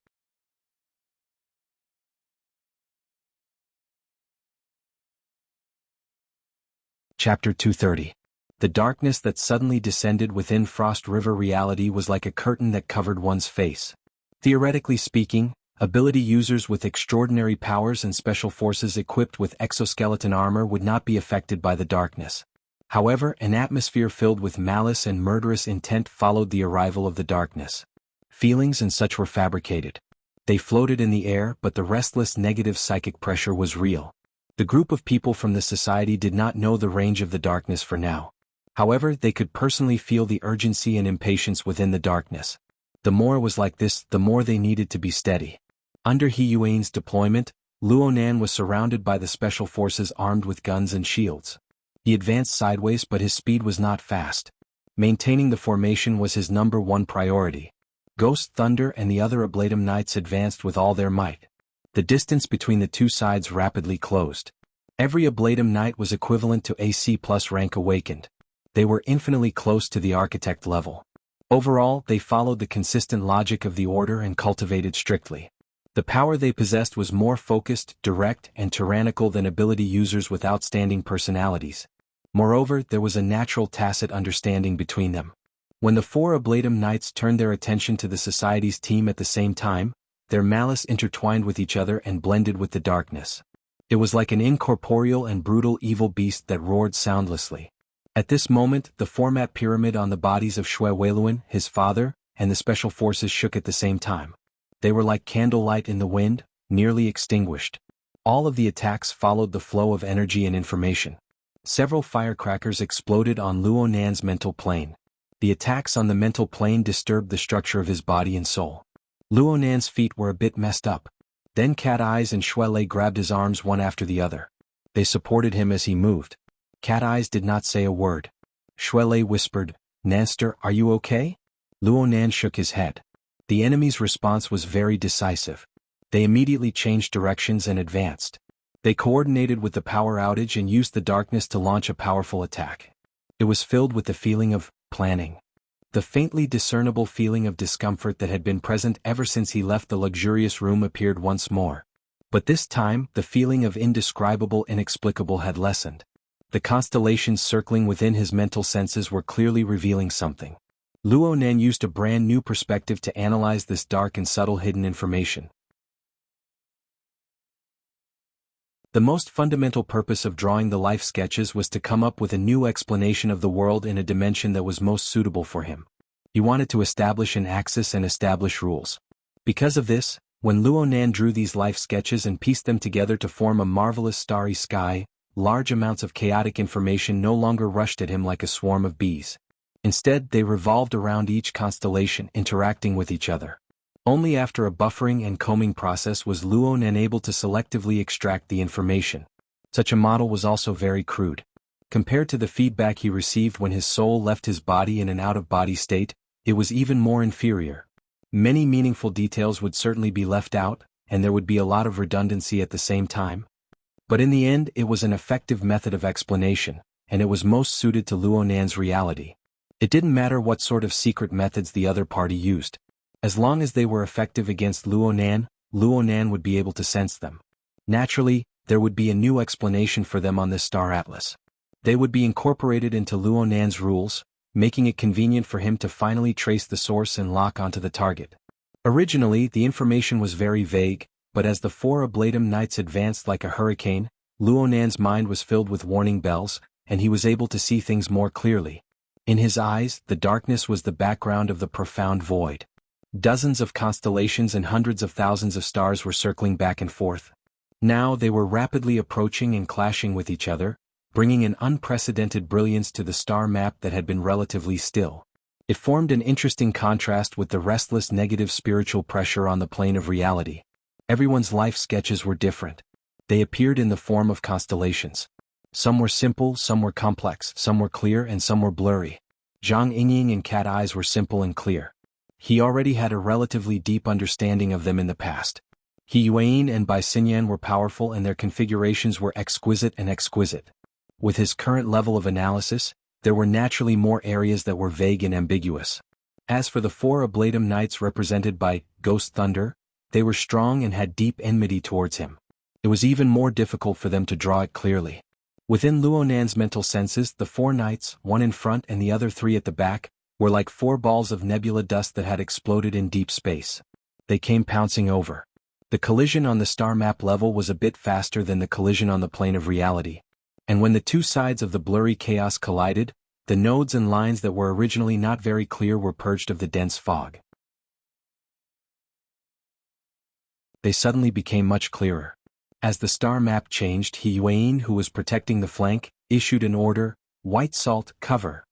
[SPEAKER 1] Chapter 230. The darkness that suddenly descended within Frost River reality was like a curtain that covered one's face. Theoretically speaking, ability users with extraordinary powers and special forces equipped with exoskeleton armor would not be affected by the darkness. However, an atmosphere filled with malice and murderous intent followed the arrival of the darkness. Feelings and such were fabricated. They floated in the air, but the restless negative psychic pressure was real. The group of people from the society did not know the range of the darkness for now. However, they could personally feel the urgency and impatience within the darkness. The more it was like this, the more they needed to be steady. Under Hiyuan's deployment, Luonan was surrounded by the special forces armed with guns and shields. He advanced sideways, but his speed was not fast. Maintaining the formation was his #1 priority. Ghost Thunder and the other Ablatum Knights advanced with all their might. The distance between the two sides rapidly closed. Every Ablatum Knight was equivalent to a C+ rank awakened. They were infinitely close to the architect level. Overall, they followed the consistent logic of the order and cultivated strictly. The power they possessed was more focused, direct, and tyrannical than ability users with outstanding personalities. Moreover, there was a natural tacit understanding between them. When the 4 Ablatum Knights turned their attention to the Society's team at the same time, their malice intertwined with each other and blended with the darkness. It was like an incorporeal and brutal evil beast that roared soundlessly. At this moment, the format pyramid on the bodies of Xue Weiluan, his father, and the special forces shook at the same time. They were like candlelight in the wind, nearly extinguished. All of the attacks followed the flow of energy and information. Several firecrackers exploded on Luo Nan's mental plane. The attacks on the mental plane disturbed the structure of his body and soul. Luo Nan's feet were a bit messed up. Then Cat Eyes and Xue Lei grabbed his arms one after the other. They supported him as he moved. Cat Eyes did not say a word. Xue Lei whispered, "Nanster, are you okay?" Luo Nan shook his head. The enemy's response was very decisive. They immediately changed directions and advanced. They coordinated with the power outage and used the darkness to launch a powerful attack. It was filled with the feeling of planning. The faintly discernible feeling of discomfort that had been present ever since he left the luxurious room appeared once more. But this time, the feeling of indescribable inexplicable had lessened. The constellations circling within his mental senses were clearly revealing something. Luo Nan used a brand new perspective to analyze this dark and subtle hidden information. The most fundamental purpose of drawing the life sketches was to come up with a new explanation of the world in a dimension that was most suitable for him. He wanted to establish an axis and establish rules. Because of this, when Luo Nan drew these life sketches and pieced them together to form a marvelous starry sky, large amounts of chaotic information no longer rushed at him like a swarm of bees. Instead, they revolved around each constellation, interacting with each other. Only after a buffering and combing process was Luo Nan able to selectively extract the information. Such a model was also very crude. Compared to the feedback he received when his soul left his body in an out-of-body state, it was even more inferior. Many meaningful details would certainly be left out, and there would be a lot of redundancy at the same time. But in the end, it was an effective method of explanation, and it was most suited to Luo Nan's reality. It didn't matter what sort of secret methods the other party used. As long as they were effective against Luo Nan would be able to sense them. Naturally, there would be a new explanation for them on this star atlas. They would be incorporated into Luo Nan's rules, making it convenient for him to finally trace the source and lock onto the target. Originally, the information was very vague, but as the 4 Ablatum Knights advanced like a hurricane, Luo Nan's mind was filled with warning bells, and he was able to see things more clearly. In his eyes, the darkness was the background of the profound void. Dozens of constellations and hundreds of thousands of stars were circling back and forth. Now they were rapidly approaching and clashing with each other, bringing an unprecedented brilliance to the star map that had been relatively still. It formed an interesting contrast with the restless negative spiritual pressure on the plane of reality. Everyone's life sketches were different. They appeared in the form of constellations. Some were simple, some were complex, some were clear and some were blurry. Zhang Yingying and Cat Eyes were simple and clear. He already had a relatively deep understanding of them in the past. He Yuan and Bai Xinyan were powerful and their configurations were exquisite and exquisite. With his current level of analysis, there were naturally more areas that were vague and ambiguous. As for the 4 Ablatum Knights represented by Ghost Thunder, they were strong and had deep enmity towards him. It was even more difficult for them to draw it clearly. Within Luo Nan's mental senses, the 4 knights, one in front and the other 3 at the back, were like 4 balls of nebula dust that had exploded in deep space. They came pouncing over. The collision on the star map level was a bit faster than the collision on the plane of reality. And when the two sides of the blurry chaos collided, the nodes and lines that were originally not very clear were purged of the dense fog. They suddenly became much clearer. As the star map changed, He Yuan, who was protecting the flank, issued an order, "White salt, cover."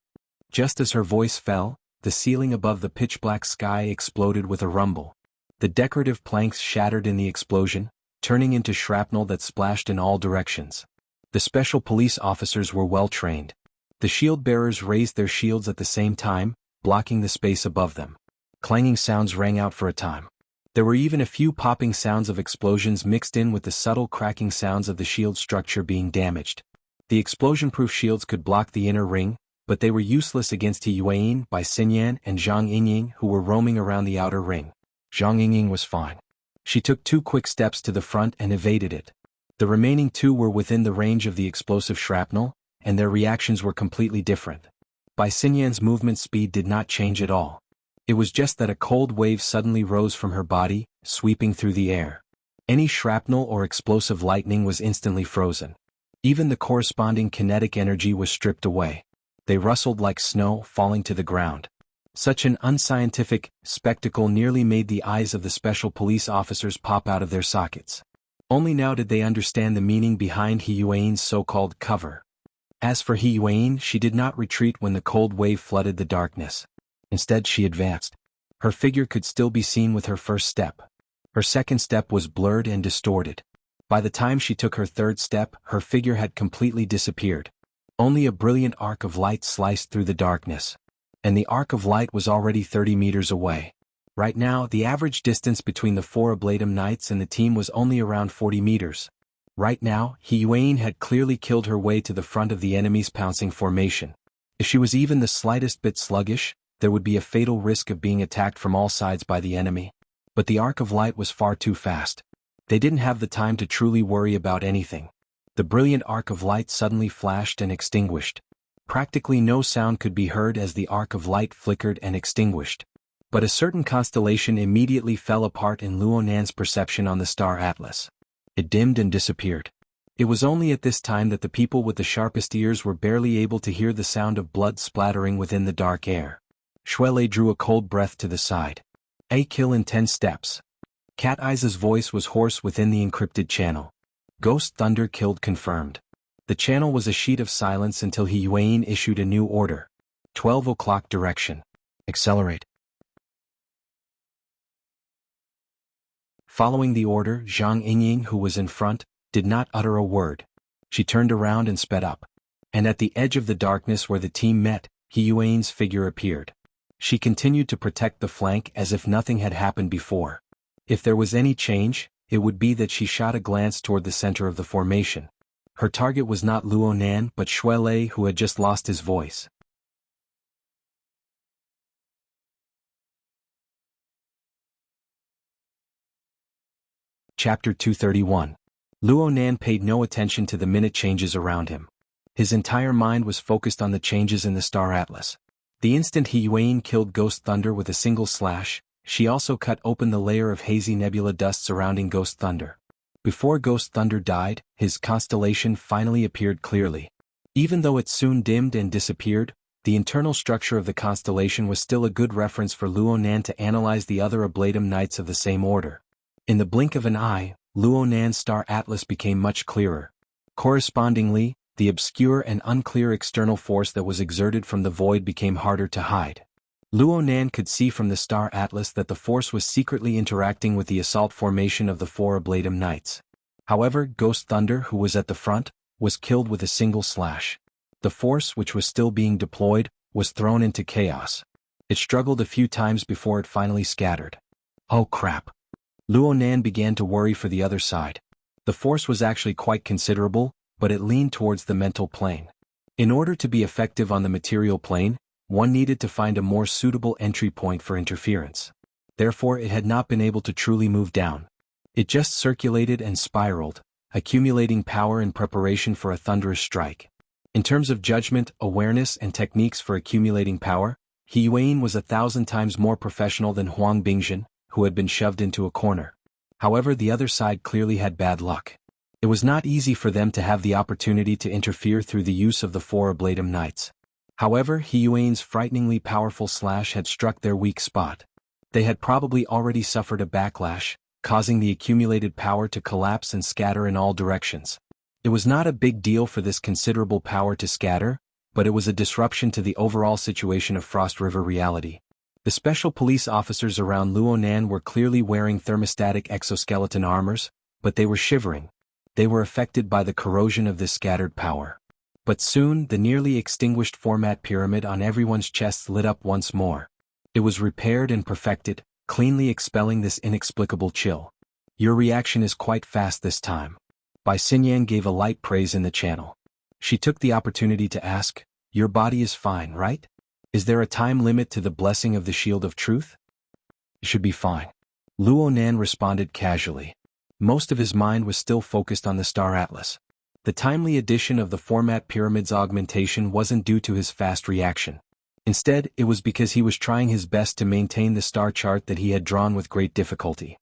[SPEAKER 1] Just as her voice fell, the ceiling above the pitch-black sky exploded with a rumble. The decorative planks shattered in the explosion, turning into shrapnel that splashed in all directions. The special police officers were well trained. The shield-bearers raised their shields at the same time, blocking the space above them. Clanging sounds rang out for a time. There were even a few popping sounds of explosions mixed in with the subtle cracking sounds of the shield structure being damaged. The explosion-proof shields could block the inner ring, but they were useless against He Yuan, Bai Xinyan, and Zhang Yingying, who were roaming around the outer ring. Zhang Yingying was fine. She took 2 quick steps to the front and evaded it. The remaining 2 were within the range of the explosive shrapnel, and their reactions were completely different. Bai Xinyan's movement speed did not change at all. It was just that a cold wave suddenly rose from her body, sweeping through the air. Any shrapnel or explosive lightning was instantly frozen. Even the corresponding kinetic energy was stripped away. They rustled like snow falling to the ground. Such an unscientific spectacle nearly made the eyes of the special police officers pop out of their sockets. Only now did they understand the meaning behind He Yuan's so-called cover. As for He Yuan, she did not retreat when the cold wave flooded the darkness. Instead, she advanced. Her figure could still be seen with her first step. Her second step was blurred and distorted. By the time she took her third step, her figure had completely disappeared. Only a brilliant arc of light sliced through the darkness. And the arc of light was already 30 meters away. Right now, the average distance between the 4 Ablatum Knights and the team was only around 40 meters. Right now, He Yuan had clearly killed her way to the front of the enemy's pouncing formation. If she was even the slightest bit sluggish, there would be a fatal risk of being attacked from all sides by the enemy. But the arc of light was far too fast. They didn't have the time to truly worry about anything. The brilliant arc of light suddenly flashed and extinguished. Practically no sound could be heard as the arc of light flickered and extinguished. But a certain constellation immediately fell apart in Luonan's perception on the star atlas. It dimmed and disappeared. It was only at this time that the people with the sharpest ears were barely able to hear the sound of blood splattering within the dark air. Shuelei drew a cold breath to the side. A kill in 10 steps. Cat Eye's voice was hoarse within the encrypted channel. Ghost Thunder killed confirmed. The channel was a sheet of silence until He Yuan issued a new order. 12 o'clock direction. Accelerate. Following the order, Zhang Yingying, who was in front, did not utter a word. She turned around and sped up. And at the edge of the darkness where the team met, He Yuan's figure appeared. She continued to protect the flank as if nothing had happened before. If there was any change, it would be that she shot a glance toward the center of the formation. Her target was not Luonan but Shuelei, who had just lost his voice. Chapter 231. Luonan paid no attention to the minute changes around him. His entire mind was focused on the changes in the star atlas. The instant He Yuan killed Ghost Thunder with a single slash, she also cut open the layer of hazy nebula dust surrounding Ghost Thunder. Before Ghost Thunder died, his constellation finally appeared clearly. Even though it soon dimmed and disappeared, the internal structure of the constellation was still a good reference for Luonan to analyze the other Ablatum Knights of the same order. In the blink of an eye, Luonan's star atlas became much clearer. Correspondingly, the obscure and unclear external force that was exerted from the void became harder to hide. Luonan could see from the star atlas that the force was secretly interacting with the assault formation of the 4 Ablatum Knights. However, Ghost Thunder, who was at the front, was killed with a single slash. The force, which was still being deployed, was thrown into chaos. It struggled a few times before it finally scattered. Oh crap! Luonan began to worry for the other side. The force was actually quite considerable, but it leaned towards the mental plane. In order to be effective on the material plane, one needed to find a more suitable entry point for interference. Therefore, it had not been able to truly move down. It just circulated and spiraled, accumulating power in preparation for a thunderous strike. In terms of judgment, awareness, and techniques for accumulating power, He Yuan was 1,000 times more professional than Huang Bingjin, who had been shoved into a corner. However, the other side clearly had bad luck. It was not easy for them to have the opportunity to interfere through the use of the 4 Ablatum Knights. However, He Yuan's frighteningly powerful slash had struck their weak spot. They had probably already suffered a backlash, causing the accumulated power to collapse and scatter in all directions. It was not a big deal for this considerable power to scatter, but it was a disruption to the overall situation of Frost River reality. The special police officers around Luonan were clearly wearing thermostatic exoskeleton armors, but they were shivering. They were affected by the corrosion of this scattered power. But soon the nearly extinguished format pyramid on everyone's chests lit up once more. It was repaired and perfected, cleanly expelling this inexplicable chill. Your reaction is quite fast this time. Bai Xinyan gave a light praise in the channel. She took the opportunity to ask, your body is fine, right? Is there a time limit to the blessing of the Shield of Truth? It should be fine. Luo Nan responded casually. Most of his mind was still focused on the Star Atlas. The timely addition of the format pyramid's augmentation wasn't due to his fast reaction. Instead, it was because he was trying his best to maintain the star chart that he had drawn with great difficulty.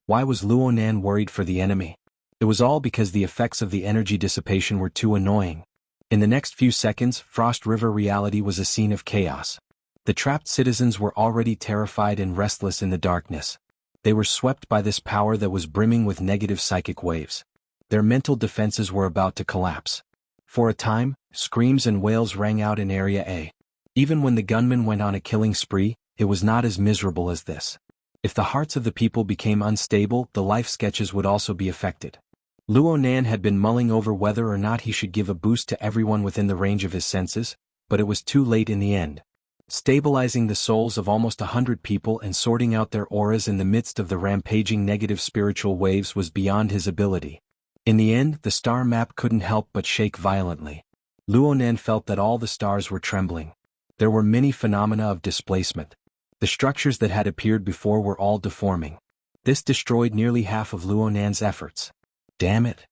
[SPEAKER 1] Why was Luo Nan worried for the enemy? It was all because the effects of the energy dissipation were too annoying. In the next few seconds, Frost River reality was a scene of chaos. The trapped citizens were already terrified and restless in the darkness. They were swept by this power that was brimming with negative psychic waves. Their mental defenses were about to collapse. For a time, screams and wails rang out in Area A. Even when the gunmen went on a killing spree, it was not as miserable as this. If the hearts of the people became unstable, the life sketches would also be affected. Luo Nan had been mulling over whether or not he should give a boost to everyone within the range of his senses, but it was too late in the end. Stabilizing the souls of almost 100 people and sorting out their auras in the midst of the rampaging negative spiritual waves was beyond his ability. In the end, the star map couldn't help but shake violently. Luo Nan felt that all the stars were trembling. There were many phenomena of displacement. The structures that had appeared before were all deforming. This destroyed nearly half of Luo Nan's efforts. Damn it.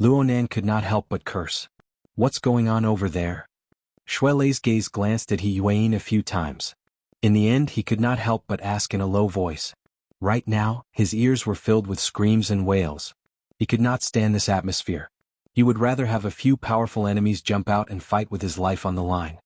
[SPEAKER 1] Luo Nan could not help but curse. What's going on over there? Shui Lei's gaze glanced at He Yuan a few times. In the end, he could not help but ask in a low voice. Right now, his ears were filled with screams and wails. He could not stand this atmosphere. He would rather have a few powerful enemies jump out and fight with his life on the line.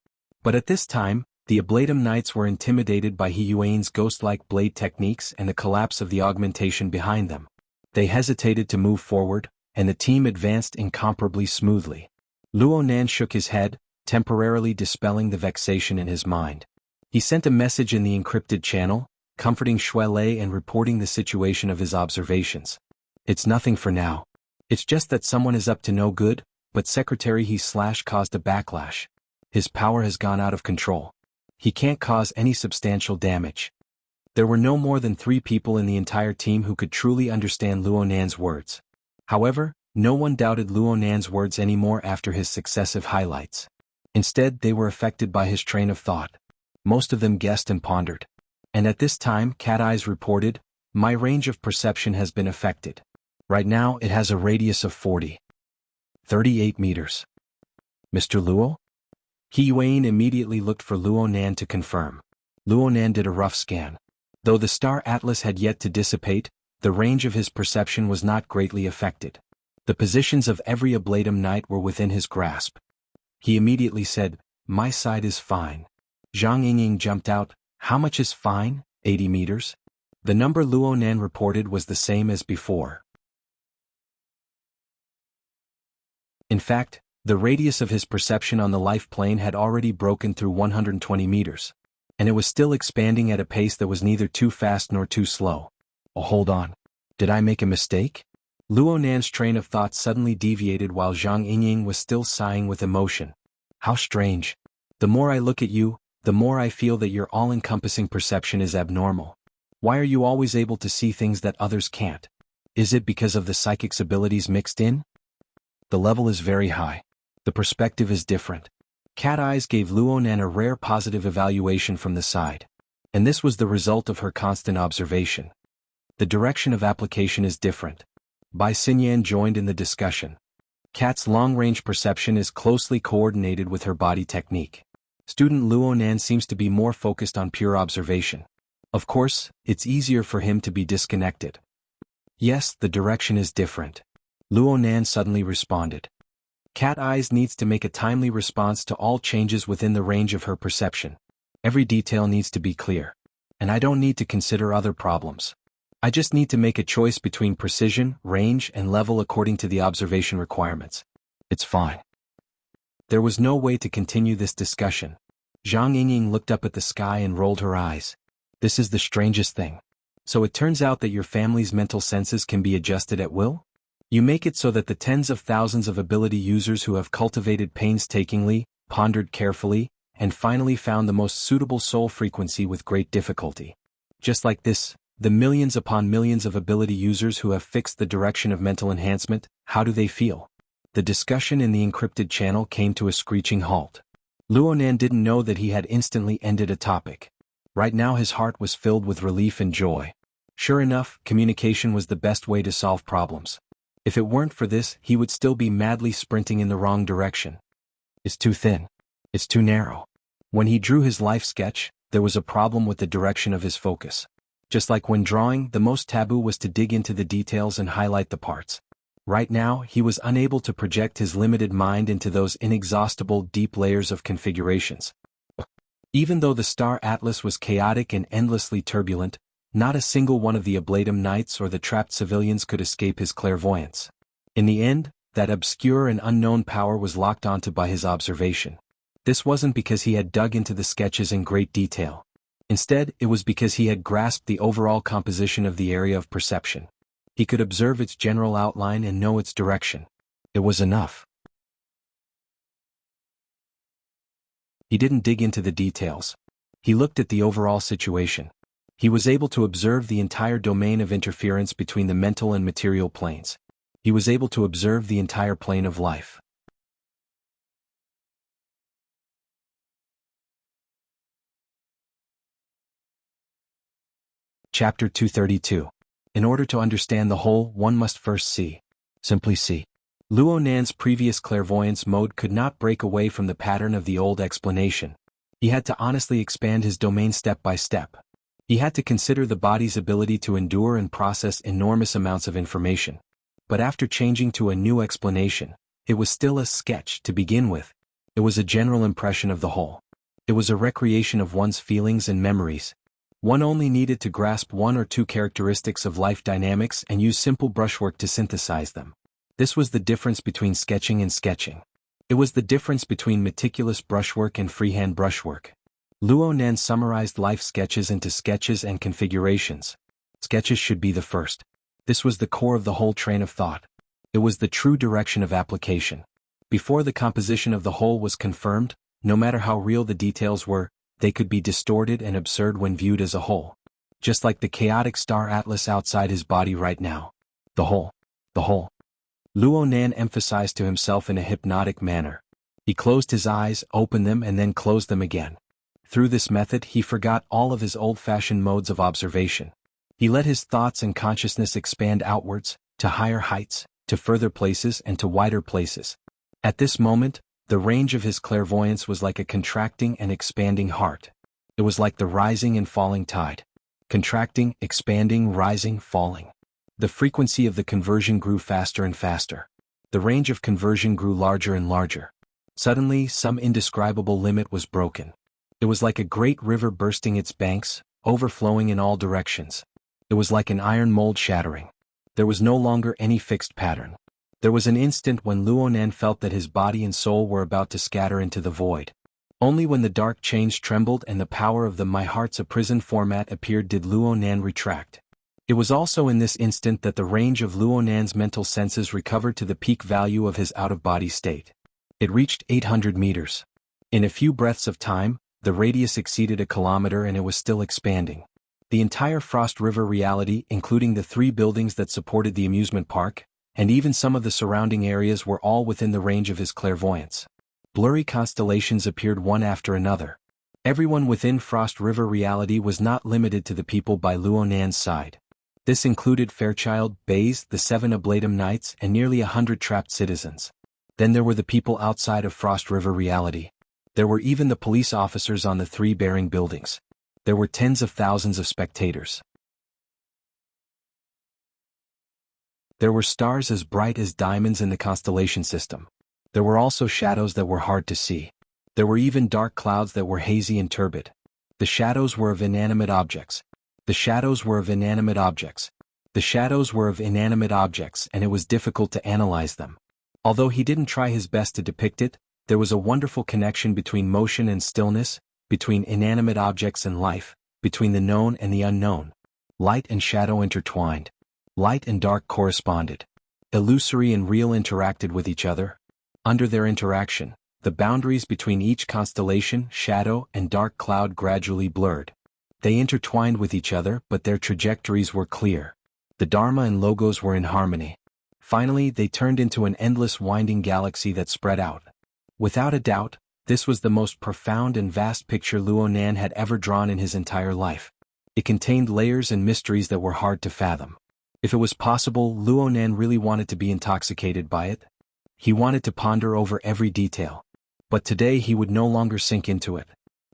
[SPEAKER 1] But at this time, the Ablatum Knights were intimidated by He Yuan's ghost-like blade techniques and the collapse of the augmentation behind them. They hesitated to move forward, and the team advanced incomparably smoothly. Luo Nan shook his head, temporarily dispelling the vexation in his mind. He sent a message in the encrypted channel, comforting Shui Lei and reporting the situation of his observations. It's nothing for now. It's just that someone is up to no good, but Secretary He / caused a backlash. His power has gone out of control. He can't cause any substantial damage. There were no more than 3 people in the entire team who could truly understand Luo Nan's words. However, no one doubted Luo Nan's words anymore after his successive highlights. Instead, they were affected by his train of thought. Most of them guessed and pondered. And at this time, Cat Eyes reported, my range of perception has been affected. Right now, it has a radius of 38 meters. Mr. Luo? He Yuan immediately looked for Luo Nan to confirm. Luo Nan did a rough scan. Though the Star Atlas had yet to dissipate, the range of his perception was not greatly affected. The positions of every Ablatum Knight were within his grasp. He immediately said, my side is fine. Zhang Yingying jumped out, how much is fine? 80 meters? The number Luo Nan reported was the same as before. In fact, the radius of his perception on the life plane had already broken through 120 meters. And it was still expanding at a pace that was neither too fast nor too slow. Oh, hold on. Did I make a mistake? Luo Nan's train of thought suddenly deviated while Zhang Yingying was still sighing with emotion. How strange. The more I look at you, the more I feel that your all-encompassing perception is abnormal. Why are you always able to see things that others can't? Is it because of the psychic's abilities mixed in? The level is very high. The perspective is different. Cat Eyes gave Luo Nan a rare positive evaluation from the side. And this was the result of her constant observation. The direction of application is different. Bai Xinyan joined in the discussion. Cat's long-range perception is closely coordinated with her body technique. Student Luo Nan seems to be more focused on pure observation. Of course, it's easier for him to be disconnected. Yes, the direction is different. Luo Nan suddenly responded. Cat Eyes needs to make a timely response to all changes within the range of her perception. Every detail needs to be clear. And I don't need to consider other problems. I just need to make a choice between precision, range, and level according to the observation requirements. It's fine. There was no way to continue this discussion. Zhang Yingying looked up at the sky and rolled her eyes. This is the strangest thing. So it turns out that your family's mental senses can be adjusted at will? You make it so that the tens of thousands of ability users who have cultivated painstakingly, pondered carefully, and finally found the most suitable soul frequency with great difficulty. Just like this, the millions upon millions of ability users who have fixed the direction of mental enhancement, how do they feel? The discussion in the encrypted channel came to a screeching halt. Luonan didn't know that he had instantly ended a topic. Right now his heart was filled with relief and joy. Sure enough, communication was the best way to solve problems. If it weren't for this, he would still be madly sprinting in the wrong direction. It's too thin. It's too narrow. When he drew his life sketch, there was a problem with the direction of his focus. Just like when drawing, the most taboo was to dig into the details and highlight the parts. Right now, he was unable to project his limited mind into those inexhaustible deep layers of configurations. Even though the Star Atlas was chaotic and endlessly turbulent, not a single one of the Ablatum Knights or the trapped civilians could escape his clairvoyance. In the end, that obscure and unknown power was locked onto by his observation. This wasn't because he had dug into the sketches in great detail. Instead, it was because he had grasped the overall composition of the area of perception. He could observe its general outline and know its direction. It was enough. He didn't dig into the details. He looked at the overall situation. He was able to observe the entire domain of interference between the mental and material planes. He was able to observe the entire plane of life. Chapter 232. In order to understand the whole, one must first see. Simply see. Luonan's previous clairvoyance mode could not break away from the pattern of the old explanation. He had to honestly expand his domain step by step. He had to consider the body's ability to endure and process enormous amounts of information. But after changing to a new explanation, it was still a sketch to begin with. It was a general impression of the whole. It was a recreation of one's feelings and memories. One only needed to grasp one or two characteristics of life dynamics and use simple brushwork to synthesize them. This was the difference between sketching and sketching. It was the difference between meticulous brushwork and freehand brushwork. Luonan summarized life sketches into sketches and configurations. Sketches should be the first. This was the core of the whole train of thought. It was the true direction of application. Before the composition of the whole was confirmed, no matter how real the details were, they could be distorted and absurd when viewed as a whole. Just like the chaotic star atlas outside his body right now. The whole. The whole. Luonan emphasized to himself in a hypnotic manner. He closed his eyes, opened them and then closed them again. Through this method he forgot all of his old-fashioned modes of observation. He let his thoughts and consciousness expand outwards, to higher heights, to further places and to wider places. At this moment, the range of his clairvoyance was like a contracting and expanding heart. It was like the rising and falling tide. Contracting, expanding, rising, falling. The frequency of the conversion grew faster and faster. The range of conversion grew larger and larger. Suddenly, some indescribable limit was broken. It was like a great river bursting its banks, overflowing in all directions. It was like an iron mold shattering. There was no longer any fixed pattern. There was an instant when Luonan felt that his body and soul were about to scatter into the void. Only when the dark chains trembled and the power of the "My Heart's a Prison" format appeared did Luonan retract. It was also in this instant that the range of Luonan's mental senses recovered to the peak value of his out-of-body state. It reached 800 meters. In a few breaths of time, the radius exceeded a kilometer and it was still expanding. The entire Frost River reality, including the 3 buildings that supported the amusement park, and even some of the surrounding areas were all within the range of his clairvoyance. Blurry constellations appeared one after another. Everyone within Frost River reality was not limited to the people by Luonan's side. This included Fairchild, Baze, the 7 Ablatum Knights, and nearly 100 trapped citizens. Then there were the people outside of Frost River reality. There were even the police officers on the 3 bearing buildings. There were tens of thousands of spectators. There were stars as bright as diamonds in the constellation system. There were also shadows that were hard to see. There were even dark clouds that were hazy and turbid. The shadows were of inanimate objects. The shadows were of inanimate objects. The shadows were of inanimate objects, and it was difficult to analyze them. Although he didn't try his best to depict it, there was a wonderful connection between motion and stillness, between inanimate objects and life, between the known and the unknown. Light and shadow intertwined. Light and dark corresponded. illusory and real interacted with each other. Under their interaction, the boundaries between each constellation, shadow, and dark cloud gradually blurred. They intertwined with each other, but their trajectories were clear. The Dharma and logos were in harmony. Finally, they turned into an endless winding galaxy that spread out. Without a doubt, this was the most profound and vast picture Luo Nan had ever drawn in his entire life. It contained layers and mysteries that were hard to fathom. If it was possible, Luo Nan really wanted to be intoxicated by it. He wanted to ponder over every detail. But today he would no longer sink into it.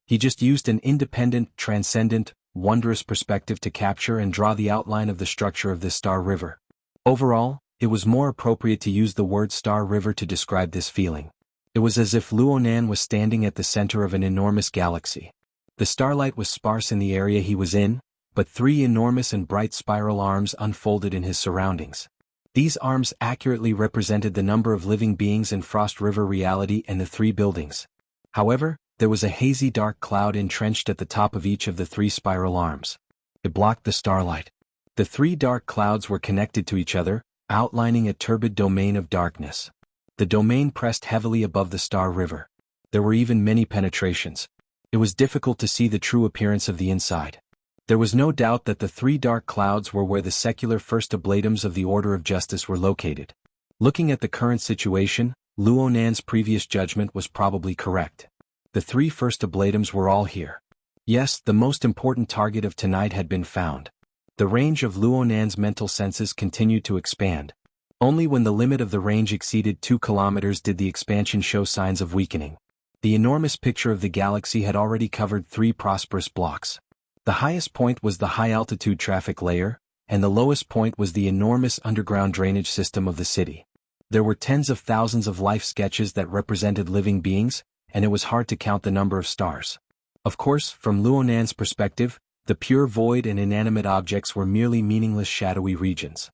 [SPEAKER 1] He just used an independent, transcendent, wondrous perspective to capture and draw the outline of the structure of this star river. Overall, it was more appropriate to use the word star river to describe this feeling. It was as if Luo Nan was standing at the center of an enormous galaxy. The starlight was sparse in the area he was in, but 3 enormous and bright spiral arms unfolded in his surroundings. These arms accurately represented the number of living beings in Frost River reality and the 3 buildings. However, there was a hazy dark cloud entrenched at the top of each of the 3 spiral arms. It blocked the starlight. The 3 dark clouds were connected to each other, outlining a turbid domain of darkness. The domain pressed heavily above the star river. There were even many penetrations. It was difficult to see the true appearance of the inside. There was no doubt that the 3 dark clouds were where the secular first oblatums of the Order of Justice were located. Looking at the current situation, Luo Nan's previous judgment was probably correct. The 3 first oblatums were all here. Yes, the most important target of tonight had been found. The range of Luo Nan's mental senses continued to expand. Only when the limit of the range exceeded 2 kilometers did the expansion show signs of weakening. The enormous picture of the galaxy had already covered 3 prosperous blocks. The highest point was the high-altitude traffic layer, and the lowest point was the enormous underground drainage system of the city. There were tens of thousands of life sketches that represented living beings, and it was hard to count the number of stars. Of course, from Luo Nan's perspective, the pure void and inanimate objects were merely meaningless shadowy regions.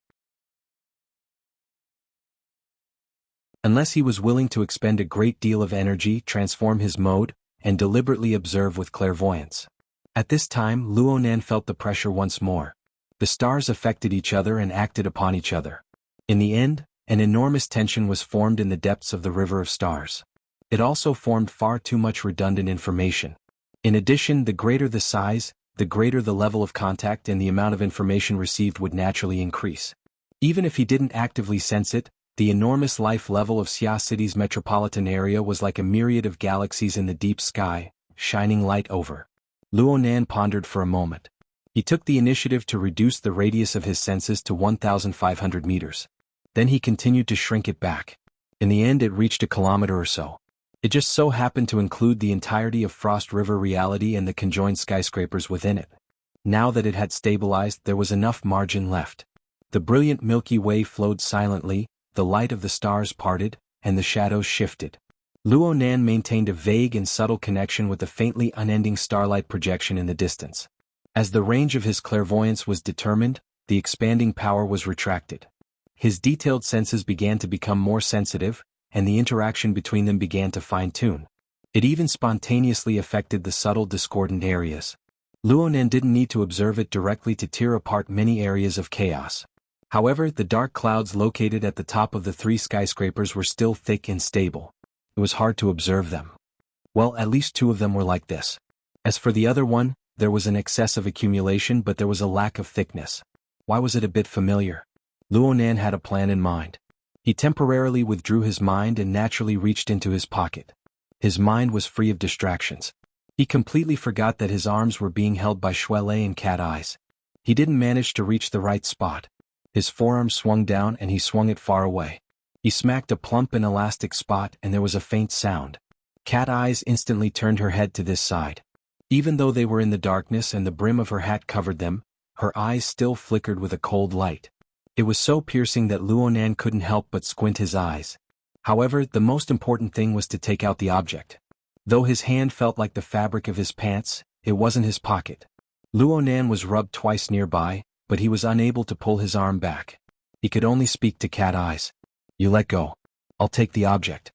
[SPEAKER 1] Unless he was willing to expend a great deal of energy, transform his mode, and deliberately observe with clairvoyance. At this time, Luo Nan felt the pressure once more. The stars affected each other and acted upon each other. In the end, an enormous tension was formed in the depths of the river of stars. It also formed far too much redundant information. In addition, the greater the size, the greater the level of contact and the amount of information received would naturally increase. Even if he didn't actively sense it, the enormous life level of Xia City's metropolitan area was like a myriad of galaxies in the deep sky, shining light over. Luo Nan pondered for a moment. He took the initiative to reduce the radius of his senses to 1,500 meters. Then he continued to shrink it back. In the end it reached a kilometer or so. It just so happened to include the entirety of Frost River reality and the conjoined skyscrapers within it. Now that it had stabilized, there was enough margin left. The brilliant Milky Way flowed silently, the light of the stars parted, and the shadows shifted. Luo Nan maintained a vague and subtle connection with the faintly unending starlight projection in the distance. As the range of his clairvoyance was determined, the expanding power was retracted. His detailed senses began to become more sensitive, and the interaction between them began to fine-tune. It even spontaneously affected the subtle discordant areas. Luo Nan didn't need to observe it directly to tear apart many areas of chaos. However, the dark clouds located at the top of the 3 skyscrapers were still thick and stable. It was hard to observe them. Well, at least 2 of them were like this. As for the other one, there was an excessive accumulation, but there was a lack of thickness. Why was it a bit familiar? Luo Nan had a plan in mind. He temporarily withdrew his mind and naturally reached into his pocket. His mind was free of distractions. He completely forgot that his arms were being held by Shuele and Cat Eyes. He didn't manage to reach the right spot. His forearm swung down and he swung it far away. He smacked a plump and elastic spot and there was a faint sound. Cat Eyes instantly turned her head to this side. Even though they were in the darkness and the brim of her hat covered them, her eyes still flickered with a cold light. It was so piercing that Luo Nan couldn't help but squint his eyes. However, the most important thing was to take out the object. Though his hand felt like the fabric of his pants, it wasn't his pocket. Luo Nan was rubbed twice nearby, but he was unable to pull his arm back. He could only speak to Cat Eyes. "You let go. I'll take the object."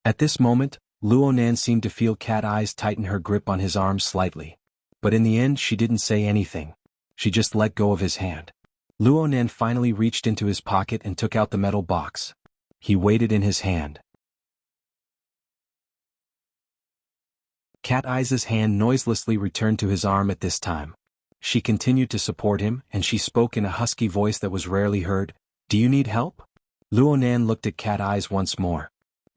[SPEAKER 1] At this moment, Luo Nan seemed to feel Cat Eyes tighten her grip on his arm slightly. But in the end she didn't say anything. She just let go of his hand. Luonan finally reached into his pocket and took out the metal box. He weighed it in his hand. Cat Eye's hand noiselessly returned to his arm at this time. She continued to support him, and she spoke in a husky voice that was rarely heard. "Do you need help?" Luonan looked at Cat Eyes once more.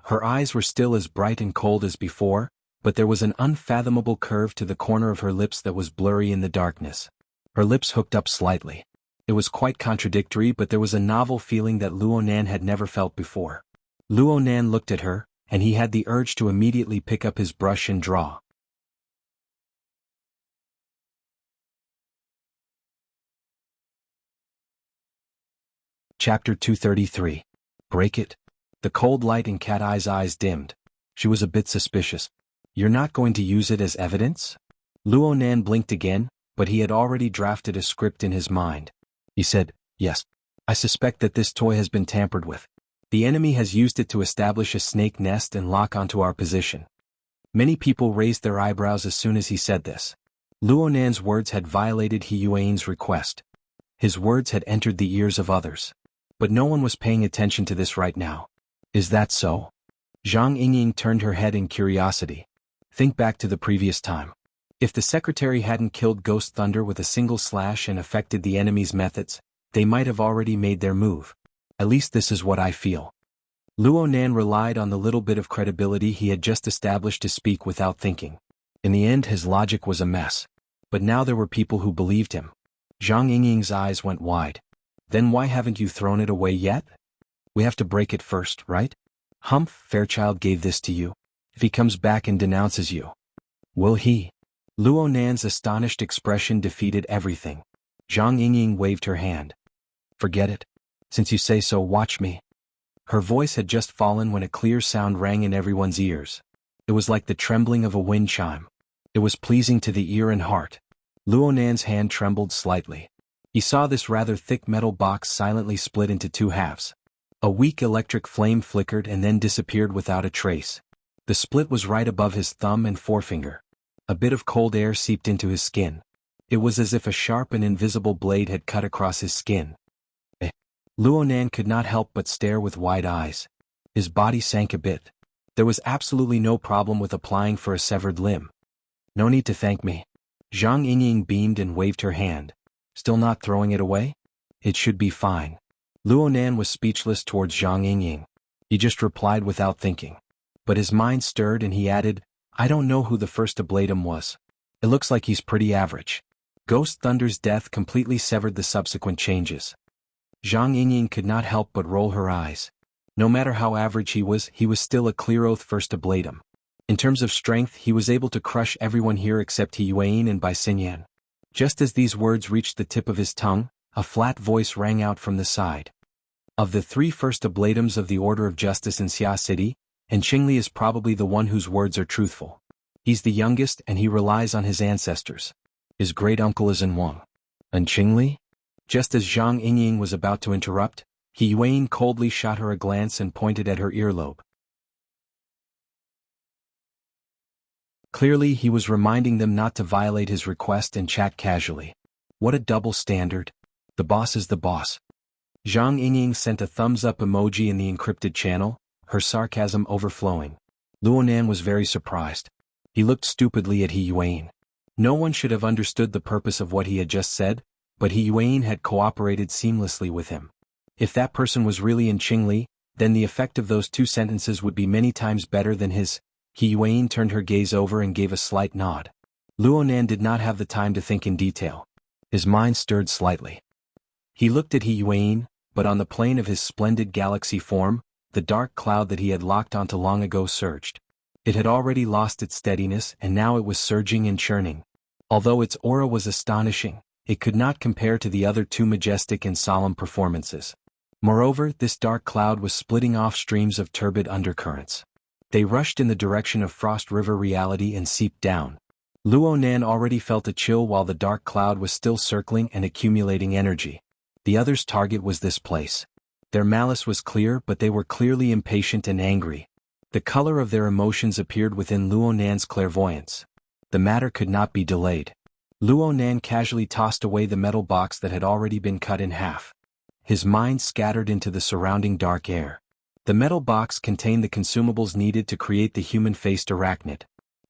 [SPEAKER 1] Her eyes were still as bright and cold as before, but there was an unfathomable curve to the corner of her lips that was blurry in the darkness. Her lips hooked up slightly. It was quite contradictory, but there was a novel feeling that Luonan had never felt before. Luonan looked at her, and he had the urge to immediately pick up his brush and draw. Chapter 233. Break it? The cold light in Cat Eye's eyes dimmed. She was a bit suspicious. "You're not going to use it as evidence?" Luonan blinked again, but he had already drafted a script in his mind. He said, "Yes. I suspect that this toy has been tampered with. The enemy has used it to establish a snake nest and lock onto our position." Many people raised their eyebrows as soon as he said this. Luonan's words had violated He Yuan's request. His words had entered the ears of others. But no one was paying attention to this right now. "Is that so?" Zhang Yingying turned her head in curiosity. Think back to the previous time. If the secretary hadn't killed Ghost Thunder with a single slash and affected the enemy's methods, they might have already made their move. At least this is what I feel. Luonan relied on the little bit of credibility he had just established to speak without thinking. In the end his logic was a mess. But now there were people who believed him. Zhang Yingying's eyes went wide. "Then why haven't you thrown it away yet?" "We have to break it first, right?" "Humph, Fairchild gave this to you. If he comes back and denounces you, will he?" Luonan's astonished expression defeated everything. Zhang Yingying waved her hand. "Forget it. Since you say so, watch me." Her voice had just fallen when a clear sound rang in everyone's ears. It was like the trembling of a wind chime. It was pleasing to the ear and heart. Luonan's hand trembled slightly. He saw this rather thick metal box silently split into two halves. A weak electric flame flickered and then disappeared without a trace. The split was right above his thumb and forefinger. A bit of cold air seeped into his skin. It was as if a sharp and invisible blade had cut across his skin. Luonan could not help but stare with wide eyes. His body sank a bit. There was absolutely no problem with applying for a severed limb. "No need to thank me." Zhang Yingying beamed and waved her hand. "Still not throwing it away? It should be fine." Luonan was speechless towards Zhang Yingying. He just replied without thinking. But his mind stirred and he added, "I don't know who the first to blade him was. It looks like he's pretty average." Ghost Thunder's death completely severed the subsequent changes. Zhang Yingying could not help but roll her eyes. No matter how average he was still a clear oath first to blade him. In terms of strength he was able to crush everyone here except He Yuan and Bai Xinyan. Just as these words reached the tip of his tongue, a flat voice rang out from the side. "Of the three first ablatums of the Order of Justice in Xia City, and Qingli is probably the one whose words are truthful. He's the youngest and he relies on his ancestors. His great-uncle is in Wang. And Qingli?" Just as Zhang Yingying was about to interrupt, He Yuan coldly shot her a glance and pointed at her earlobe. Clearly he was reminding them not to violate his request and chat casually. What a double standard. The boss is the boss. Zhang Yingying sent a thumbs-up emoji in the encrypted channel, her sarcasm overflowing. Luonan was very surprised. He looked stupidly at He Yuan. No one should have understood the purpose of what he had just said, but He Yuan had cooperated seamlessly with him. If that person was really in Qingli, then the effect of those two sentences would be many times better than his. He Yuan turned her gaze over and gave a slight nod. Luonan did not have the time to think in detail. His mind stirred slightly. He looked at He Yuan, but on the plane of his splendid galaxy form, the dark cloud that he had locked onto long ago surged. It had already lost its steadiness and now it was surging and churning. Although its aura was astonishing, it could not compare to the other two majestic and solemn performances. Moreover, this dark cloud was splitting off streams of turbid undercurrents. They rushed in the direction of Frost River reality and seeped down. Luonan already felt a chill while the dark cloud was still circling and accumulating energy. The other's target was this place. Their malice was clear, but they were clearly impatient and angry. The color of their emotions appeared within Luonan's clairvoyance. The matter could not be delayed. Luo Nan casually tossed away the metal box that had already been cut in half. His mind scattered into the surrounding dark air. The metal box contained the consumables needed to create the human-faced arachnid.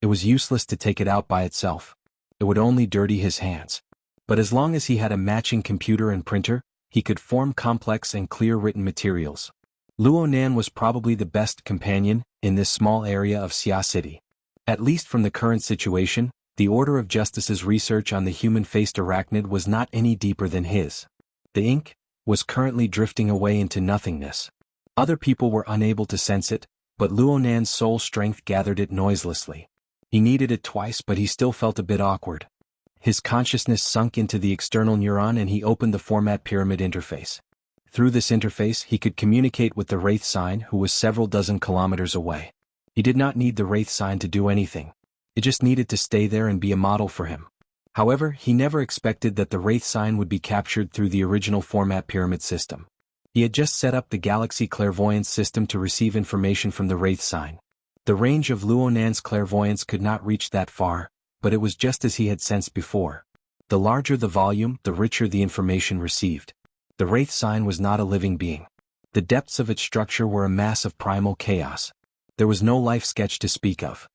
[SPEAKER 1] It was useless to take it out by itself. It would only dirty his hands. But as long as he had a matching computer and printer, he could form complex and clear written materials. Luo Nan was probably the best companion in this small area of Xia City. At least from the current situation, the Order of Justice's research on the human-faced arachnid was not any deeper than his. The ink was currently drifting away into nothingness. Other people were unable to sense it, but Luo Nan's soul strength gathered it noiselessly. He needed it twice, but he still felt a bit awkward. His consciousness sunk into the external neuron and he opened the format pyramid interface. Through this interface he could communicate with the Wraith Sign, who was several dozen kilometers away. He did not need the Wraith Sign to do anything. It just needed to stay there and be a model for him. However, he never expected that the Wraith Sign would be captured through the original format pyramid system. He had just set up the Galaxy Clairvoyance system to receive information from the Wraith Sign. The range of Luo Nan's clairvoyance could not reach that far, but it was just as he had sensed before. The larger the volume, the richer the information received. The Wraith Sign was not a living being. The depths of its structure were a mass of primal chaos. There was no life sketch to speak of.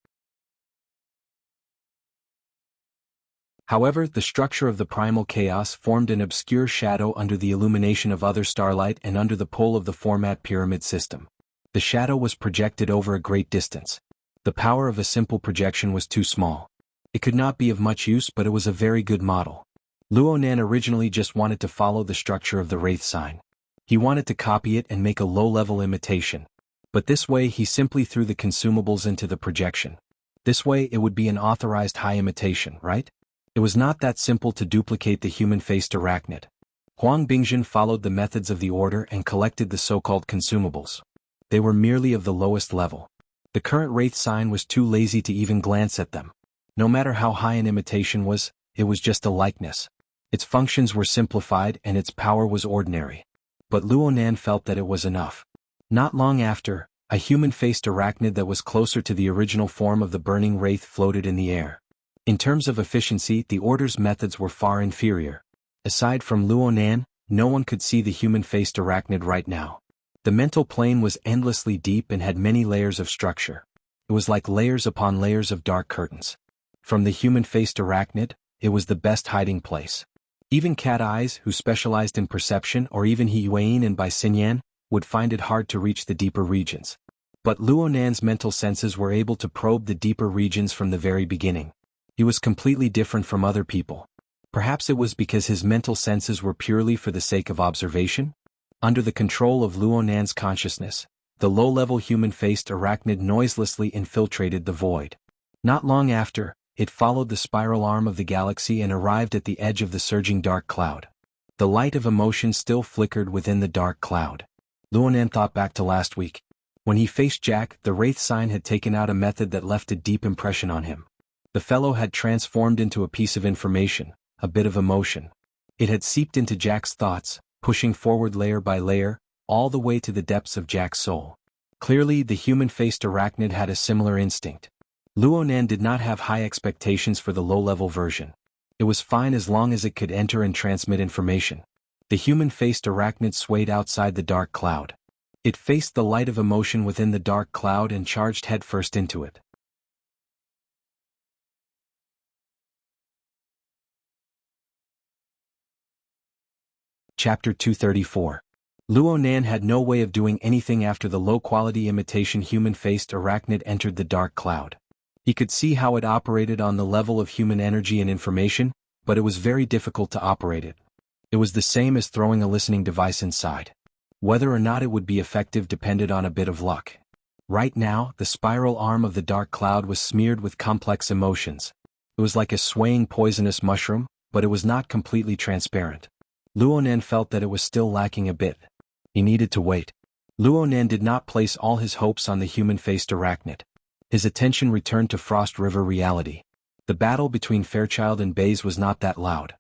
[SPEAKER 1] However, the structure of the primal chaos formed an obscure shadow under the illumination of other starlight and under the pull of the format pyramid system. The shadow was projected over a great distance. The power of a simple projection was too small. It could not be of much use, but it was a very good model. Luo Nan originally just wanted to follow the structure of the Wraith Sign. He wanted to copy it and make a low-level imitation. But this way he simply threw the consumables into the projection. This way it would be an authorized high imitation, right? It was not that simple to duplicate the human-faced arachnid. Huang Bingjun followed the methods of the order and collected the so-called consumables. They were merely of the lowest level. The current Wraith Sign was too lazy to even glance at them. No matter how high an imitation was, it was just a likeness. Its functions were simplified and its power was ordinary. But Luo Nan felt that it was enough. Not long after, a human-faced arachnid that was closer to the original form of the burning wraith floated in the air. In terms of efficiency, the Order's methods were far inferior. Aside from Luo Nan, no one could see the human-faced arachnid right now. The mental plane was endlessly deep and had many layers of structure. It was like layers upon layers of dark curtains. From the human-faced arachnid, it was the best hiding place. Even Cat Eyes, who specialized in perception, or even He Yuan and Bai Xinyan, would find it hard to reach the deeper regions. But Luo Nan's mental senses were able to probe the deeper regions from the very beginning. He was completely different from other people. Perhaps it was because his mental senses were purely for the sake of observation? Under the control of Luo Nan's consciousness, the low-level human-faced arachnid noiselessly infiltrated the void. Not long after, it followed the spiral arm of the galaxy and arrived at the edge of the surging dark cloud. The light of emotion still flickered within the dark cloud. Luo Nan thought back to last week. When he faced Jack, the Wraith Sign had taken out a method that left a deep impression on him. The fellow had transformed into a piece of information, a bit of emotion. It had seeped into Jack's thoughts, pushing forward layer by layer, all the way to the depths of Jack's soul. Clearly, the human-faced arachnid had a similar instinct. Luo Nan did not have high expectations for the low-level version. It was fine as long as it could enter and transmit information. The human-faced arachnid swayed outside the dark cloud. It faced the light of emotion within the dark cloud and charged headfirst into it. Chapter 234. Luo Nan had no way of doing anything after the low-quality imitation human-faced arachnid entered the dark cloud. He could see how it operated on the level of human energy and information, but it was very difficult to operate it. It was the same as throwing a listening device inside. Whether or not it would be effective depended on a bit of luck. Right now, the spiral arm of the dark cloud was smeared with complex emotions. It was like a swaying poisonous mushroom, but it was not completely transparent. Luo Nan felt that it was still lacking a bit. He needed to wait. Luo Nan did not place all his hopes on the human-faced arachnid. His attention returned to Frost River reality. The battle between Fairchild and Baze was not that loud.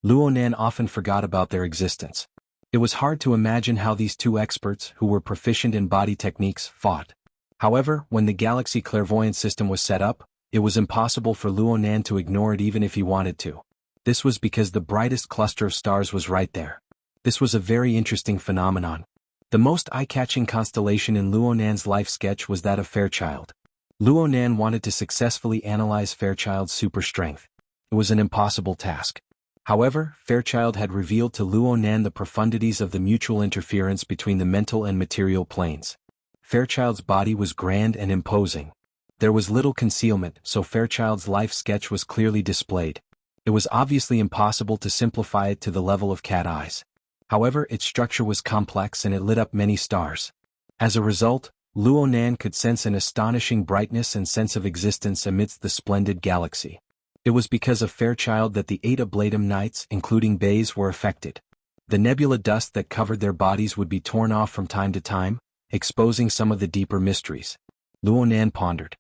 [SPEAKER 1] Luo Nan often forgot about their existence. It was hard to imagine how these two experts, who were proficient in body techniques, fought. However, when the Galaxy Clairvoyance system was set up, it was impossible for Luo Nan to ignore it even if he wanted to. This was because the brightest cluster of stars was right there. This was a very interesting phenomenon. The most eye-catching constellation in Luonan's life sketch was that of Fairchild. Luonan wanted to successfully analyze Fairchild's super strength. It was an impossible task. However, Fairchild had revealed to Luonan the profundities of the mutual interference between the mental and material planes. Fairchild's body was grand and imposing. There was little concealment, so Fairchild's life sketch was clearly displayed. It was obviously impossible to simplify it to the level of cat eyes. However, its structure was complex and it lit up many stars. As a result, Luonan could sense an astonishing brightness and sense of existence amidst the splendid galaxy. It was because of Fairchild that the 8 Ablatum nights, including bays, were affected. The nebula dust that covered their bodies would be torn off from time to time, exposing some of the deeper mysteries. Luonan pondered.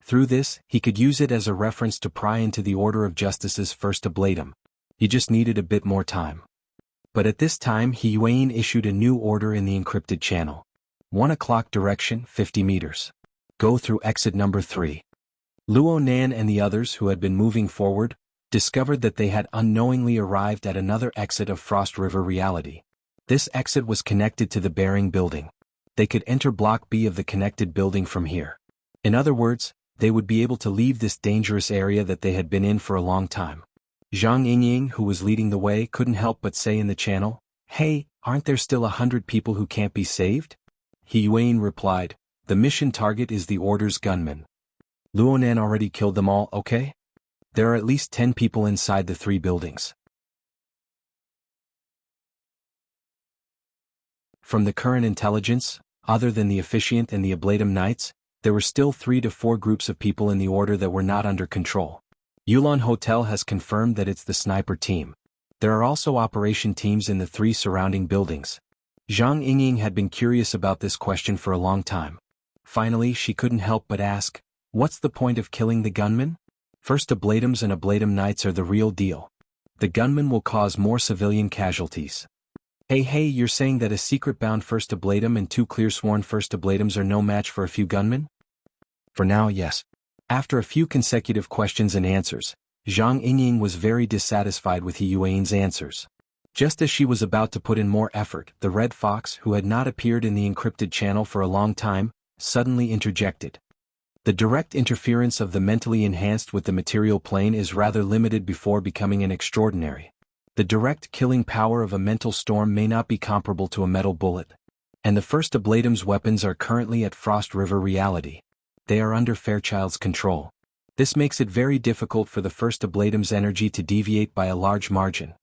[SPEAKER 1] Through this, he could use it as a reference to pry into the Order of Justice's first ablatum. He just needed a bit more time. But at this time He Yuan issued a new order in the encrypted channel. 1 o'clock direction, 50 meters. Go through exit number 3. Luonan and the others who had been moving forward discovered that they had unknowingly arrived at another exit of Frost River reality. This exit was connected to the bearing building. They could enter Block B of the connected building from here. In other words, they would be able to leave this dangerous area that they had been in for a long time. Zhang Yingying, who was leading the way, couldn't help but say in the channel, "Hey, aren't there still 100 people who can't be saved?" He Yuan replied, "The mission target is the Order's gunmen. Luonan already killed them all, okay? There are at least 10 people inside the 3 buildings." From the current intelligence, other than the Officiant and the Ablatum Knights, there were still 3 to 4 groups of people in the Order that were not under control. Yulon Hotel has confirmed that it's the sniper team. There are also operation teams in the 3 surrounding buildings. Zhang Yingying had been curious about this question for a long time. Finally, she couldn't help but ask, what's the point of killing the gunmen? First Ablatums and Ablatum Knights are the real deal. The gunmen will cause more civilian casualties. Hey, you're saying that a secret-bound First Ablatum and 2 clear-sworn First Ablatums are no match for a few gunmen? For now, yes. After a few consecutive questions and answers, Zhang Yingying was very dissatisfied with He Yuan's answers. Just as she was about to put in more effort, the Red Fox, who had not appeared in the encrypted channel for a long time, suddenly interjected. The direct interference of the mentally enhanced with the material plane is rather limited before becoming an extraordinary. The direct killing power of a mental storm may not be comparable to a metal bullet. And the First Ablatum's weapons are currently at Frost River reality. They are under Fairchild's control. This makes it very difficult for the First Ablatum's energy to deviate by a large margin.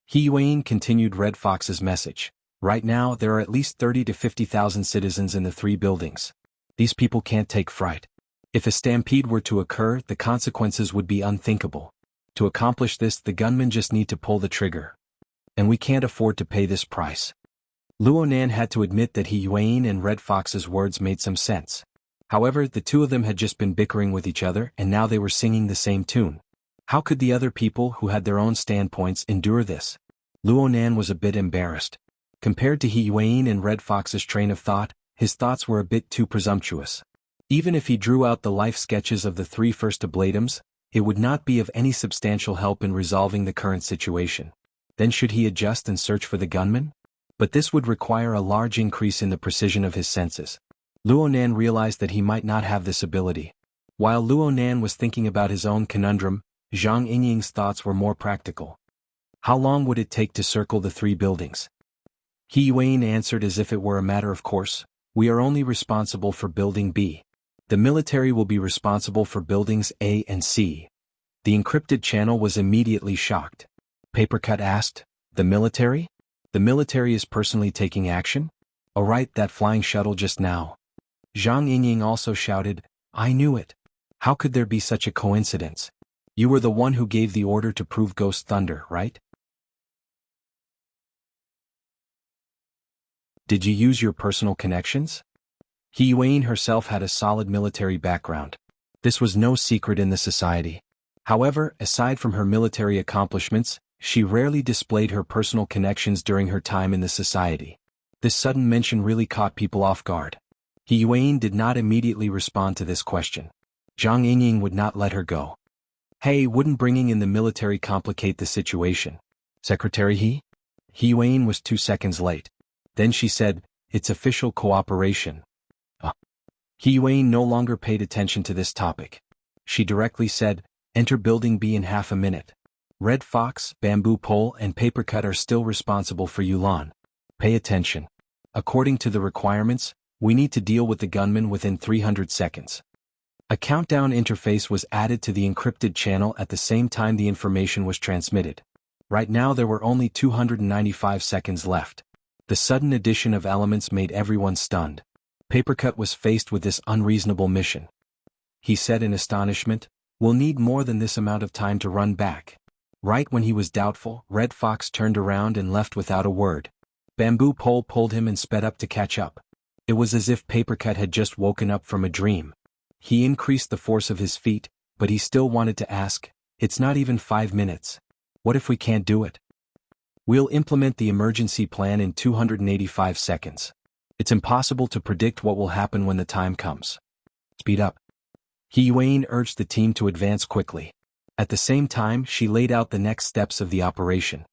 [SPEAKER 1] He Yuan continued Red Fox's message. Right now there are at least 30 to 50,000 citizens in the 3 buildings. These people can't take fright. If a stampede were to occur, the consequences would be unthinkable. To accomplish this, the gunmen just need to pull the trigger. And we can't afford to pay this price. Luonan had to admit that He Yuan and Red Fox's words made some sense. However, the 2 of them had just been bickering with each other and now they were singing the same tune. How could the other people who had their own standpoints endure this? Luonan was a bit embarrassed. Compared to He Yuan and Red Fox's train of thought, his thoughts were a bit too presumptuous. Even if he drew out the life sketches of the 3 First Ablatums, it would not be of any substantial help in resolving the current situation. Then should he adjust and search for the gunmen? But this would require a large increase in the precision of his senses. Luonan realized that he might not have this ability. While Luonan was thinking about his own conundrum, Zhang Yingying's thoughts were more practical. How long would it take to circle the 3 buildings? He Yuan answered as if it were a matter of course, we are only responsible for building B. The military will be responsible for buildings A and C. The encrypted channel was immediately shocked. Papercut asked, the military? The military is personally taking action? Oh right, that flying shuttle just now. Zhang Yingying also shouted, I knew it. How could there be such a coincidence? You were the one who gave the order to prove Ghost Thunder, right? Did you use your personal connections? He Yuan herself had a solid military background. This was no secret in the society. However, aside from her military accomplishments, she rarely displayed her personal connections during her time in the society. This sudden mention really caught people off guard. He Yuan did not immediately respond to this question. Zhang Yingying would not let her go. Hey, wouldn't bringing in the military complicate the situation? Secretary He? He Yuan was 2 seconds late. Then she said, it's official cooperation. He Yuan no longer paid attention to this topic. She directly said, enter building B in half a minute. Red Fox, Bamboo Pole and Paper Cut are still responsible for Yulan. Pay attention. According to the requirements, we need to deal with the gunman within 300 seconds. A countdown interface was added to the encrypted channel at the same time the information was transmitted. Right now there were only 295 seconds left. The sudden addition of elements made everyone stunned. Papercut was faced with this unreasonable mission. He said in astonishment, we'll need more than this amount of time to run back. Right when he was doubtful, Red Fox turned around and left without a word. Bamboo Pole pulled him and sped up to catch up. It was as if Papercut had just woken up from a dream. He increased the force of his feet, but he still wanted to ask, it's not even 5 minutes. What if we can't do it? We'll implement the emergency plan in 285 seconds. It's impossible to predict what will happen when the time comes. Speed up. He Yuan urged the team to advance quickly. At the same time, she laid out the next steps of the operation.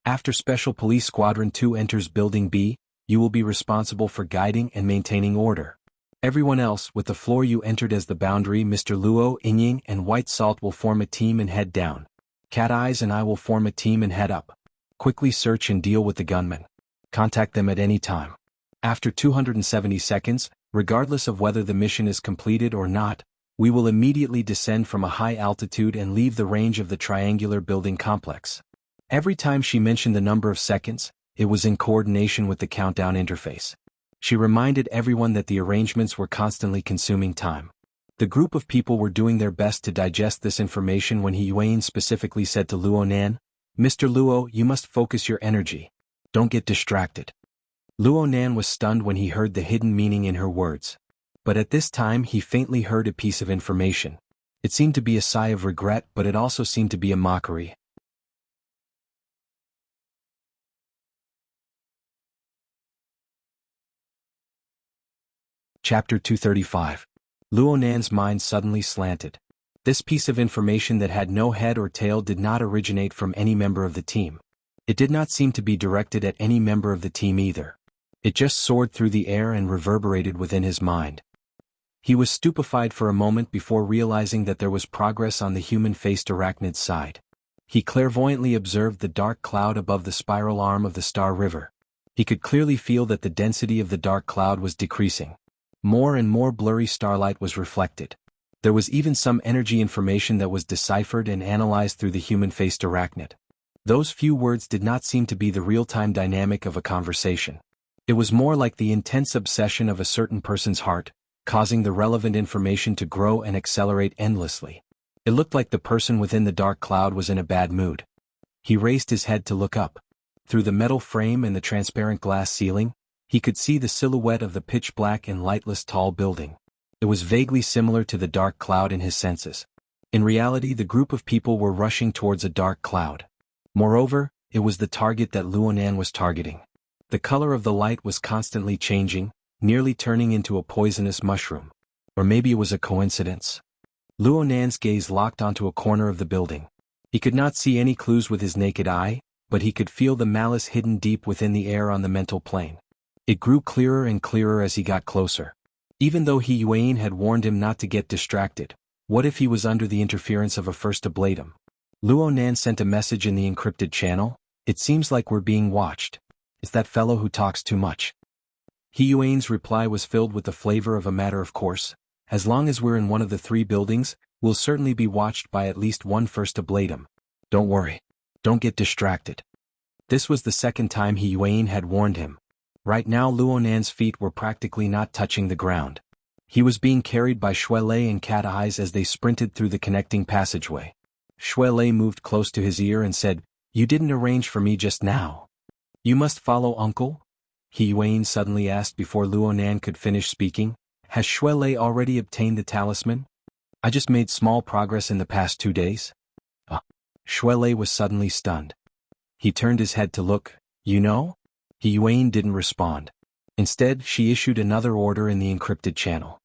[SPEAKER 1] After Special Police Squadron 2 enters Building B, you will be responsible for guiding and maintaining order. Everyone else, with the floor you entered as the boundary, Mr. Luo, Inying, and White Salt will form a team and head down. Cat Eyes and I will form a team and head up. Quickly search and deal with the gunmen. Contact them at any time. After 270 seconds, regardless of whether the mission is completed or not, we will immediately descend from a high altitude and leave the range of the triangular building complex. Every time she mentioned the number of seconds, it was in coordination with the countdown interface. She reminded everyone that the arrangements were constantly consuming time. The group of people were doing their best to digest this information when He Yuan specifically said to Luo Nan, Mr. Luo, you must focus your energy. Don't get distracted. Luo Nan was stunned when he heard the hidden meaning in her words. But at this time he faintly heard a piece of information. It seemed to be a sigh of regret, but it also seemed to be a mockery. Chapter 235. Luo Nan's mind suddenly slanted. This piece of information that had no head or tail did not originate from any member of the team. It did not seem to be directed at any member of the team either. It just soared through the air and reverberated within his mind. He was stupefied for a moment before realizing that there was progress on the human-faced arachnid side. He clairvoyantly observed the dark cloud above the spiral arm of the Star River. He could clearly feel that the density of the dark cloud was decreasing. More and more blurry starlight was reflected. There was even some energy information that was deciphered and analyzed through the human-faced arachnid. Those few words did not seem to be the real-time dynamic of a conversation. It was more like the intense obsession of a certain person's heart, causing the relevant information to grow and accelerate endlessly. It looked like the person within the dark cloud was in a bad mood. He raised his head to look up. Through the metal frame and the transparent glass ceiling, he could see the silhouette of the pitch-black and lightless tall building. It was vaguely similar to the dark cloud in his senses. In reality, the group of people were rushing towards a dark cloud. Moreover, it was the target that Luo Nan was targeting. The color of the light was constantly changing, nearly turning into a poisonous mushroom. Or maybe it was a coincidence. Luo Nan's gaze locked onto a corner of the building. He could not see any clues with his naked eye, but he could feel the malice hidden deep within the air on the mental plane. It grew clearer and clearer as he got closer. Even though He Yuan had warned him not to get distracted, what if he was under the interference of a first ablatum? Luo Nan sent a message in the encrypted channel, it seems like we're being watched. It's that fellow who talks too much. He Yuan's reply was filled with the flavor of a matter of course. As long as we're in one of the 3 buildings, we'll certainly be watched by at least one first ablatum. Don't worry. Don't get distracted. This was the second time He Yuan had warned him. Right now Luo Nan's feet were practically not touching the ground. He was being carried by Shuelei and Cat Eyes as they sprinted through the connecting passageway. Shuelei moved close to his ear and said, You didn't arrange for me just now. You must follow Uncle? He Yuan suddenly asked before Luo Nan could finish speaking. Has Shuelei already obtained the talisman? I just made small progress in the past 2 days. Shuelei was suddenly stunned. He turned his head to look. You know? He Yuan didn't respond. Instead, she issued another order in the encrypted channel.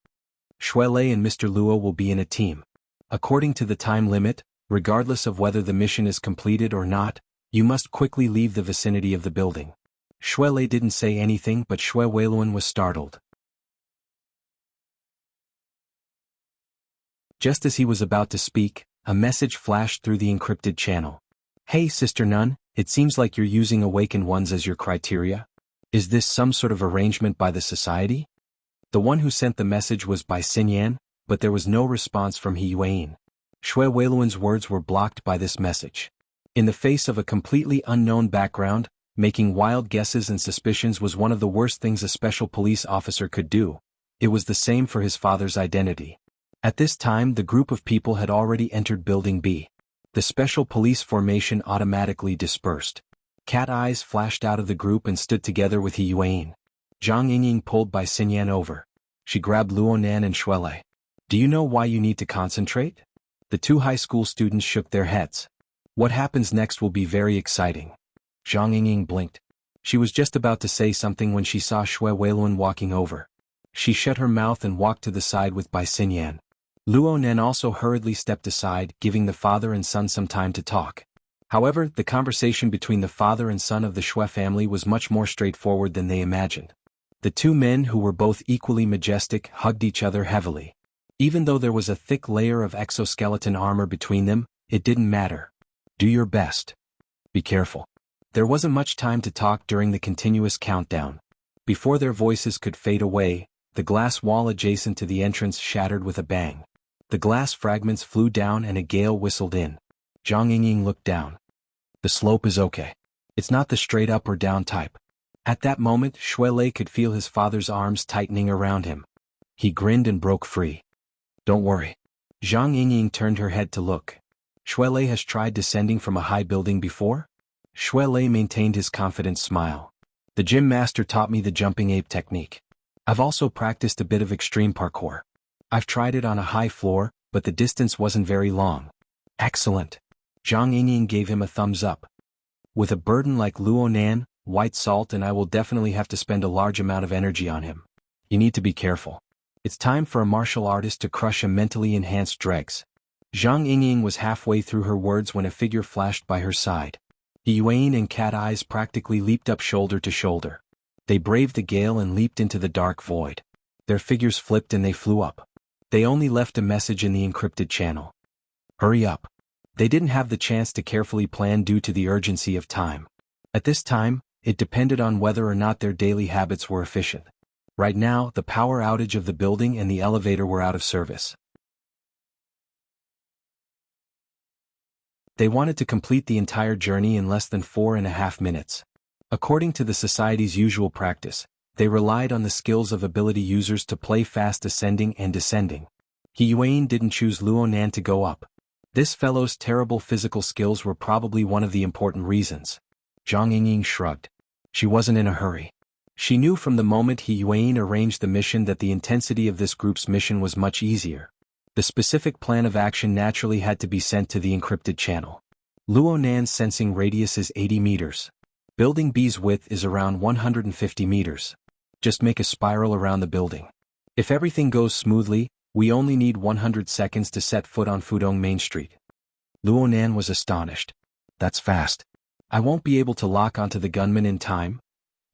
[SPEAKER 1] Shuelei and Mr. Luo will be in a team. According to the time limit, Regardless of whether the mission is completed or not, you must quickly leave the vicinity of the building. Shui Lei didn't say anything, but Shui Weiluan was startled. Just as he was about to speak, a message flashed through the encrypted channel. Hey Sister Nun, it seems like you're using awakened ones as your criteria. Is this some sort of arrangement by the society? The one who sent the message was Bai Xinyan, but there was no response from He Yuan. Shui Weiluan's words were blocked by this message. In the face of a completely unknown background, making wild guesses and suspicions was one of the worst things a special police officer could do. It was the same for his father's identity. At this time the group of people had already entered Building B. The special police formation automatically dispersed. Cat eyes flashed out of the group and stood together with He Yuan. Zhang Yingying pulled Bai Xinyan over. She grabbed Luonan and Shui Lei. Do you know why you need to concentrate? The two high school students shook their heads. What happens next will be very exciting. Zhang Yingying blinked. She was just about to say something when she saw Shui Weiluan walking over. She shut her mouth and walked to the side with Bai Xinyan. Luonan also hurriedly stepped aside, giving the father and son some time to talk. However, the conversation between the father and son of the Shui family was much more straightforward than they imagined. The two men, who were both equally majestic, hugged each other heavily. Even though there was a thick layer of exoskeleton armor between them, it didn't matter. Do your best. Be careful. There wasn't much time to talk during the continuous countdown. Before their voices could fade away, the glass wall adjacent to the entrance shattered with a bang. The glass fragments flew down and a gale whistled in. Zhang Yingying looked down. The slope is okay. It's not the straight up or down type. At that moment, Shui Lei could feel his father's arms tightening around him. He grinned and broke free. Don't worry. Zhang Yingying turned her head to look. Shui Lei has tried descending from a high building before? Shui Lei maintained his confident smile. The gym master taught me the jumping ape technique. I've also practiced a bit of extreme parkour. I've tried it on a high floor, but the distance wasn't very long. Excellent. Zhang Yingying gave him a thumbs up. With a burden like Luonan, White Salt and I will definitely have to spend a large amount of energy on him. You need to be careful. It's time for a martial artist to crush a mentally enhanced dregs. Zhang Yingying was halfway through her words when a figure flashed by her side. He Yuan and Cat Eyes practically leaped up shoulder to shoulder. They braved the gale and leaped into the dark void. Their figures flipped and they flew up. They only left a message in the encrypted channel. Hurry up. They didn't have the chance to carefully plan due to the urgency of time. At this time, it depended on whether or not their daily habits were efficient. Right now, the power outage of the building and the elevator were out of service. They wanted to complete the entire journey in less than 4.5 minutes. According to the society's usual practice, they relied on the skills of ability users to play fast ascending and descending. He Yuan didn't choose Luonan to go up. This fellow's terrible physical skills were probably one of the important reasons. Zhang Yingying shrugged. She wasn't in a hurry. She knew from the moment He Yuan arranged the mission that the intensity of this group's mission was much easier. The specific plan of action naturally had to be sent to the encrypted channel. Luonan's sensing radius is 80 meters. Building B's width is around 150 meters. Just make a spiral around the building. If everything goes smoothly, we only need 100 seconds to set foot on Fudong Main Street. Luonan was astonished. That's fast. I won't be able to lock onto the gunman in time.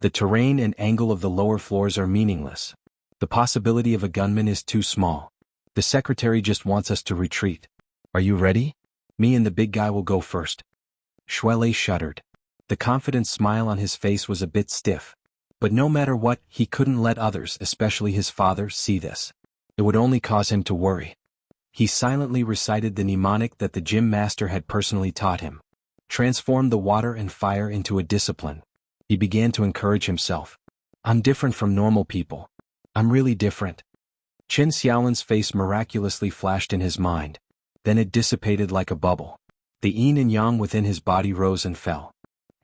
[SPEAKER 1] The terrain and angle of the lower floors are meaningless. The possibility of a gunman is too small. The secretary just wants us to retreat. Are you ready? Me and the big guy will go first. Shui Lei shuddered. The confident smile on his face was a bit stiff. But no matter what, he couldn't let others, especially his father, see this. It would only cause him to worry. He silently recited the mnemonic that the gym master had personally taught him. Transform the water and fire into a discipline. He began to encourage himself. I'm different from normal people. I'm really different. Chen Xiaolin's face miraculously flashed in his mind. Then it dissipated like a bubble. The yin and yang within his body rose and fell.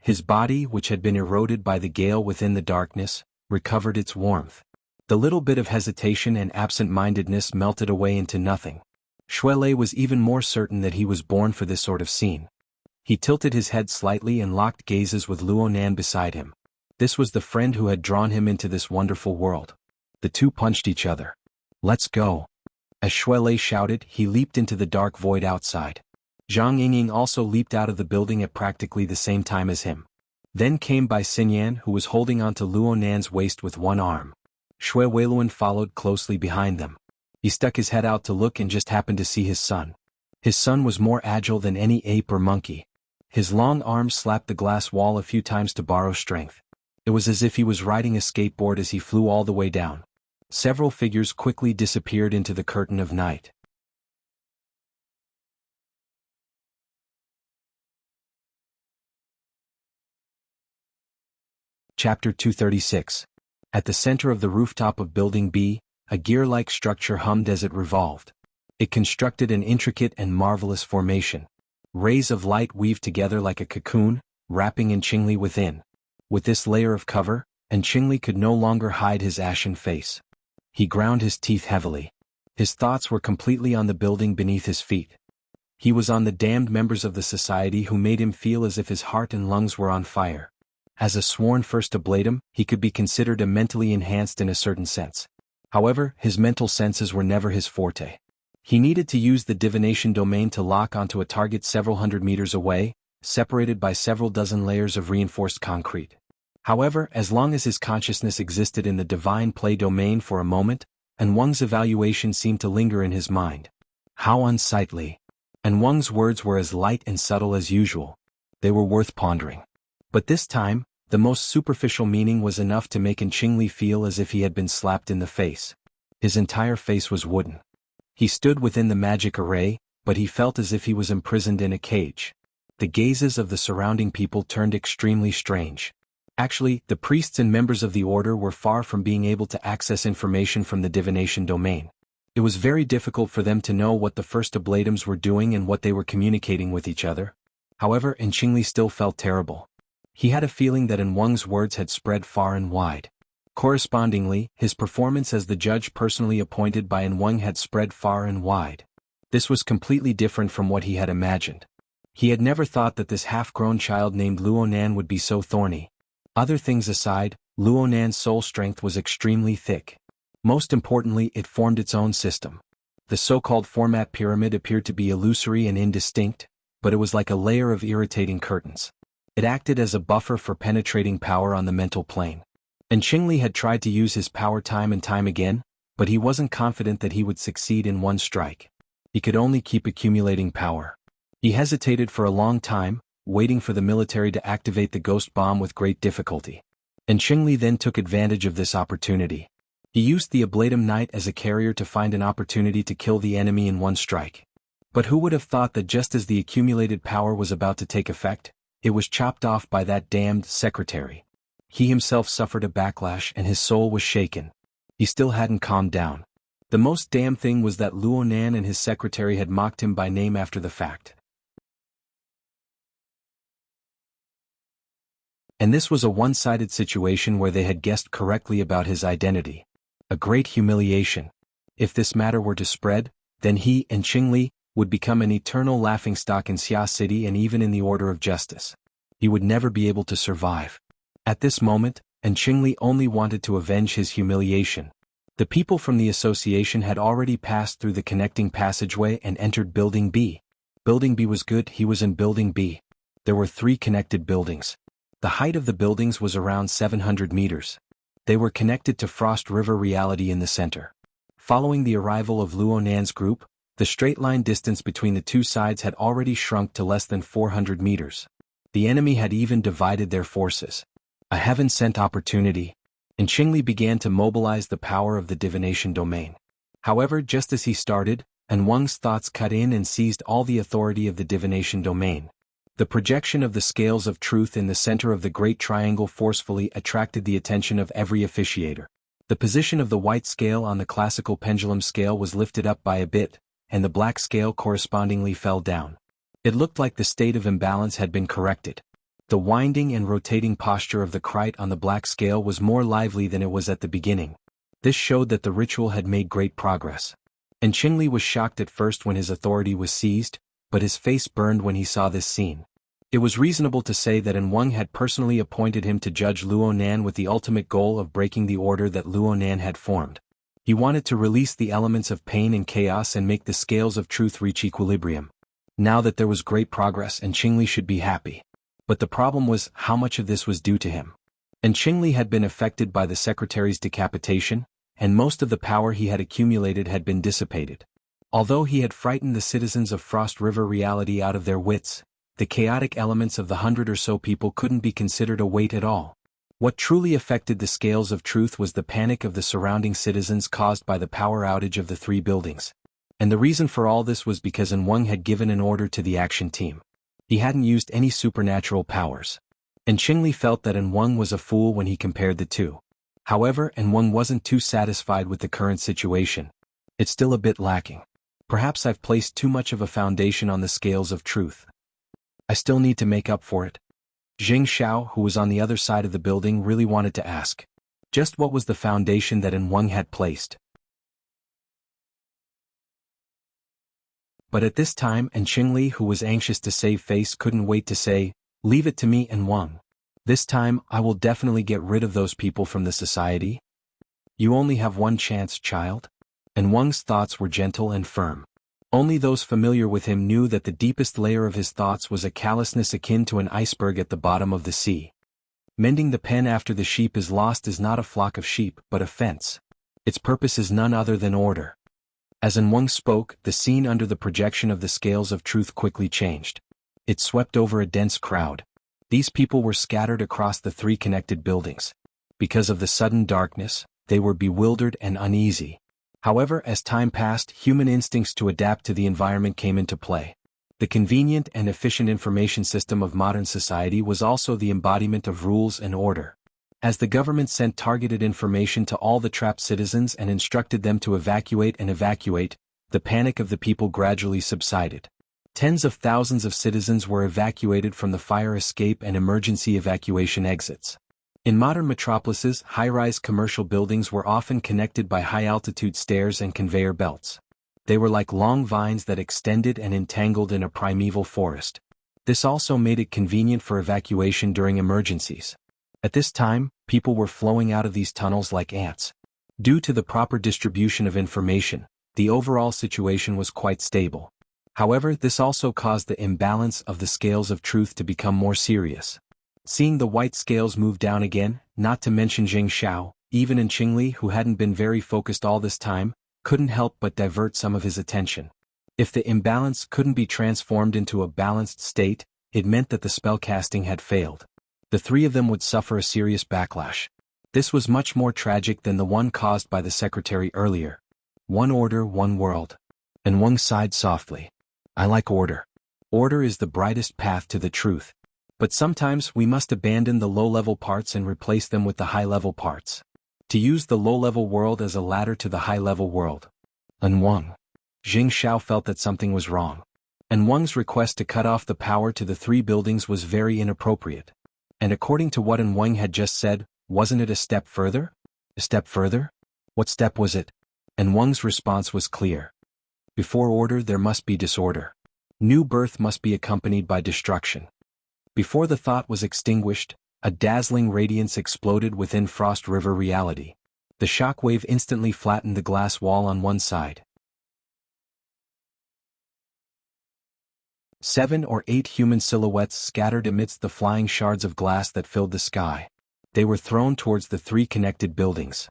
[SPEAKER 1] His body, which had been eroded by the gale within the darkness, recovered its warmth. The little bit of hesitation and absent-mindedness melted away into nothing. Shui Lei was even more certain that he was born for this sort of scene. He tilted his head slightly and locked gazes with Luonan beside him. This was the friend who had drawn him into this wonderful world. The two punched each other. Let's go. As Shui Lei shouted, he leaped into the dark void outside. Zhang Yingying also leaped out of the building at practically the same time as him. Then came Bai Xinyan, who was holding onto Luo Nan's waist with one arm. Shui Weiluan followed closely behind them. He stuck his head out to look and just happened to see his son. His son was more agile than any ape or monkey. His long arms slapped the glass wall a few times to borrow strength. It was as if he was riding a skateboard as he flew all the way down. Several figures quickly disappeared into the curtain of night. Chapter 236. At the center of the rooftop of Building B, a gear-like structure hummed as it revolved. It constructed an intricate and marvelous formation. Rays of light weaved together like a cocoon, wrapping Qingli within. With this layer of cover, Qingli could no longer hide his ashen face. He ground his teeth heavily. His thoughts were completely on the building beneath his feet. He was on the damned members of the society who made him feel as if his heart and lungs were on fire. As a sworn first ablatum, he could be considered a mentally enhanced in a certain sense. However, his mental senses were never his forte. He needed to use the divination domain to lock onto a target several hundred meters away, separated by several dozen layers of reinforced concrete. However, as long as his consciousness existed in the divine play domain for a moment, Wang's evaluation seemed to linger in his mind. How unsightly. Wang's words were as light and subtle as usual. They were worth pondering. But this time, the most superficial meaning was enough to make Qingli feel as if he had been slapped in the face. His entire face was wooden. He stood within the magic array, but he felt as if he was imprisoned in a cage. The gazes of the surrounding people turned extremely strange. Actually, the priests and members of the order were far from being able to access information from the divination domain. It was very difficult for them to know what the first ablatums were doing and what they were communicating with each other. However, Qingli still felt terrible. He had a feeling that Wang's words had spread far and wide. Correspondingly, his performance as the judge personally appointed by Wang had spread far and wide. This was completely different from what he had imagined. He had never thought that this half-grown child named Luo Nan would be so thorny. Other things aside, Luo Nan's soul strength was extremely thick. Most importantly, it formed its own system. The so-called format pyramid appeared to be illusory and indistinct, but it was like a layer of irritating curtains. It acted as a buffer for penetrating power on the mental plane. Qingli had tried to use his power time and time again, but he wasn't confident that he would succeed in one strike. He could only keep accumulating power. He hesitated for a long time, waiting for the military to activate the ghost bomb with great difficulty. Qingli then took advantage of this opportunity. He used the Ablatum Knight as a carrier to find an opportunity to kill the enemy in one strike. But who would have thought that just as the accumulated power was about to take effect, it was chopped off by that damned secretary. He himself suffered a backlash and his soul was shaken. He still hadn't calmed down. The most damn thing was that Luo Nan and his secretary had mocked him by name after the fact. And this was a one-sided situation where they had guessed correctly about his identity. A great humiliation. If this matter were to spread, then he and Qingli would become an eternal laughingstock in Xia City and even in the Order of Justice. He would never be able to survive. At this moment, Qingli only wanted to avenge his humiliation. The people from the association had already passed through the connecting passageway and entered Building B. Building B was good, he was in Building B. There were 3 connected buildings. The height of the buildings was around 700 meters. They were connected to Frost River reality in the center. Following the arrival of Luo Nan's group, the straight-line distance between the two sides had already shrunk to less than 400 meters. The enemy had even divided their forces. A heaven-sent opportunity. Qingli began to mobilize the power of the divination domain. However, just as he started, Wang's thoughts cut in and seized all the authority of the divination domain. The projection of the scales of truth in the center of the Great Triangle forcefully attracted the attention of every officiator. The position of the white scale on the classical pendulum scale was lifted up by a bit, and the black scale correspondingly fell down. It looked like the state of imbalance had been corrected. The winding and rotating posture of the Krite on the black scale was more lively than it was at the beginning. This showed that the ritual had made great progress. Qingli was shocked at first when his authority was seized, but his face burned when he saw this scene. It was reasonable to say that Wang had personally appointed him to judge Luo Nan with the ultimate goal of breaking the order that Luo Nan had formed. He wanted to release the elements of pain and chaos and make the scales of truth reach equilibrium. Now that there was great progress and Qingli should be happy. But the problem was how much of this was due to him. And Qingli had been affected by the secretary's decapitation, and most of the power he had accumulated had been dissipated. Although he had frightened the citizens of Frost River reality out of their wits, the chaotic elements of the 100 or so people couldn't be considered a weight at all. What truly affected the scales of truth was the panic of the surrounding citizens caused by the power outage of the 3 buildings. And the reason for all this was because Wang had given an order to the action team. He hadn't used any supernatural powers. And Qingli felt that Wang was a fool when he compared the two. However, Wang wasn't too satisfied with the current situation. It's still a bit lacking. Perhaps I've placed too much of a foundation on the scales of truth. I still need to make up for it. Jing Xiao, who was on the other side of the building, really wanted to ask. Just what was the foundation that Wang had placed? But at this time, Qingli, who was anxious to save face, couldn't wait to say, "Leave it to me, Wang. This time, I will definitely get rid of those people from the society. You only have one chance, child." And Wang's thoughts were gentle and firm. Only those familiar with him knew that the deepest layer of his thoughts was a callousness akin to an iceberg at the bottom of the sea. Mending the pen after the sheep is lost is not a flock of sheep, but a fence. Its purpose is none other than order. As Wang spoke, the scene under the projection of the scales of truth quickly changed. It swept over a dense crowd. These people were scattered across the 3 connected buildings. Because of the sudden darkness, they were bewildered and uneasy. However, as time passed, human instincts to adapt to the environment came into play. The convenient and efficient information system of modern society was also the embodiment of rules and order. As the government sent targeted information to all the trapped citizens and instructed them to evacuate, the panic of the people gradually subsided. Tens of thousands of citizens were evacuated from the fire escape and emergency evacuation exits. In modern metropolises, high-rise commercial buildings were often connected by high-altitude stairs and conveyor belts. They were like long vines that extended and entangled in a primeval forest. This also made it convenient for evacuation during emergencies. At this time, people were flowing out of these tunnels like ants. Due to the proper distribution of information, the overall situation was quite stable. However, this also caused the imbalance of the scales of truth to become more serious. Seeing the white scales move down again, not to mention Jing Xiao, even Qingli, who hadn't been very focused all this time, couldn't help but divert some of his attention. If the imbalance couldn't be transformed into a balanced state, it meant that the spellcasting had failed. The 3 of them would suffer a serious backlash. This was much more tragic than the one caused by the secretary earlier. One order, one world. And Wang sighed softly. I like order. Order is the brightest path to the truth. But sometimes we must abandon the low-level parts and replace them with the high-level parts. To use the low-level world as a ladder to the high-level world. Wang. Jing Xiao felt that something was wrong. And Wang's request to cut off the power to the 3 buildings was very inappropriate. And according to what Wang had just said, wasn't it a step further? A step further? What step was it? And Wang's response was clear. Before order there must be disorder. New birth must be accompanied by destruction. Before the thought was extinguished, a dazzling radiance exploded within Frost River reality. The shockwave instantly flattened the glass wall on one side. 7 or 8 human silhouettes scattered amidst the flying shards of glass that filled the sky. They were thrown towards the 3 connected buildings.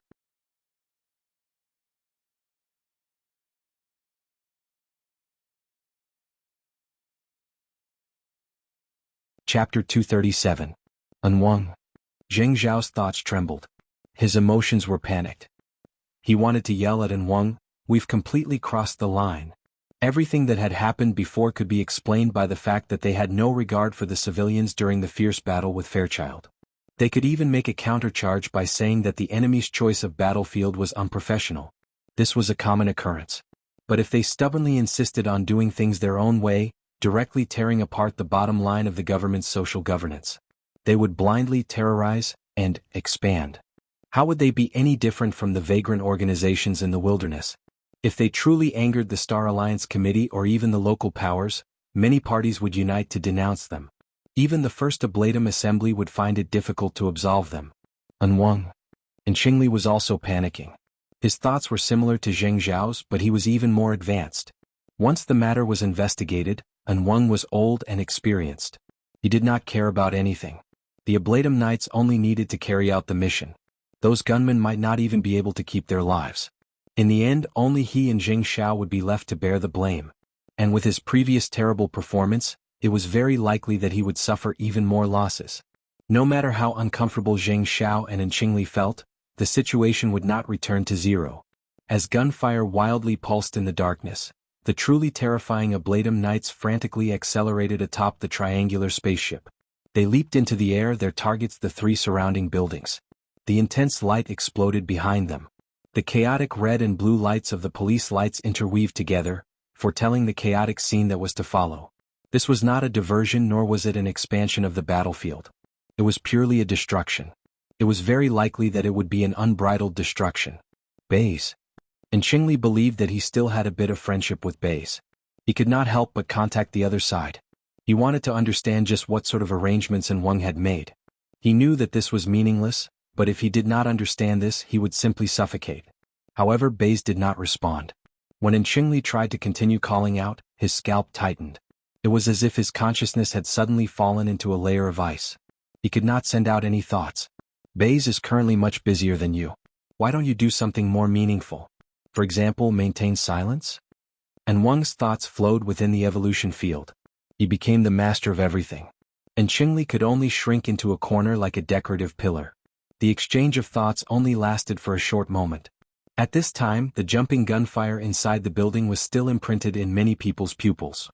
[SPEAKER 1] Chapter 237. Wang. Zheng Zhao's thoughts trembled. His emotions were panicked. He wanted to yell at Wang, "We've completely crossed the line." Everything that had happened before could be explained by the fact that they had no regard for the civilians during the fierce battle with Fairchild. They could even make a countercharge by saying that the enemy's choice of battlefield was unprofessional. This was a common occurrence. But if they stubbornly insisted on doing things their own way, directly tearing apart the bottom line of the government's social governance, they would blindly terrorize and expand. How would they be any different from the vagrant organizations in the wilderness? If they truly angered the Star Alliance Committee or even the local powers, many parties would unite to denounce them. Even the First Ablatum Assembly would find it difficult to absolve them. Wang. And Qingli was also panicking. His thoughts were similar to Zheng Zhao's, but he was even more advanced. Once the matter was investigated, and Wang was old and experienced. He did not care about anything. The Ablatum Knights only needed to carry out the mission. Those gunmen might not even be able to keep their lives. In the end, only he and Jing Xiao would be left to bear the blame. And with his previous terrible performance, it was very likely that he would suffer even more losses. No matter how uncomfortable Jing Xiao and Qingli felt, the situation would not return to zero. As gunfire wildly pulsed in the darkness, the truly terrifying Ablatum Knights frantically accelerated atop the triangular spaceship. They leaped into the air, their targets the three surrounding buildings. The intense light exploded behind them. The chaotic red and blue lights of the police lights interweaved together, foretelling the chaotic scene that was to follow. This was not a diversion, nor was it an expansion of the battlefield. It was purely a destruction. It was very likely that it would be an unbridled destruction. Baze. And Qingli believed that he still had a bit of friendship with Baze. He could not help but contact the other side. He wanted to understand just what sort of arrangements Wang had made. He knew that this was meaningless, but if he did not understand this, he would simply suffocate. However, Baze did not respond. When Qingli tried to continue calling out, his scalp tightened. It was as if his consciousness had suddenly fallen into a layer of ice. He could not send out any thoughts. Baze is currently much busier than you. Why don't you do something more meaningful? For example, maintain silence? And Wang's thoughts flowed within the evolution field. He became the master of everything. And Qingli could only shrink into a corner like a decorative pillar. The exchange of thoughts only lasted for a short moment. At this time, the jumping gunfire inside the building was still imprinted in many people's pupils.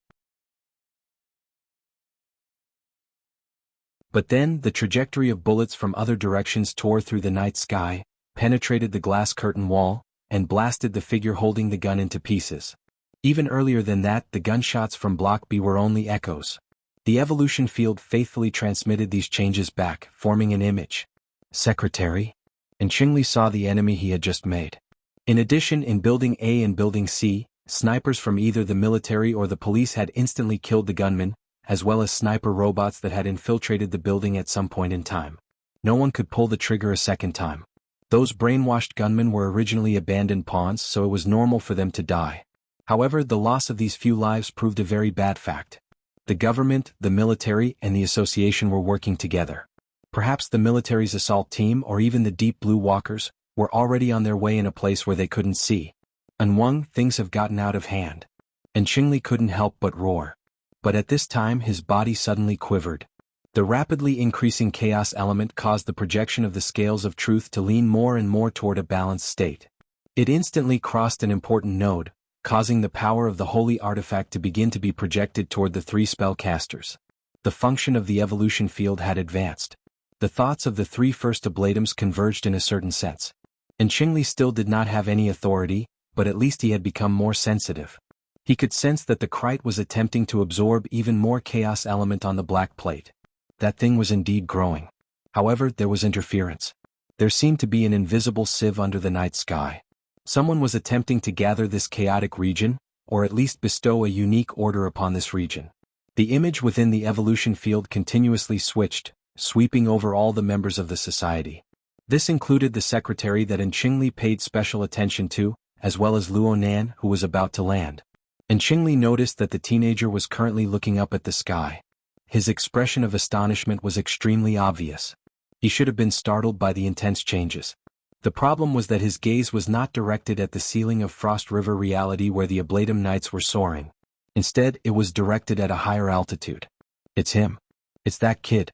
[SPEAKER 1] But then, the trajectory of bullets from other directions tore through the night sky, penetrated the glass curtain wall, and blasted the figure holding the gun into pieces. Even earlier than that, the gunshots from Block B were only echoes. The evolution field faithfully transmitted these changes back, forming an image. Secretary? And Qingli saw the enemy he had just made. In addition, in Building A and Building C, snipers from either the military or the police had instantly killed the gunmen, as well as sniper robots that had infiltrated the building at some point in time. No one could pull the trigger a second time. Those brainwashed gunmen were originally abandoned pawns, so it was normal for them to die. However, the loss of these few lives proved a very bad fact. The government, the military, and the association were working together. Perhaps the military's assault team or even the Deep Blue Walkers were already on their way in a place where they couldn't see. And Wang, things have gotten out of hand. And Qingli couldn't help but roar. But at this time his body suddenly quivered. The rapidly increasing chaos element caused the projection of the scales of truth to lean more and more toward a balanced state. It instantly crossed an important node, causing the power of the holy artifact to begin to be projected toward the three spellcasters. The function of the evolution field had advanced. The thoughts of the three first ablatums converged in a certain sense. And Qingli still did not have any authority, but at least he had become more sensitive. He could sense that the Krite was attempting to absorb even more chaos element on the black plate. That thing was indeed growing. However, there was interference. There seemed to be an invisible sieve under the night sky. Someone was attempting to gather this chaotic region, or at least bestow a unique order upon this region. The image within the evolution field continuously switched, sweeping over all the members of the society. This included the secretary that Qingli paid special attention to, as well as Luonan, who was about to land. And Qingli noticed that the teenager was currently looking up at the sky. His expression of astonishment was extremely obvious. He should have been startled by the intense changes. The problem was that his gaze was not directed at the ceiling of Frost River reality where the Ablatum Knights were soaring. Instead, it was directed at a higher altitude. It's him. It's that kid.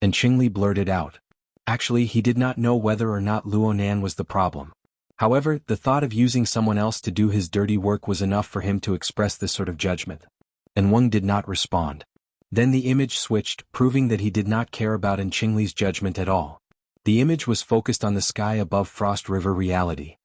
[SPEAKER 1] And Qingli blurted out. Actually, he did not know whether or not Luonan was the problem. However, the thought of using someone else to do his dirty work was enough for him to express this sort of judgment. And Wang did not respond. Then the image switched, proving that he did not care about Qingli's judgment at all. The image was focused on the sky above Frost River reality.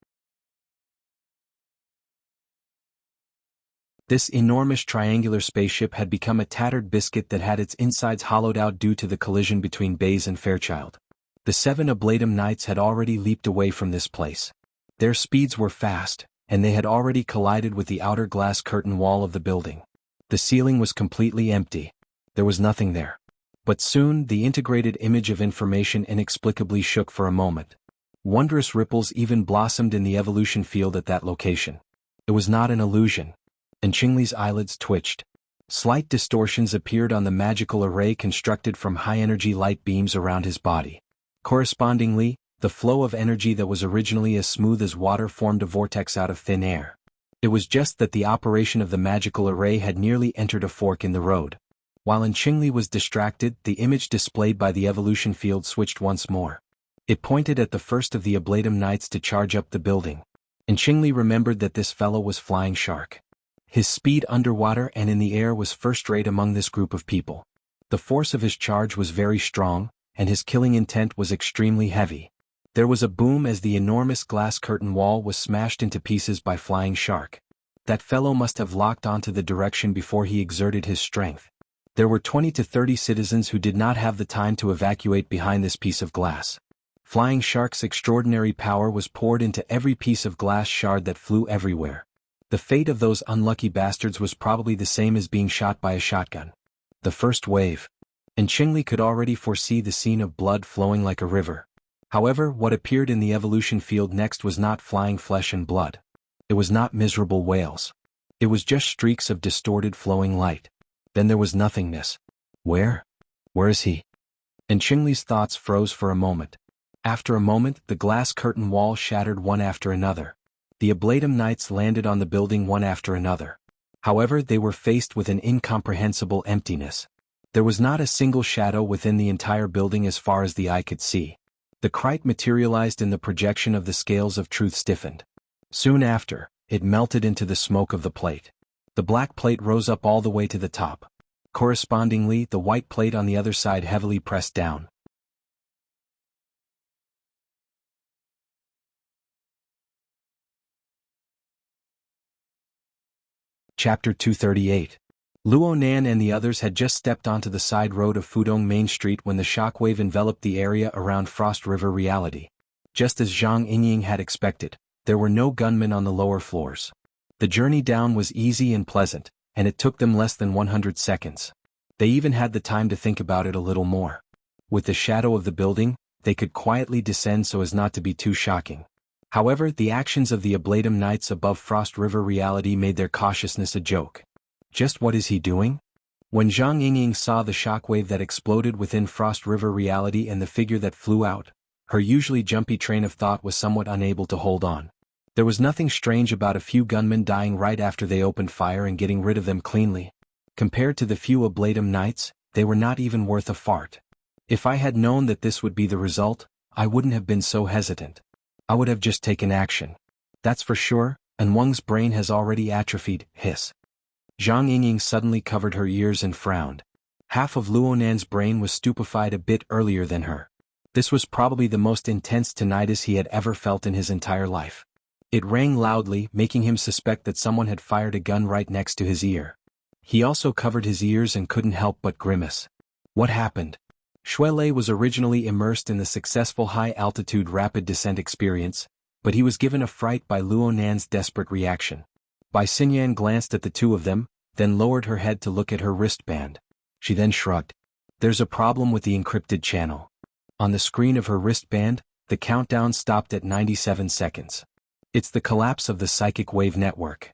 [SPEAKER 1] This enormous triangular spaceship had become a tattered biscuit that had its insides hollowed out due to the collision between Baze and Fairchild. The 7 Ablatum Knights had already leaped away from this place. Their speeds were fast, and they had already collided with the outer glass curtain wall of the building. The ceiling was completely empty. There was nothing there. But soon the integrated image of information inexplicably shook for a moment. Wondrous ripples even blossomed in the evolution field at that location. It was not an illusion. And Qingli's eyelids twitched. Slight distortions appeared on the magical array constructed from high-energy light beams around his body. Correspondingly, the flow of energy that was originally as smooth as water formed a vortex out of thin air. It was just that the operation of the magical array had nearly entered a fork in the road. While Qingli was distracted, the image displayed by the evolution field switched once more. It pointed at the first of the Ablatum Knights to charge up the building. Qingli remembered that this fellow was Flying Shark. His speed underwater and in the air was first-rate among this group of people. The force of his charge was very strong, and his killing intent was extremely heavy. There was a boom as the enormous glass curtain wall was smashed into pieces by Flying Shark. That fellow must have locked onto the direction before he exerted his strength. There were 20 to 30 citizens who did not have the time to evacuate behind this piece of glass. Flying Shark's extraordinary power was poured into every piece of glass shard that flew everywhere. The fate of those unlucky bastards was probably the same as being shot by a shotgun. The first wave. Qingli could already foresee the scene of blood flowing like a river. However, what appeared in the evolution field next was not flying flesh and blood. It was not miserable wails. It was just streaks of distorted flowing light. Then there was nothingness. Where is he? Qingli's thoughts froze for a moment. After a moment, the glass curtain wall shattered one after another. The Ablatum Knights landed on the building one after another. However, they were faced with an incomprehensible emptiness. There was not a single shadow within the entire building as far as the eye could see. The Krite materialized in the projection of the scales of truth stiffened. Soon after, it melted into the smoke of the plate. The black plate rose up all the way to the top. Correspondingly, the white plate on the other side heavily pressed down. Chapter 238. Luo Nan and the others had just stepped onto the side road of Fudong Main Street when the shockwave enveloped the area around Frost River Reality. Just as Zhang Yingying had expected, there were no gunmen on the lower floors. The journey down was easy and pleasant, and it took them less than 100 seconds. They even had the time to think about it a little more. With the shadow of the building, they could quietly descend so as not to be too shocking. However, the actions of the Ablatum Knights above Frost River Reality made their cautiousness a joke. Just what is he doing? When Zhang Yingying saw the shockwave that exploded within Frost River Reality and the figure that flew out, her usually jumpy train of thought was somewhat unable to hold on. There was nothing strange about a few gunmen dying right after they opened fire and getting rid of them cleanly. Compared to the few Ablatum Knights, they were not even worth a fart. If I had known that this would be the result, I wouldn't have been so hesitant. I would have just taken action. That's for sure, and Wang's brain has already atrophied, hiss. Zhang Yingying suddenly covered her ears and frowned. Half of Luo Nan's brain was stupefied a bit earlier than her. This was probably the most intense tinnitus he had ever felt in his entire life. It rang loudly, making him suspect that someone had fired a gun right next to his ear. He also covered his ears and couldn't help but grimace. What happened? Shuelei was originally immersed in the successful high-altitude rapid descent experience, but he was given a fright by Luo Nan's desperate reaction. Bai Xinyan glanced at the two of them, then lowered her head to look at her wristband. She then shrugged. There's a problem with the encrypted channel. On the screen of her wristband, the countdown stopped at 97 seconds. It's the collapse of the psychic wave network.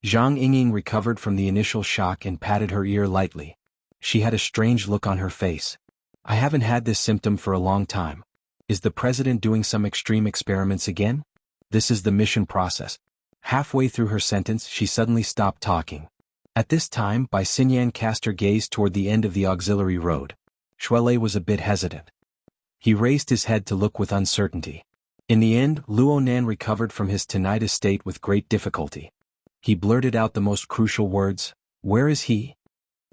[SPEAKER 1] Zhang Yingying recovered from the initial shock and patted her ear lightly. She had a strange look on her face. I haven't had this symptom for a long time. Is the president doing some extreme experiments again? This is the mission process. Halfway through her sentence, she suddenly stopped talking. At this time, Bai Xinyan cast her gaze toward the end of the auxiliary road. Shuelei was a bit hesitant. He raised his head to look with uncertainty. In the end, Luo Nan recovered from his tinnitus state with great difficulty. He blurted out the most crucial words, "Where is he?"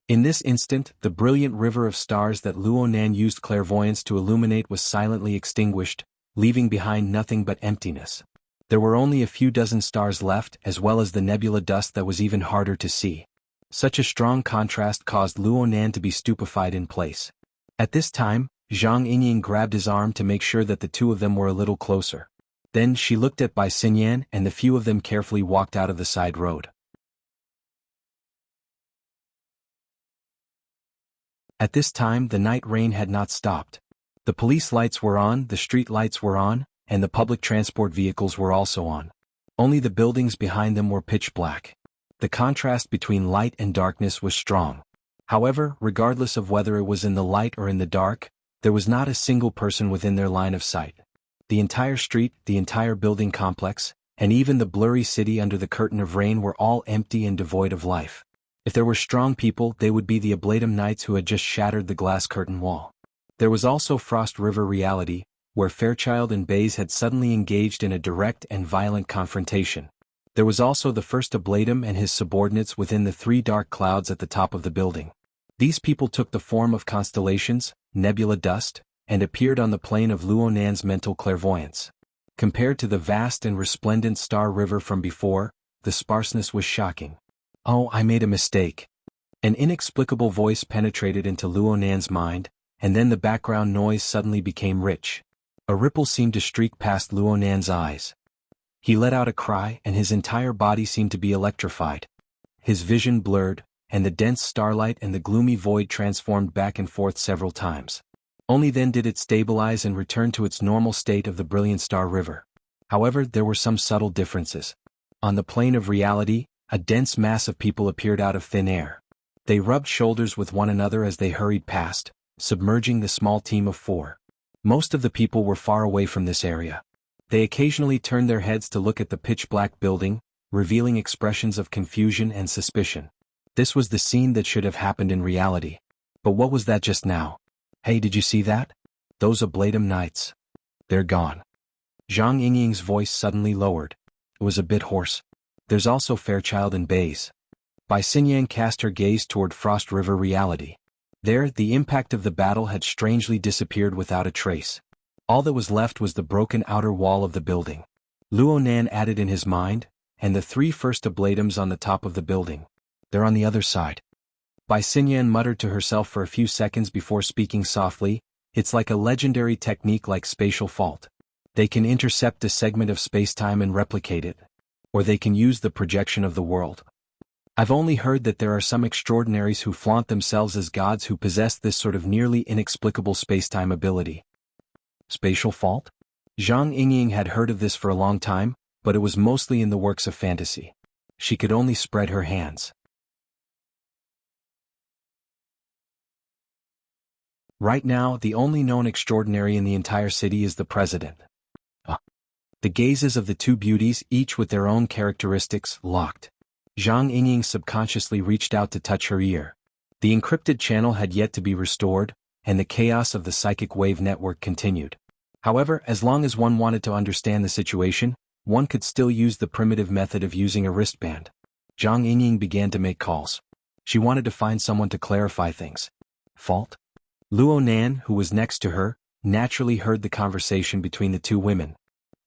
[SPEAKER 1] In this instant, the brilliant river of stars that Luo Nan used clairvoyance to illuminate was silently extinguished, leaving behind nothing but emptiness. There were only a few dozen stars left, as well as the nebula dust that was even harder to see. Such a strong contrast caused Luo Nan to be stupefied in place. At this time, Zhang Yingying grabbed his arm to make sure that the two of them were a little closer. Then she looked at Bai Xinyan and the few of them carefully walked out of the side road. At this time the night rain had not stopped. The police lights were on, the street lights were on, and the public transport vehicles were also on. Only the buildings behind them were pitch black. The contrast between light and darkness was strong. However, regardless of whether it was in the light or in the dark, there was not a single person within their line of sight. The entire street, the entire building complex, and even the blurry city under the curtain of rain were all empty and devoid of life. If there were strong people, they would be the Ablatum Knights who had just shattered the glass curtain wall. There was also Frost River reality, where Fairchild and Baze had suddenly engaged in a direct and violent confrontation. There was also the first Ablatum and his subordinates within the 3 dark clouds at the top of the building. These people took the form of constellations, nebula dust, and appeared on the plane of Luonan's mental clairvoyance. Compared to the vast and resplendent Star River from before, the sparseness was shocking. "Oh, I made a mistake." An inexplicable voice penetrated into Luonan's mind, and then the background noise suddenly became rich. A ripple seemed to streak past Luonan's eyes. He let out a cry, and his entire body seemed to be electrified. His vision blurred, and the dense starlight and the gloomy void transformed back and forth several times. Only then did it stabilize and return to its normal state of the brilliant Star River. However, there were some subtle differences. On the plane of reality, a dense mass of people appeared out of thin air. They rubbed shoulders with one another as they hurried past, submerging the small team of 4. Most of the people were far away from this area. They occasionally turned their heads to look at the pitch-black building, revealing expressions of confusion and suspicion. This was the scene that should have happened in reality. But what was that just now? "Hey, did you see that? Those Ablatum Knights. They're gone." Zhang Yingying's voice suddenly lowered. It was a bit hoarse. "There's also Fairchild and Baze." Bai Xinyan cast her gaze toward Frost River reality. There, the impact of the battle had strangely disappeared without a trace. All that was left was the broken outer wall of the building. Luonan added in his mind, "And the 3 first Ablatums on the top of the building. They're on the other side." Bai Xinyan muttered to herself for a few seconds before speaking softly, "It's like a legendary technique like spatial fault. They can intercept a segment of spacetime and replicate it. Or they can use the projection of the world. I've only heard that there are some extraordinaries who flaunt themselves as gods who possess this sort of nearly inexplicable spacetime ability." Spatial fault? Zhang Yingying had heard of this for a long time, but it was mostly in the works of fantasy. She could only spread her hands. Right now, the only known extraordinary in the entire city is the president. The gazes of the 2 beauties, each with their own characteristics, locked. Zhang Yingying subconsciously reached out to touch her ear. The encrypted channel had yet to be restored, and the chaos of the psychic wave network continued. However, as long as one wanted to understand the situation, one could still use the primitive method of using a wristband. Zhang Yingying began to make calls. She wanted to find someone to clarify things. Fault? Luonan, who was next to her, naturally heard the conversation between the 2 women.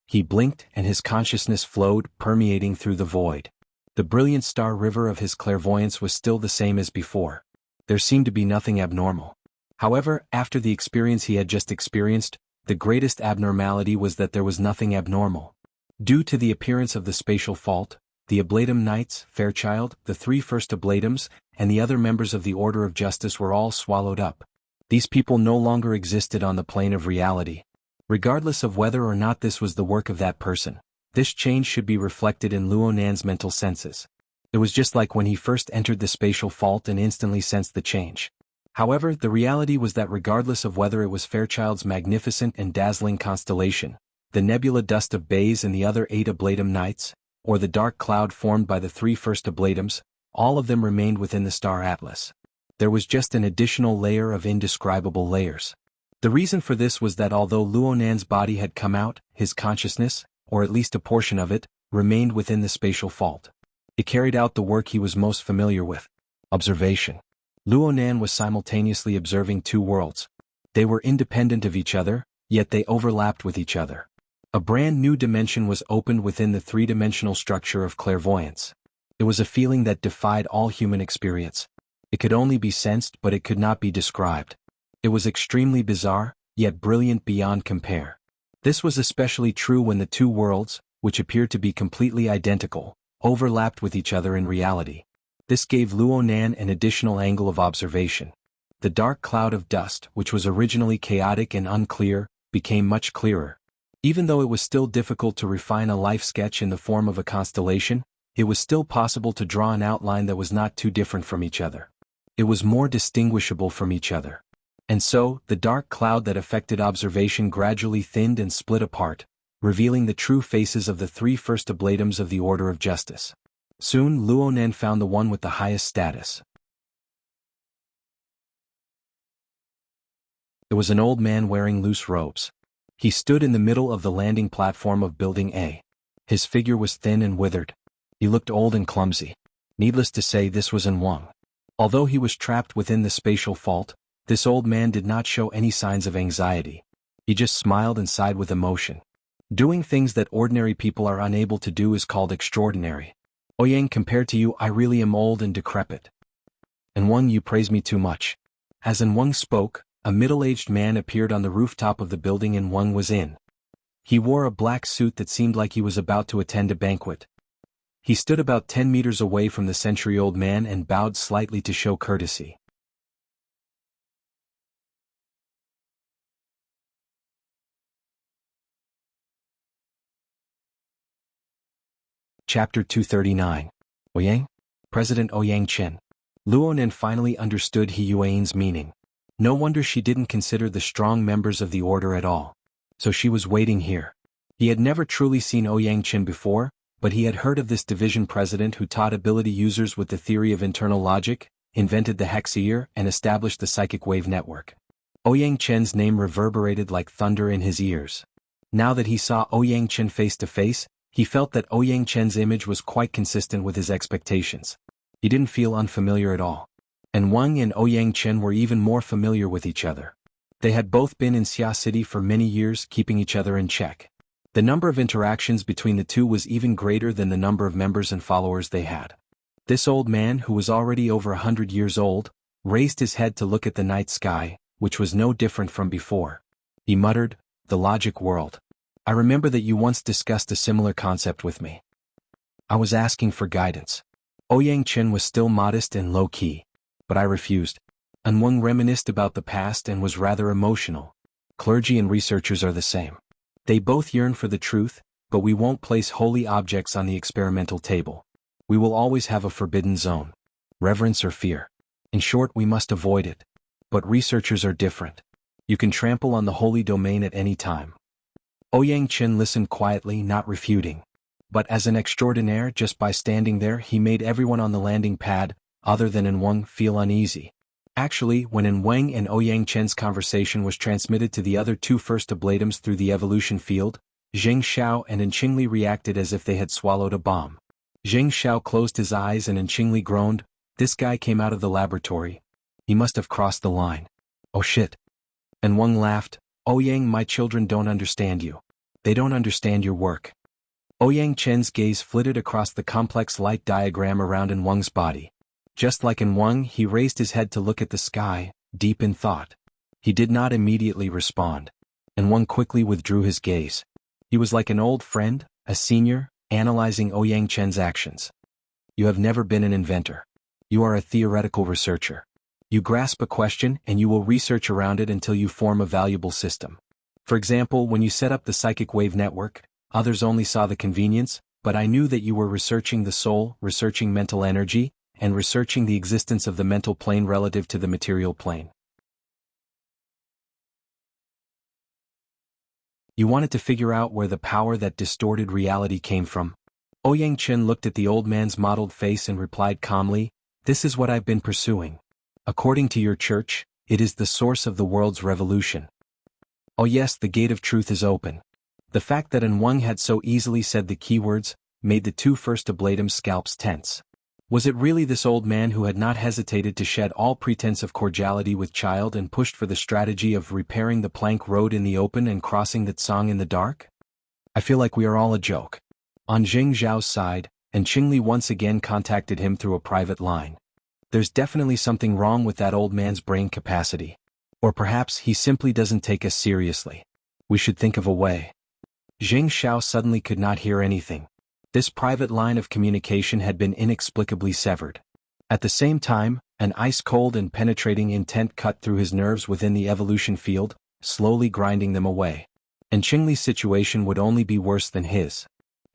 [SPEAKER 1] He blinked, and his consciousness flowed, permeating through the void. The brilliant Star River of his clairvoyance was still the same as before. There seemed to be nothing abnormal. However, after the experience he had just experienced, the greatest abnormality was that there was nothing abnormal. Due to the appearance of the spatial fault, the Ablatum Knights, Fairchild, the 3 first Ablatums, and the other members of the Order of Justice were all swallowed up. These people no longer existed on the plane of reality. Regardless of whether or not this was the work of that person, this change should be reflected in Luonan's mental senses. It was just like when he first entered the spatial fault and instantly sensed the change. However, the reality was that regardless of whether it was Fairchild's magnificent and dazzling constellation, the nebula dust of Baze and the other 8 Ablatum Knights, or the dark cloud formed by the 3 first Ablatums, all of them remained within the star atlas. There was just an additional layer of indescribable layers. The reason for this was that although Luonan's body had come out, his consciousness, or at least a portion of it, remained within the spatial fault. It carried out the work he was most familiar with. Observation. Luonan was simultaneously observing 2 worlds. They were independent of each other, yet they overlapped with each other. A brand new dimension was opened within the 3-dimensional structure of clairvoyance. It was a feeling that defied all human experience. It could only be sensed, but it could not be described. It was extremely bizarre, yet brilliant beyond compare. This was especially true when the 2 worlds, which appeared to be completely identical, overlapped with each other in reality. This gave Luonan an additional angle of observation. The dark cloud of dust, which was originally chaotic and unclear, became much clearer. Even though it was still difficult to refine a life sketch in the form of a constellation, it was still possible to draw an outline that was not too different from each other. It was more distinguishable from each other. And so, the dark cloud that affected observation gradually thinned and split apart, revealing the true faces of the three first oblatums of the Order of Justice. Soon Luonan found the one with the highest status. It was an old man wearing loose robes. He stood in the middle of the landing platform of Building A. His figure was thin and withered. He looked old and clumsy. Needless to say, this was Wang. Although he was trapped within the spatial fault, this old man did not show any signs of anxiety. He just smiled and sighed with emotion. Doing things that ordinary people are unable to do is called extraordinary. Ouyang, compared to you, I really am old and decrepit. And Wang, you praise me too much. As Wang spoke, a middle-aged man appeared on the rooftop of the building Wang was in. He wore a black suit that seemed like he was about to attend a banquet. He stood about 10 meters away from the century-old man and bowed slightly to show courtesy. Chapter 239. Ouyang? President Ouyang Chen. Luonan finally understood He Yuan's meaning. No wonder she didn't consider the strong members of the order at all. So she was waiting here. He had never truly seen Ouyang Chen before, but he had heard of this division president who taught ability users with the theory of internal logic, invented the hexaear, and established the psychic wave network. Ouyang Chen's name reverberated like thunder in his ears. Now that he saw Ouyang Chen face to face, he felt that Ouyang Chen's image was quite consistent with his expectations. He didn't feel unfamiliar at all. And Wang and Ouyang Chen were even more familiar with each other. They had both been in Xia City for many years, keeping each other in check. The number of interactions between the two was even greater than the number of members and followers they had. This old man, who was already over 100 years old, raised his head to look at the night sky, which was no different from before. He muttered, "The logic world. I remember that you once discussed a similar concept with me. I was asking for guidance." Ouyang Chen was still modest and low-key. But I refused. And Wang reminisced about the past and was rather emotional. Clergy and researchers are the same. They both yearn for the truth, but we won't place holy objects on the experimental table. We will always have a forbidden zone. Reverence or fear. In short, we must avoid it. But researchers are different. You can trample on the holy domain at any time. Ouyang Chen listened quietly, not refuting. But as an extraordinaire, just by standing there, he made everyone on the landing pad, other than Wang, feel uneasy. Actually, when Wang and Ouyang Chen's conversation was transmitted to the other two first oblatums through the evolution field, Zheng Xiao and Qingli reacted as if they had swallowed a bomb. Zheng Xiao closed his eyes and Qingli groaned, "This guy came out of the laboratory. He must have crossed the line. Oh shit." And Wang laughed, "Ouyang, my children don't understand you. They don't understand your work." Ouyang Chen's gaze flitted across the complex light diagram around Wang's body. Just like Wang, he raised his head to look at the sky, deep in thought. He did not immediately respond. Wang quickly withdrew his gaze. He was like an old friend, a senior, analyzing Ouyang Chen's actions. "You have never been an inventor. You are a theoretical researcher. You grasp a question and you will research around it until you form a valuable system. For example, when you set up the psychic wave network, others only saw the convenience, but I knew that you were researching the soul, researching mental energy, and researching the existence of the mental plane relative to the material plane. You wanted to figure out where the power that distorted reality came from." Ouyang Chen looked at the old man's mottled face and replied calmly, "This is what I've been pursuing. According to your church, it is the source of the world's revolution. Oh yes, the gate of truth is open." The fact that Wang had so easily said the keywords made the two first oblatum scalps tense. Was it really this old man who had not hesitated to shed all pretense of cordiality with child and pushed for the strategy of repairing the plank road in the open and crossing the Tsang in the dark? I feel like we are all a joke. On Zheng Zhao's side, Qingli once again contacted him through a private line. There's definitely something wrong with that old man's brain capacity. Or perhaps he simply doesn't take us seriously. We should think of a way. Zheng Xiao suddenly could not hear anything. This private line of communication had been inexplicably severed. At the same time, an ice-cold and penetrating intent cut through his nerves within the evolution field, slowly grinding them away. And Qingli's situation would only be worse than his.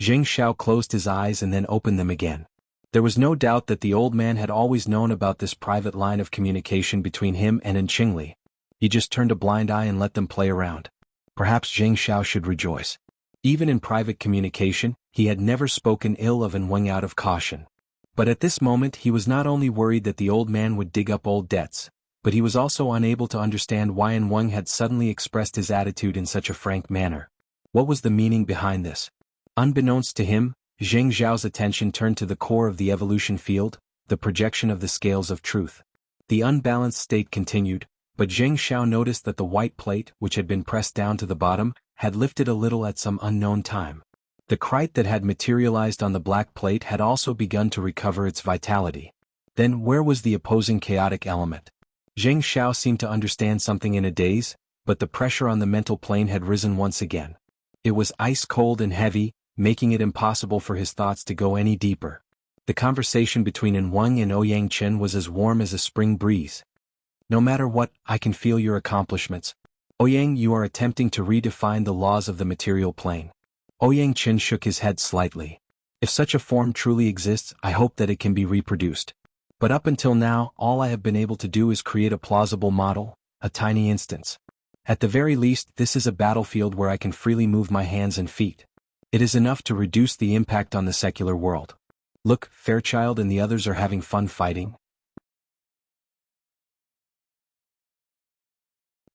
[SPEAKER 1] Zheng Xiao closed his eyes and then opened them again. There was no doubt that the old man had always known about this private line of communication between him and Qingli. He just turned a blind eye and let them play around. Perhaps Zheng Xiao should rejoice. Even in private communication, he had never spoken ill of Wang out of caution. But at this moment he was not only worried that the old man would dig up old debts, but he was also unable to understand why Wang had suddenly expressed his attitude in such a frank manner. What was the meaning behind this? Unbeknownst to him, Zheng Xiao's attention turned to the core of the evolution field, the projection of the scales of truth. The unbalanced state continued, but Zheng Xiao noticed that the white plate, which had been pressed down to the bottom, had lifted a little at some unknown time. The crite that had materialized on the black plate had also begun to recover its vitality. Then where was the opposing chaotic element? Zheng Xiao seemed to understand something in a daze, but the pressure on the mental plane had risen once again. It was ice cold and heavy, making it impossible for his thoughts to go any deeper. The conversation between Wang and Ouyang Chen was as warm as a spring breeze. No matter what, I can feel your accomplishments. Ouyang, you are attempting to redefine the laws of the material plane. Ouyang Chen shook his head slightly. If such a form truly exists, I hope that it can be reproduced. But up until now, all I have been able to do is create a plausible model, a tiny instance. At the very least, this is a battlefield where I can freely move my hands and feet. It is enough to reduce the impact on the secular world. Look, Fairchild and the others are having fun fighting.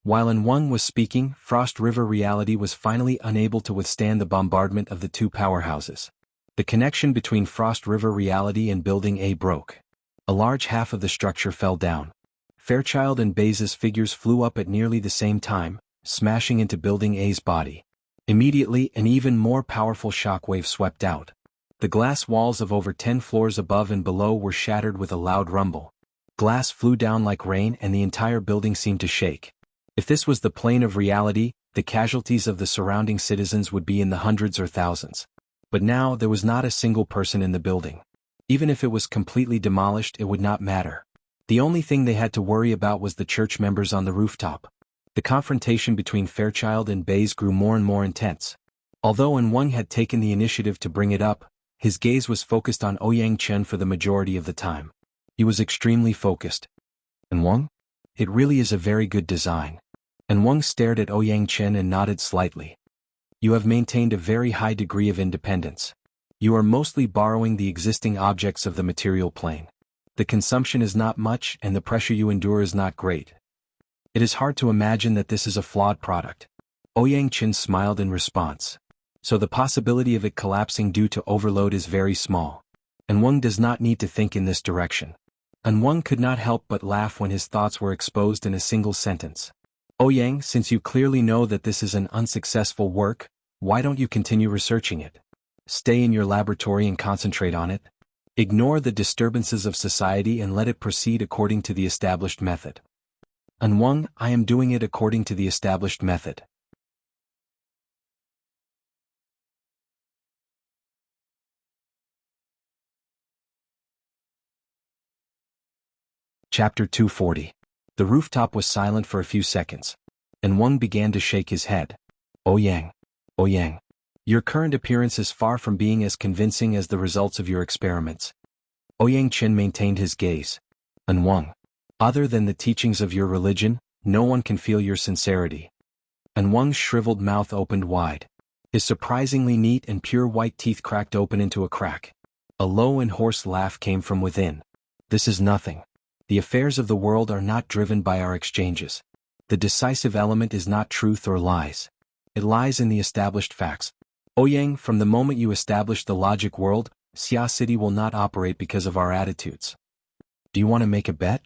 [SPEAKER 1] While Wang was speaking, Frost River reality was finally unable to withstand the bombardment of the two powerhouses. The connection between Frost River reality and Building A broke. A large half of the structure fell down. Fairchild and Baze's figures flew up at nearly the same time, smashing into Building A's body. Immediately, an even more powerful shockwave swept out. The glass walls of over 10 floors above and below were shattered with a loud rumble. Glass flew down like rain and the entire building seemed to shake. If this was the plane of reality, the casualties of the surrounding citizens would be in the hundreds or thousands. But now there was not a single person in the building. Even if it was completely demolished, it would not matter. The only thing they had to worry about was the church members on the rooftop. The confrontation between Fairchild and Baze grew more and more intense. Although Wang had taken the initiative to bring it up, his gaze was focused on Ouyang Chen for the majority of the time. He was extremely focused. Wang? It really is a very good design. Wang stared at Ouyang Chen and nodded slightly. You have maintained a very high degree of independence. You are mostly borrowing the existing objects of the material plane. The consumption is not much and the pressure you endure is not great. It is hard to imagine that this is a flawed product. Ouyang Chen smiled in response. So the possibility of it collapsing due to overload is very small. Wang does not need to think in this direction. Wang could not help but laugh when his thoughts were exposed in a single sentence. Ouyang, since you clearly know that this is an unsuccessful work, why don't you continue researching it? Stay in your laboratory and concentrate on it. Ignore the disturbances of society and let it proceed according to the established method. Wang, I am doing it according to the established method. Chapter 240. The rooftop was silent for a few seconds. Wang began to shake his head. Ouyang. Ouyang. Your current appearance is far from being as convincing as the results of your experiments. Ouyang Chen maintained his gaze. Wang. Other than the teachings of your religion, no one can feel your sincerity. Wang's shriveled mouth opened wide. His surprisingly neat and pure white teeth cracked open into a crack. A low and hoarse laugh came from within. This is nothing. The affairs of the world are not driven by our exchanges. The decisive element is not truth or lies. It lies in the established facts. Ouyang, from the moment you establish the logic world, Xia City will not operate because of our attitudes. Do you want to make a bet?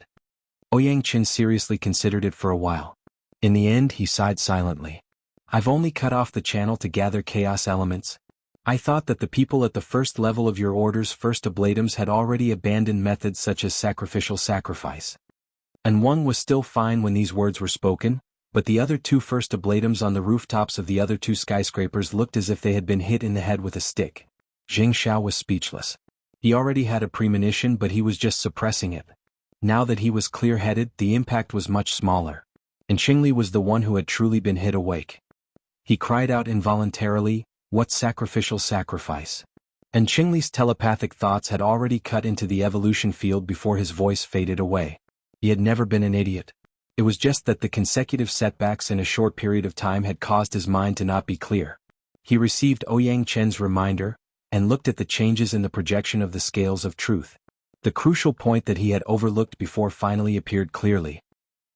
[SPEAKER 1] Ouyang Chen seriously considered it for a while. In the end, he sighed silently. I've only cut off the channel to gather chaos elements. I thought that the people at the first level of your order's first oblatums had already abandoned methods such as sacrificial sacrifice. Wang was still fine when these words were spoken, but the other two first oblatums on the rooftops of the other two skyscrapers looked as if they had been hit in the head with a stick. Zheng Xiao was speechless. He already had a premonition, but he was just suppressing it. Now that he was clear-headed, the impact was much smaller. And Qingli was the one who had truly been hit awake. He cried out involuntarily, What sacrificial sacrifice? And Qingli's telepathic thoughts had already cut into the evolution field before his voice faded away. He had never been an idiot. It was just that the consecutive setbacks in a short period of time had caused his mind to not be clear. He received Ouyang Chen's reminder, and looked at the changes in the projection of the scales of truth. The crucial point that he had overlooked before finally appeared clearly.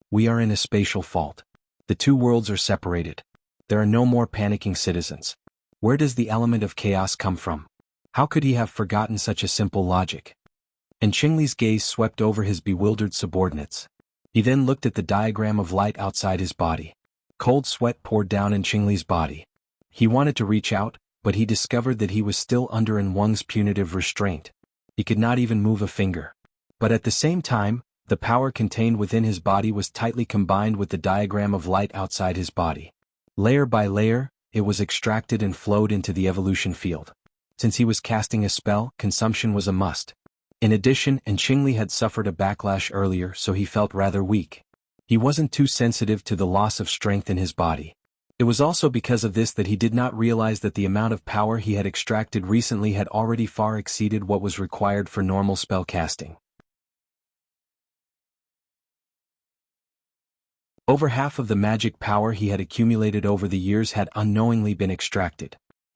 [SPEAKER 1] We are in a spatial fault. The two worlds are separated. There are no more panicking citizens. Where does the element of chaos come from? How could he have forgotten such a simple logic? And Qingli's gaze swept over his bewildered subordinates. He then looked at the diagram of light outside his body. Cold sweat poured down in Qingli's body. He wanted to reach out, but he discovered that he was still under Wang's punitive restraint. He could not even move a finger. But at the same time, the power contained within his body was tightly combined with the diagram of light outside his body. Layer by layer, it was extracted and flowed into the evolution field. Since he was casting a spell, consumption was a must. In addition, Qingli had suffered a backlash earlier, so he felt rather weak. He wasn't too sensitive to the loss of strength in his body. It was also because of this that he did not realize that the amount of power he had extracted recently had already far exceeded what was required for normal spell casting. Over half of the magic power he had accumulated over the years had unknowingly been extracted.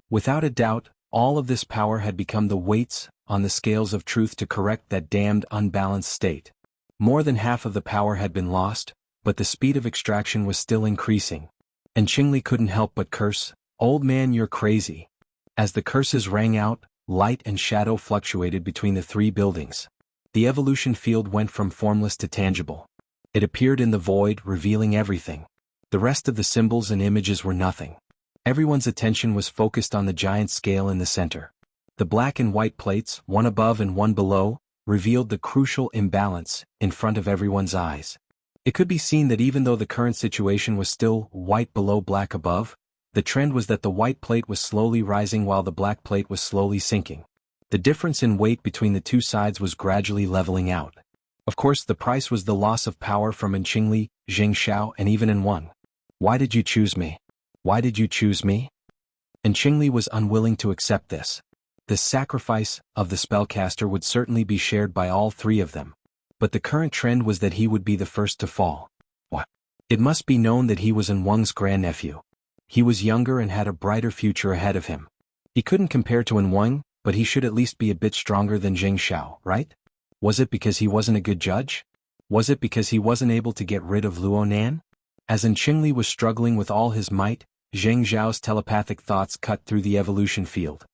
[SPEAKER 1] Without a doubt, all of this power had become the weights on the scales of truth to correct that damned unbalanced state. More than half of the power had been lost, but the speed of extraction was still increasing. And Qingli couldn't help but curse, "Old man, you're crazy." As the curses rang out, light and shadow fluctuated between the three buildings. The evolution field went from formless to tangible. It appeared in the void, revealing everything. The rest of the symbols and images were nothing. Everyone's attention was focused on the giant scale in the center. The black and white plates, one above and one below, revealed the crucial imbalance in front of everyone's eyes. It could be seen that even though the current situation was still white below black above, the trend was that the white plate was slowly rising while the black plate was slowly sinking. The difference in weight between the two sides was gradually leveling out. Of course, the price was the loss of power from Qingli, Zheng Xiao, and even Wang. Why did you choose me? Why did you choose me? And Qingli was unwilling to accept this. The sacrifice of the spellcaster would certainly be shared by all three of them. But the current trend was that he would be the first to fall. What? It must be known that he was Wang's grandnephew. He was younger and had a brighter future ahead of him. He couldn't compare to Wang, but he should at least be a bit stronger than Zheng Xiao, right? Was it because he wasn't a good judge? Was it because he wasn't able to get rid of Luonan? As Qingli was struggling with all his might, Zheng Xiao's telepathic thoughts cut through the evolution field.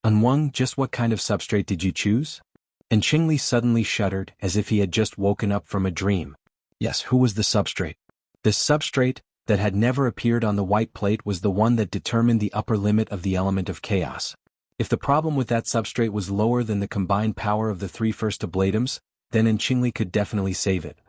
[SPEAKER 1] Wang, just what kind of substrate did you choose? And Qingli suddenly shuddered as if he had just woken up from a dream. Yes, who was the substrate? The substrate that had never appeared on the white plate was the one that determined the upper limit of the element of chaos. If the problem with that substrate was lower than the combined power of the three first ablatums, then Qingli could definitely save it.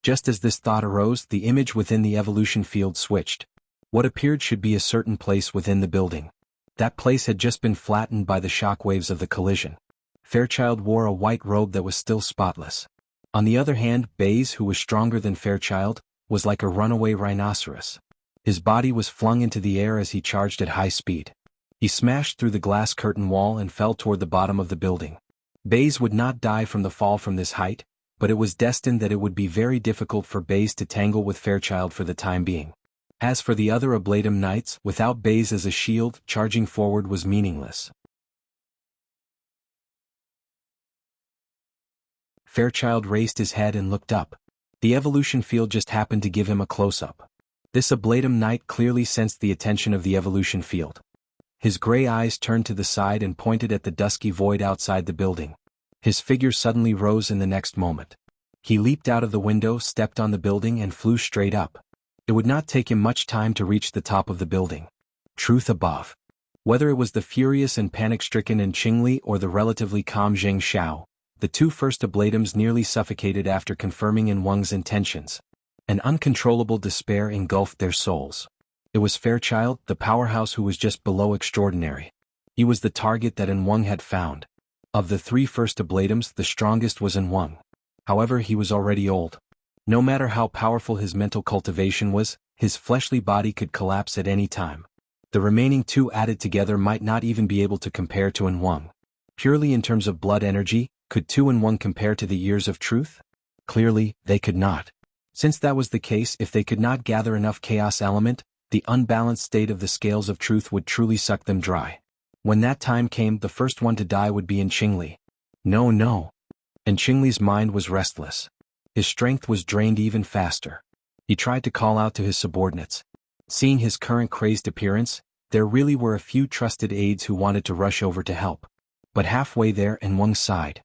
[SPEAKER 1] Just as this thought arose, the image within the evolution field switched. What appeared should be a certain place within the building. That place had just been flattened by the shockwaves of the collision. Fairchild wore a white robe that was still spotless. On the other hand, Baze, who was stronger than Fairchild, was like a runaway rhinoceros. His body was flung into the air as he charged at high speed. He smashed through the glass curtain wall and fell toward the bottom of the building. Baze would not die from the fall from this height, but it was destined that it would be very difficult for Baze to tangle with Fairchild for the time being. As for the other Ablatum Knights, without Baze as a shield, charging forward was meaningless. Fairchild raised his head and looked up. The evolution field just happened to give him a close-up. This Ablatum Knight clearly sensed the attention of the evolution field. His gray eyes turned to the side and pointed at the dusky void outside the building. His figure suddenly rose in the next moment. He leaped out of the window, stepped on the building, and flew straight up. It would not take him much time to reach the top of the building. Truth above. Whether it was the furious and panic-stricken Qingli or the relatively calm Zheng Xiao, the two first ablatums nearly suffocated after confirming Wang's intentions. An uncontrollable despair engulfed their souls. It was Fairchild, the powerhouse, who was just below extraordinary. He was the target that Wang had found. Of the three first ablatums, the strongest was Wang. However, he was already old. No matter how powerful his mental cultivation was, his fleshly body could collapse at any time. The remaining two added together might not even be able to compare to Wang. Purely in terms of blood energy, could 2 and 1 compare to the years of truth? Clearly, they could not. Since that was the case, if they could not gather enough chaos element, the unbalanced state of the scales of truth would truly suck them dry. When that time came, the first one to die would be Qingli. No, no. And Qingli's mind was restless. His strength was drained even faster. He tried to call out to his subordinates. Seeing his current crazed appearance, there really were a few trusted aides who wanted to rush over to help. But halfway there, Wang sighed.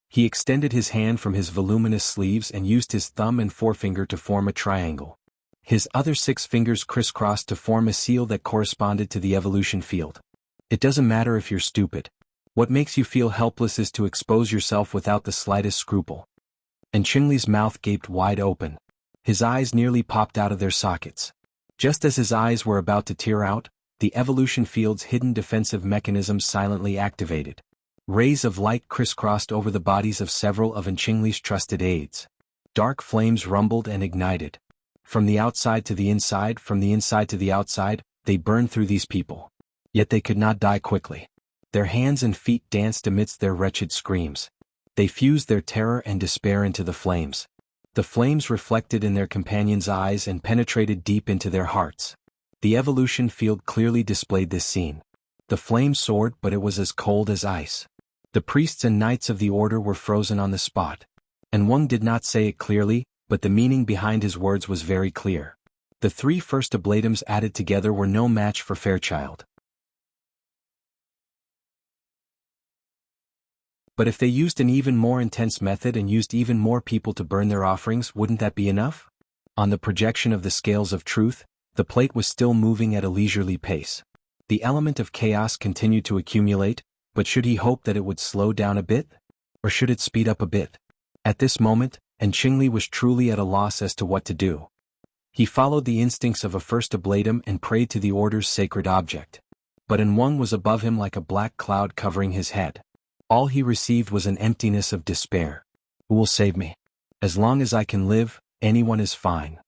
[SPEAKER 1] He extended his hand from his voluminous sleeves and used his thumb and forefinger to form a triangle. His other 6 fingers crisscrossed to form a seal that corresponded to the evolution field. It doesn't matter if you're stupid. What makes you feel helpless is to expose yourself without the slightest scruple. And Qingli's mouth gaped wide open. His eyes nearly popped out of their sockets. Just as his eyes were about to tear out, the evolution field's hidden defensive mechanism silently activated. Rays of light crisscrossed over the bodies of several of Qingli's trusted aides. Dark flames rumbled and ignited. From the outside to the inside, from the inside to the outside, they burned through these people. Yet they could not die quickly. Their hands and feet danced amidst their wretched screams. They fused their terror and despair into the flames. The flames reflected in their companions' eyes and penetrated deep into their hearts. The evolution field clearly displayed this scene. The flames soared, but it was as cold as ice. The priests and knights of the order were frozen on the spot. And Wang did not say it clearly, but the meaning behind his words was very clear. The 3 first ablatums added together were no match for Fairchild. But if they used an even more intense method and used even more people to burn their offerings, wouldn't that be enough? On the projection of the scales of truth, the plate was still moving at a leisurely pace. The element of chaos continued to accumulate, but should he hope that it would slow down a bit? Or should it speed up a bit? At this moment, Qingli was truly at a loss as to what to do. He followed the instincts of a first ablatum and prayed to the order's sacred object. But Wang was above him like a black cloud covering his head. All he received was an emptiness of despair. Who will save me? As long as I can live, anyone is fine.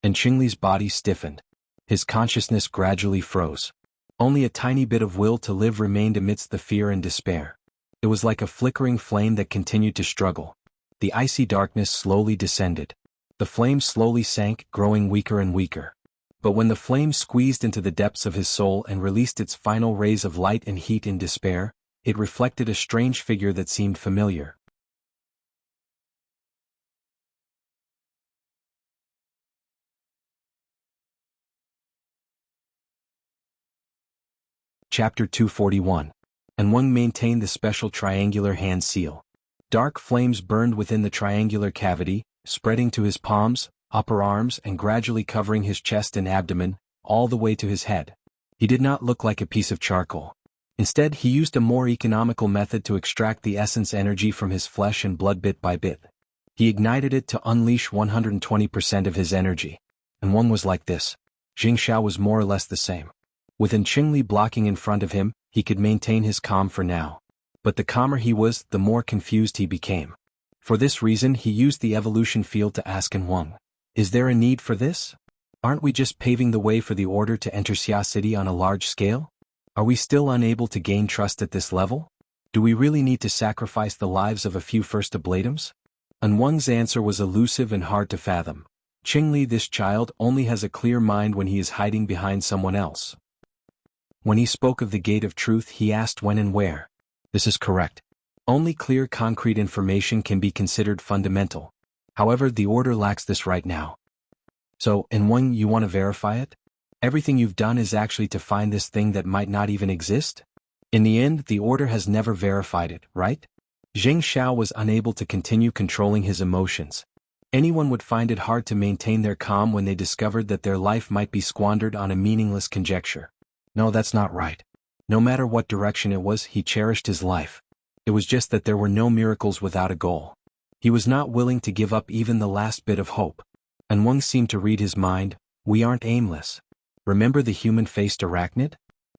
[SPEAKER 1] And Qingli's body stiffened. His consciousness gradually froze. Only a tiny bit of will to live remained amidst the fear and despair. It was like a flickering flame that continued to struggle. The icy darkness slowly descended. The flame slowly sank, growing weaker and weaker. But when the flame squeezed into the depths of his soul and released its final rays of light and heat in despair, it reflected a strange figure that seemed familiar. Chapter 241. And Wang maintained the special triangular hand seal. Dark flames burned within the triangular cavity, spreading to his palms, upper arms and gradually covering his chest and abdomen, all the way to his head. He did not look like a piece of charcoal. Instead, he used a more economical method to extract the essence energy from his flesh and blood bit by bit. He ignited it to unleash 120% of his energy. And Wang was like this. Jing Xiao was more or less the same. With Qingli blocking in front of him, he could maintain his calm for now. But the calmer he was, the more confused he became. For this reason, he used the evolution field to ask Wang, "Is there a need for this? Aren't we just paving the way for the order to enter Xia City on a large scale? Are we still unable to gain trust at this level? Do we really need to sacrifice the lives of a few first ablatums?" And Wang's answer was elusive and hard to fathom. Qingli, this child, only has a clear mind when he is hiding behind someone else. When he spoke of the gate of truth, he asked when and where. This is correct. Only clear concrete information can be considered fundamental. However, the order lacks this right now. So, Wang, you want to verify it? Everything you've done is actually to find this thing that might not even exist? In the end, the order has never verified it, right? Jing Xiao was unable to continue controlling his emotions. Anyone would find it hard to maintain their calm when they discovered that their life might be squandered on a meaningless conjecture. No, that's not right. No matter what direction it was, he cherished his life. It was just that there were no miracles without a goal. He was not willing to give up even the last bit of hope. And Wang seemed to read his mind. We aren't aimless. Remember the human-faced arachnid?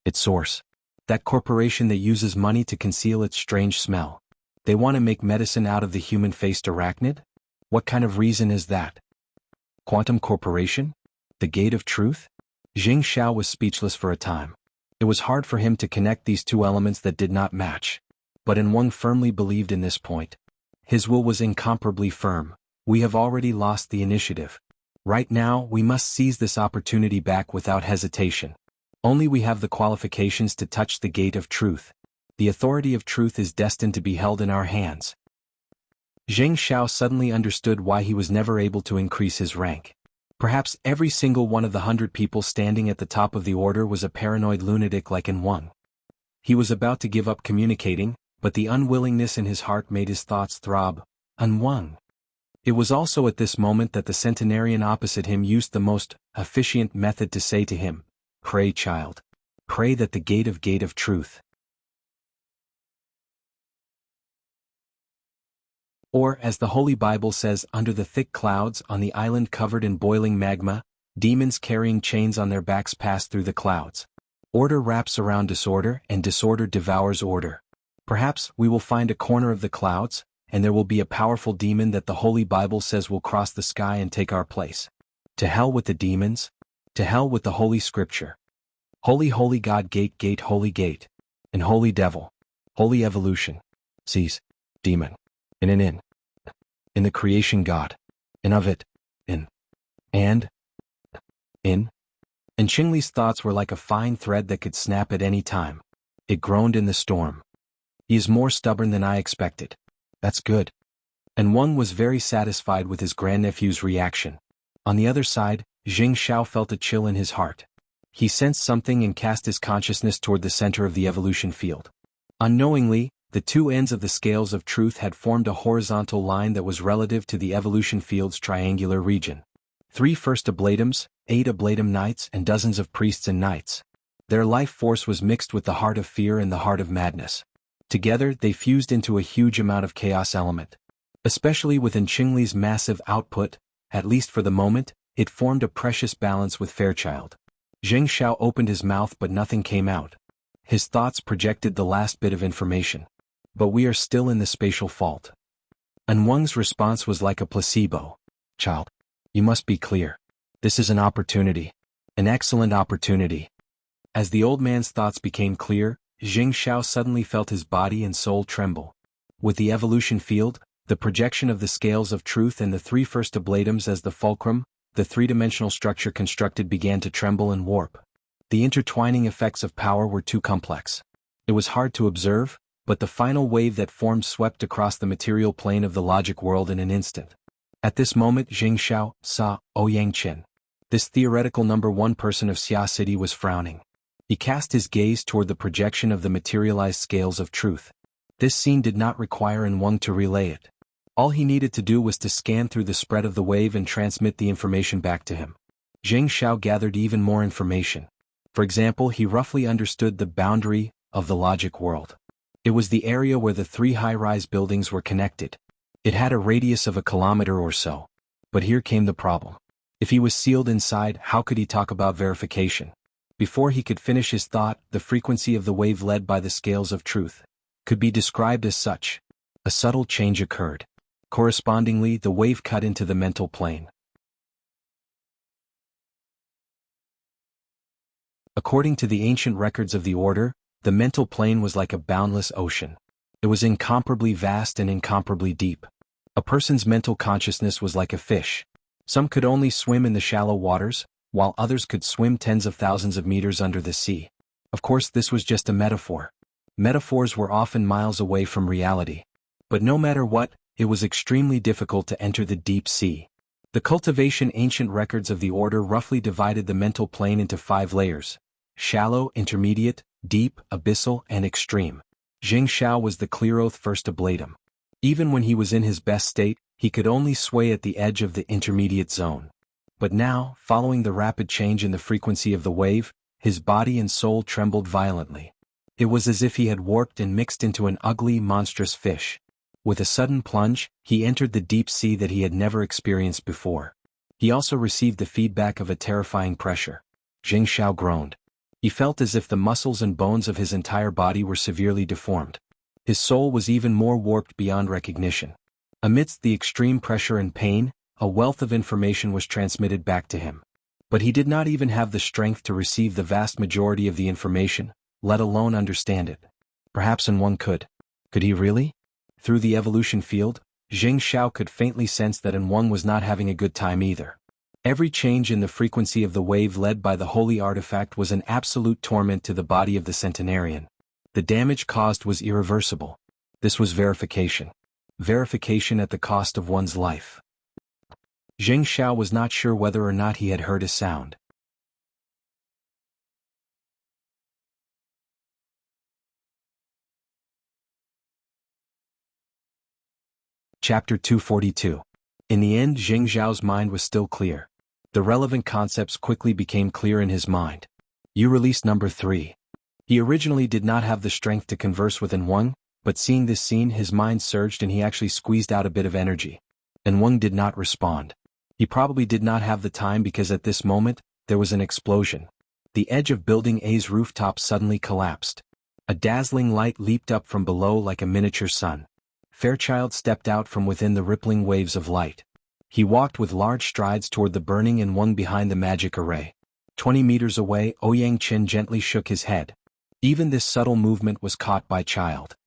[SPEAKER 1] Its source. That corporation that uses money to conceal its strange smell. They want to make medicine out of the human-faced arachnid? What kind of reason is that? Quantum Corporation? The Gate of Truth? Jing Xiao was speechless for a time. It was hard for him to connect these two elements that did not match. But Wang firmly believed in this point. His will was incomparably firm. We have already lost the initiative. Right now, we must seize this opportunity back without hesitation. Only we have the qualifications to touch the gate of truth. The authority of truth is destined to be held in our hands. Zheng Xiao suddenly understood why he was never able to increase his rank. Perhaps every single one of the 100 people standing at the top of the order was a paranoid lunatic like Wang. He was about to give up communicating, but the unwillingness in his heart made his thoughts throb. Wang. It was also at this moment that the centenarian opposite him used the most efficient method to say to him, "Pray, child. Pray that the gate of truth." Or, as the Holy Bible says, under the thick clouds on the island covered in boiling magma, demons carrying chains on their backs pass through the clouds. Order wraps around disorder, and disorder devours order. Perhaps we will find a corner of the clouds, and there will be a powerful demon that the Holy Bible says will cross the sky and take our place. To hell with the demons. To hell with the Holy Scripture. Holy, holy God, gate, holy gate. And holy devil. Holy evolution. Seize. Demon. In the creation God. And of it. In. And Qingli's thoughts were like a fine thread that could snap at any time. It groaned in the storm. He is more stubborn than I expected. That's good. And Wang was very satisfied with his grandnephew's reaction. On the other side, Jing Xiao felt a chill in his heart. He sensed something and cast his consciousness toward the center of the evolution field. Unknowingly, the two ends of the scales of truth had formed a horizontal line that was relative to the evolution field's triangular region. 3 first ablatums, 8 ablatum knights, and dozens of priests and knights. Their life force was mixed with the heart of fear and the heart of madness. Together, they fused into a huge amount of chaos element. Especially within Qingli's massive output, at least for the moment, it formed a precious balance with Fairchild. Zheng Xiao opened his mouth but nothing came out. His thoughts projected the last bit of information. But we are still in the spatial fault. And Wang's response was like a placebo. Child, you must be clear. This is an opportunity. An excellent opportunity. As the old man's thoughts became clear, Jing Xiao suddenly felt his body and soul tremble. With the evolution field, the projection of the scales of truth and the 3 first ablatums as the fulcrum, the three-dimensional structure constructed began to tremble and warp. The intertwining effects of power were too complex. It was hard to observe, but the final wave that formed swept across the material plane of the logic world in an instant. At this moment Jing Xiao saw Ouyang Qin. This theoretical number 1 person of Xia City was frowning. He cast his gaze toward the projection of the materialized scales of truth. This scene did not require Wang to relay it. All he needed to do was to scan through the spread of the wave and transmit the information back to him. Zheng Xiao gathered even more information. For example, he roughly understood the boundary of the logic world. It was the area where the 3 high-rise buildings were connected. It had a radius of a kilometer or so. But here came the problem. If he was sealed inside, how could he talk about verification? Before he could finish his thought, the frequency of the wave led by the scales of truth could be described as such. A subtle change occurred. Correspondingly, the wave cut into the mental plane. According to the ancient records of the order, the mental plane was like a boundless ocean. It was incomparably vast and incomparably deep. A person's mental consciousness was like a fish. Some could only swim in the shallow waters, while others could swim tens of thousands of meters under the sea. Of course, this was just a metaphor. Metaphors were often miles away from reality. But no matter what, it was extremely difficult to enter the deep sea. The Cultivation ancient records of the order roughly divided the mental plane into 5 layers: shallow, intermediate, deep, abyssal, and extreme. Jing Xiao was the clear-oath first ablatum. Even when he was in his best state, he could only sway at the edge of the intermediate zone. But now, following the rapid change in the frequency of the wave, his body and soul trembled violently. It was as if he had warped and mixed into an ugly, monstrous fish. With a sudden plunge, he entered the deep sea that he had never experienced before. He also received the feedback of a terrifying pressure. Jing Xiao groaned. He felt as if the muscles and bones of his entire body were severely deformed. His soul was even more warped beyond recognition. Amidst the extreme pressure and pain, a wealth of information was transmitted back to him. But he did not even have the strength to receive the vast majority of the information, let alone understand it. Perhaps Wang could. Could he really? Through the evolution field, Jing Xiao could faintly sense that Wang was not having a good time either. Every change in the frequency of the wave led by the holy artifact was an absolute torment to the body of the centenarian. The damage caused was irreversible. This was verification. Verification at the cost of one's life. Jing Xiao was not sure whether or not he had heard a sound. Chapter 242. In the end, Jing Xiao's mind was still clear. The relevant concepts quickly became clear in his mind. You released number 3. He originally did not have the strength to converse with Wang, but seeing this scene his mind surged and he actually squeezed out a bit of energy. Wang did not respond. He probably did not have the time because at this moment, there was an explosion. The edge of Building A's rooftop suddenly collapsed. A dazzling light leaped up from below like a miniature sun. Fairchild stepped out from within the rippling waves of light. He walked with large strides toward the burning Wang behind the magic array. 20 meters away, Ouyang Qin gently shook his head. Even this subtle movement was caught by Child.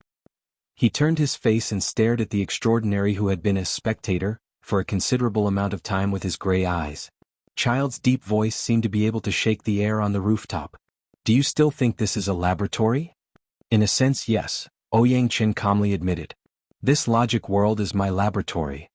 [SPEAKER 1] He turned his face and stared at the extraordinary who had been a spectator for a considerable amount of time with his gray eyes. Child's deep voice seemed to be able to shake the air on the rooftop. Do you still think this is a laboratory? In a sense, yes, Ouyang Qin calmly admitted. This logic world is my laboratory.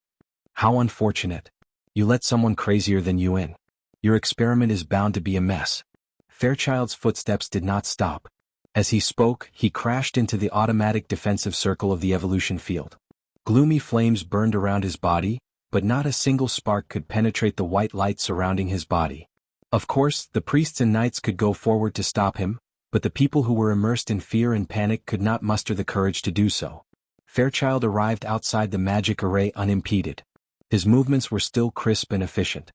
[SPEAKER 1] How unfortunate. You let someone crazier than you in. Your experiment is bound to be a mess. Fairchild's footsteps did not stop. As he spoke, he crashed into the automatic defensive circle of the evolution field. Gloomy flames burned around his body, but not a single spark could penetrate the white light surrounding his body. Of course, the priests and knights could go forward to stop him, but the people who were immersed in fear and panic could not muster the courage to do so. Fairchild arrived outside the magic array unimpeded. His movements were still crisp and efficient.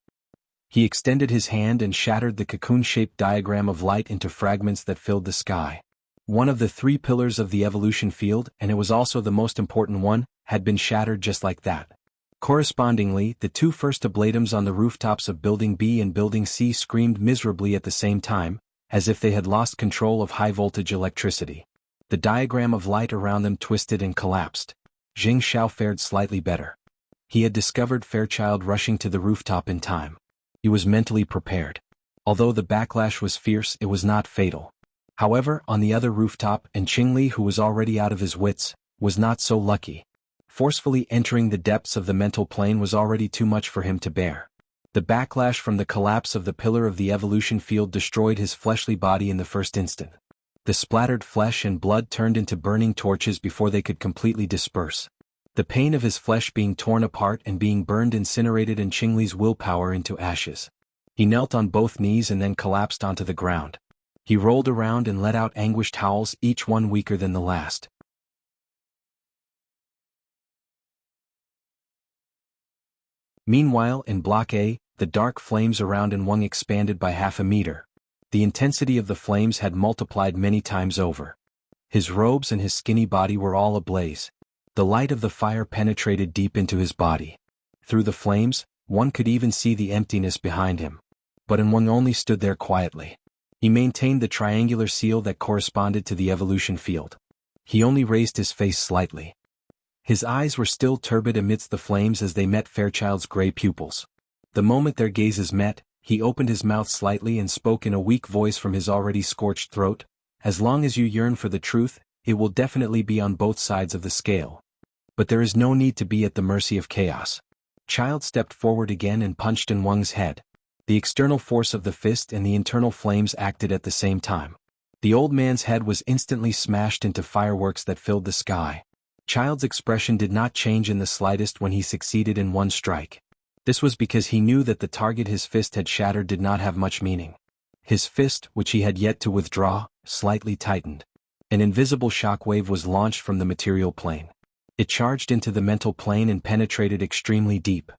[SPEAKER 1] He extended his hand and shattered the cocoon-shaped diagram of light into fragments that filled the sky. One of the 3 pillars of the evolution field, and it was also the most important one, had been shattered just like that. Correspondingly, the 2 first ablatums on the rooftops of Building B and Building C screamed miserably at the same time, as if they had lost control of high-voltage electricity. The diagram of light around them twisted and collapsed. Jing Xiao fared slightly better. He had discovered Fairchild rushing to the rooftop in time. He was mentally prepared. Although the backlash was fierce, it was not fatal. However, on the other rooftop, Qingli, who was already out of his wits, was not so lucky. Forcefully entering the depths of the mental plane was already too much for him to bear. The backlash from the collapse of the pillar of the evolution field destroyed his fleshly body in the first instant. The splattered flesh and blood turned into burning torches before they could completely disperse. The pain of his flesh being torn apart and being burned incinerated Qingli's willpower into ashes. He knelt on both knees and then collapsed onto the ground. He rolled around and let out anguished howls, each one weaker than the last. Meanwhile, in Block A, the dark flames around Wang expanded by half a meter. The intensity of the flames had multiplied many times over. His robes and his skinny body were all ablaze. The light of the fire penetrated deep into his body. Through the flames, one could even see the emptiness behind him. But Wang only stood there quietly. He maintained the triangular seal that corresponded to the evolution field. He only raised his face slightly. His eyes were still turbid amidst the flames as they met Fairchild's gray pupils. The moment their gazes met, he opened his mouth slightly and spoke in a weak voice from his already scorched throat. As long as you yearn for the truth, it will definitely be on both sides of the scale. But there is no need to be at the mercy of chaos. Child stepped forward again and punched Wang's head. The external force of the fist and the internal flames acted at the same time. The old man's head was instantly smashed into fireworks that filled the sky. Child's expression did not change in the slightest when he succeeded in one strike. This was because he knew that the target his fist had shattered did not have much meaning. His fist, which he had yet to withdraw, slightly tightened. An invisible shockwave was launched from the material plane. It charged into the mental plane and penetrated extremely deep.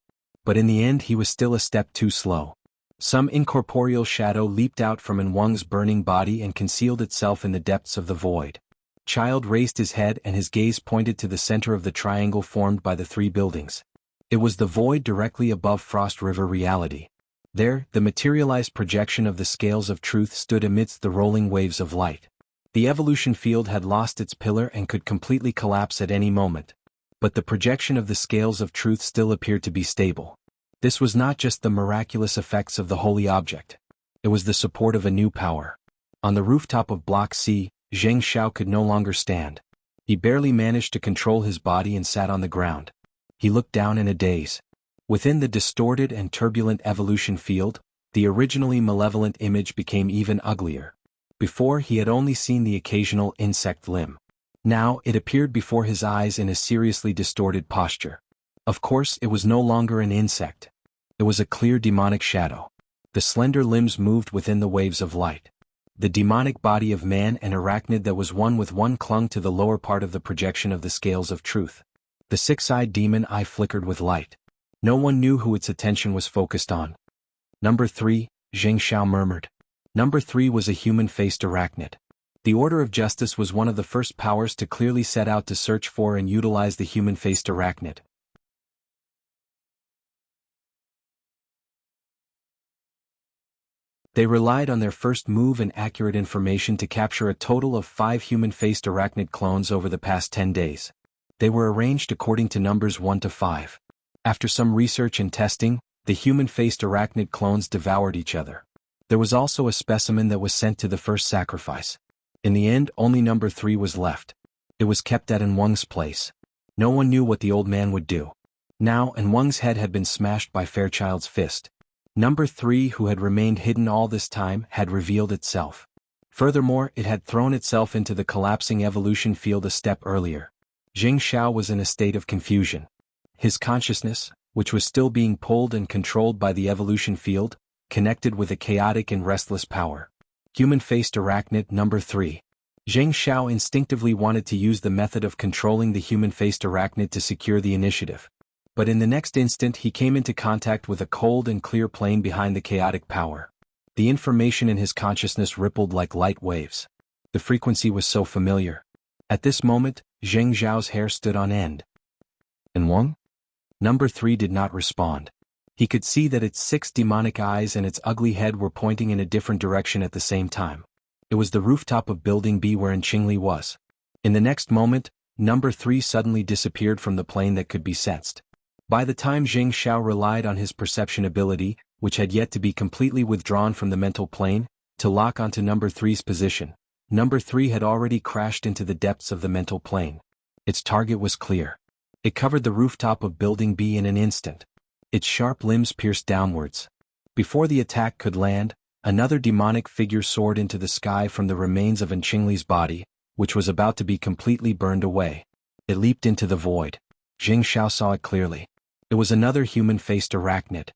[SPEAKER 1] But in the end he was still a step too slow. Some incorporeal shadow leaped out from Wang's burning body and concealed itself in the depths of the void. Child raised his head and his gaze pointed to the center of the triangle formed by the 3 buildings. It was the void directly above Frost River Reality. There, the materialized projection of the scales of truth stood amidst the rolling waves of light. The evolution field had lost its pillar and could completely collapse at any moment. But the projection of the scales of truth still appeared to be stable. This was not just the miraculous effects of the holy object. It was the support of a new power. On the rooftop of Block C, Zheng Xiao could no longer stand. He barely managed to control his body and sat on the ground. He looked down in a daze. Within the distorted and turbulent evolution field, the originally malevolent image became even uglier. Before, he had only seen the occasional insect limb. Now, it appeared before his eyes in a seriously distorted posture. Of course, it was no longer an insect. It was a clear demonic shadow. The slender limbs moved within the waves of light. The demonic body of man and arachnid that was one with one clung to the lower part of the projection of the scales of truth. The six-eyed demon eye flickered with light. No one knew who its attention was focused on. Number 3, Zheng Xiao murmured. Number 3 was a human-faced arachnid. The Order of Justice was one of the first powers to clearly set out to search for and utilize the human-faced arachnid. They relied on their first move and accurate information to capture a total of 5 human-faced arachnid clones over the past 10 days. They were arranged according to numbers 1 to 5. After some research and testing, the human-faced arachnid clones devoured each other. There was also a specimen that was sent to the first sacrifice. In the end, only number 3 was left. It was kept at An Weng's place. No one knew what the old man would do. Now, An Weng's head had been smashed by Fairchild's fist. Number 3, who had remained hidden all this time, had revealed itself. Furthermore, it had thrown itself into the collapsing evolution field a step earlier. Zheng Xiao was in a state of confusion. His consciousness, which was still being pulled and controlled by the evolution field, connected with a chaotic and restless power. Human-faced arachnid number 3. Zheng Xiao instinctively wanted to use the method of controlling the human-faced arachnid to secure the initiative. But in the next instant he came into contact with a cold and clear plane behind the chaotic power. The information in his consciousness rippled like light waves. The frequency was so familiar. At this moment, Zheng Xiao's hair stood on end. An Weng? Number 3 did not respond. He could see that its 6 demonic eyes and its ugly head were pointing in a different direction at the same time. It was the rooftop of Building B where An Qingli was. In the next moment, number 3 suddenly disappeared from the plane that could be sensed. By the time Zheng Xiao relied on his perception ability, which had yet to be completely withdrawn from the mental plane, to lock onto number 3's position, number 3 had already crashed into the depths of the mental plane. Its target was clear. It covered the rooftop of Building B in an instant. Its sharp limbs pierced downwards. Before the attack could land, another demonic figure soared into the sky from the remains of An Qingli's body, which was about to be completely burned away. It leaped into the void. Zheng Xiao saw it clearly. It was another human-faced arachnid.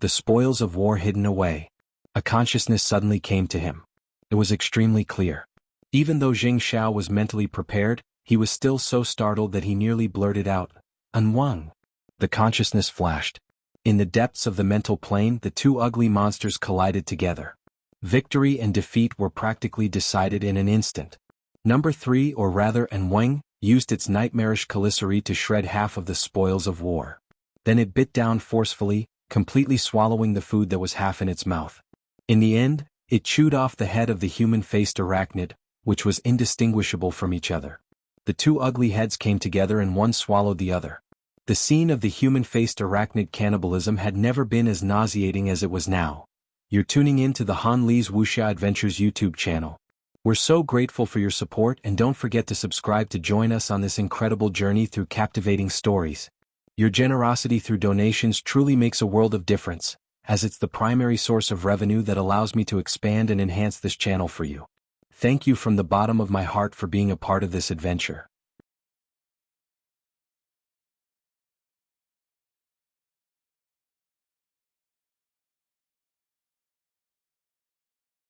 [SPEAKER 1] The spoils of war hidden away. A consciousness suddenly came to him. It was extremely clear. Even though Zheng Xiao was mentally prepared, he was still so startled that he nearly blurted out, "An Weng." The consciousness flashed. In the depths of the mental plane, the 2 ugly monsters collided together. Victory and defeat were practically decided in an instant. Number 3, or rather An Weng, used its nightmarish Caliceri to shred half of the spoils of war. Then it bit down forcefully, completely swallowing the food that was half in its mouth. In the end, it chewed off the head of the human-faced arachnid, which was indistinguishable from each other. The 2 ugly heads came together and one swallowed the other. The scene of the human-faced arachnid cannibalism had never been as nauseating as it was now. You're tuning in to the Han Li's Wuxia Adventures YouTube channel. We're so grateful for your support, and don't forget to subscribe to join us on this incredible journey through captivating stories. Your generosity through donations truly makes a world of difference, as it's the primary source of revenue that allows me to expand and enhance this channel for you. Thank you from the bottom of my heart for being a part of this adventure.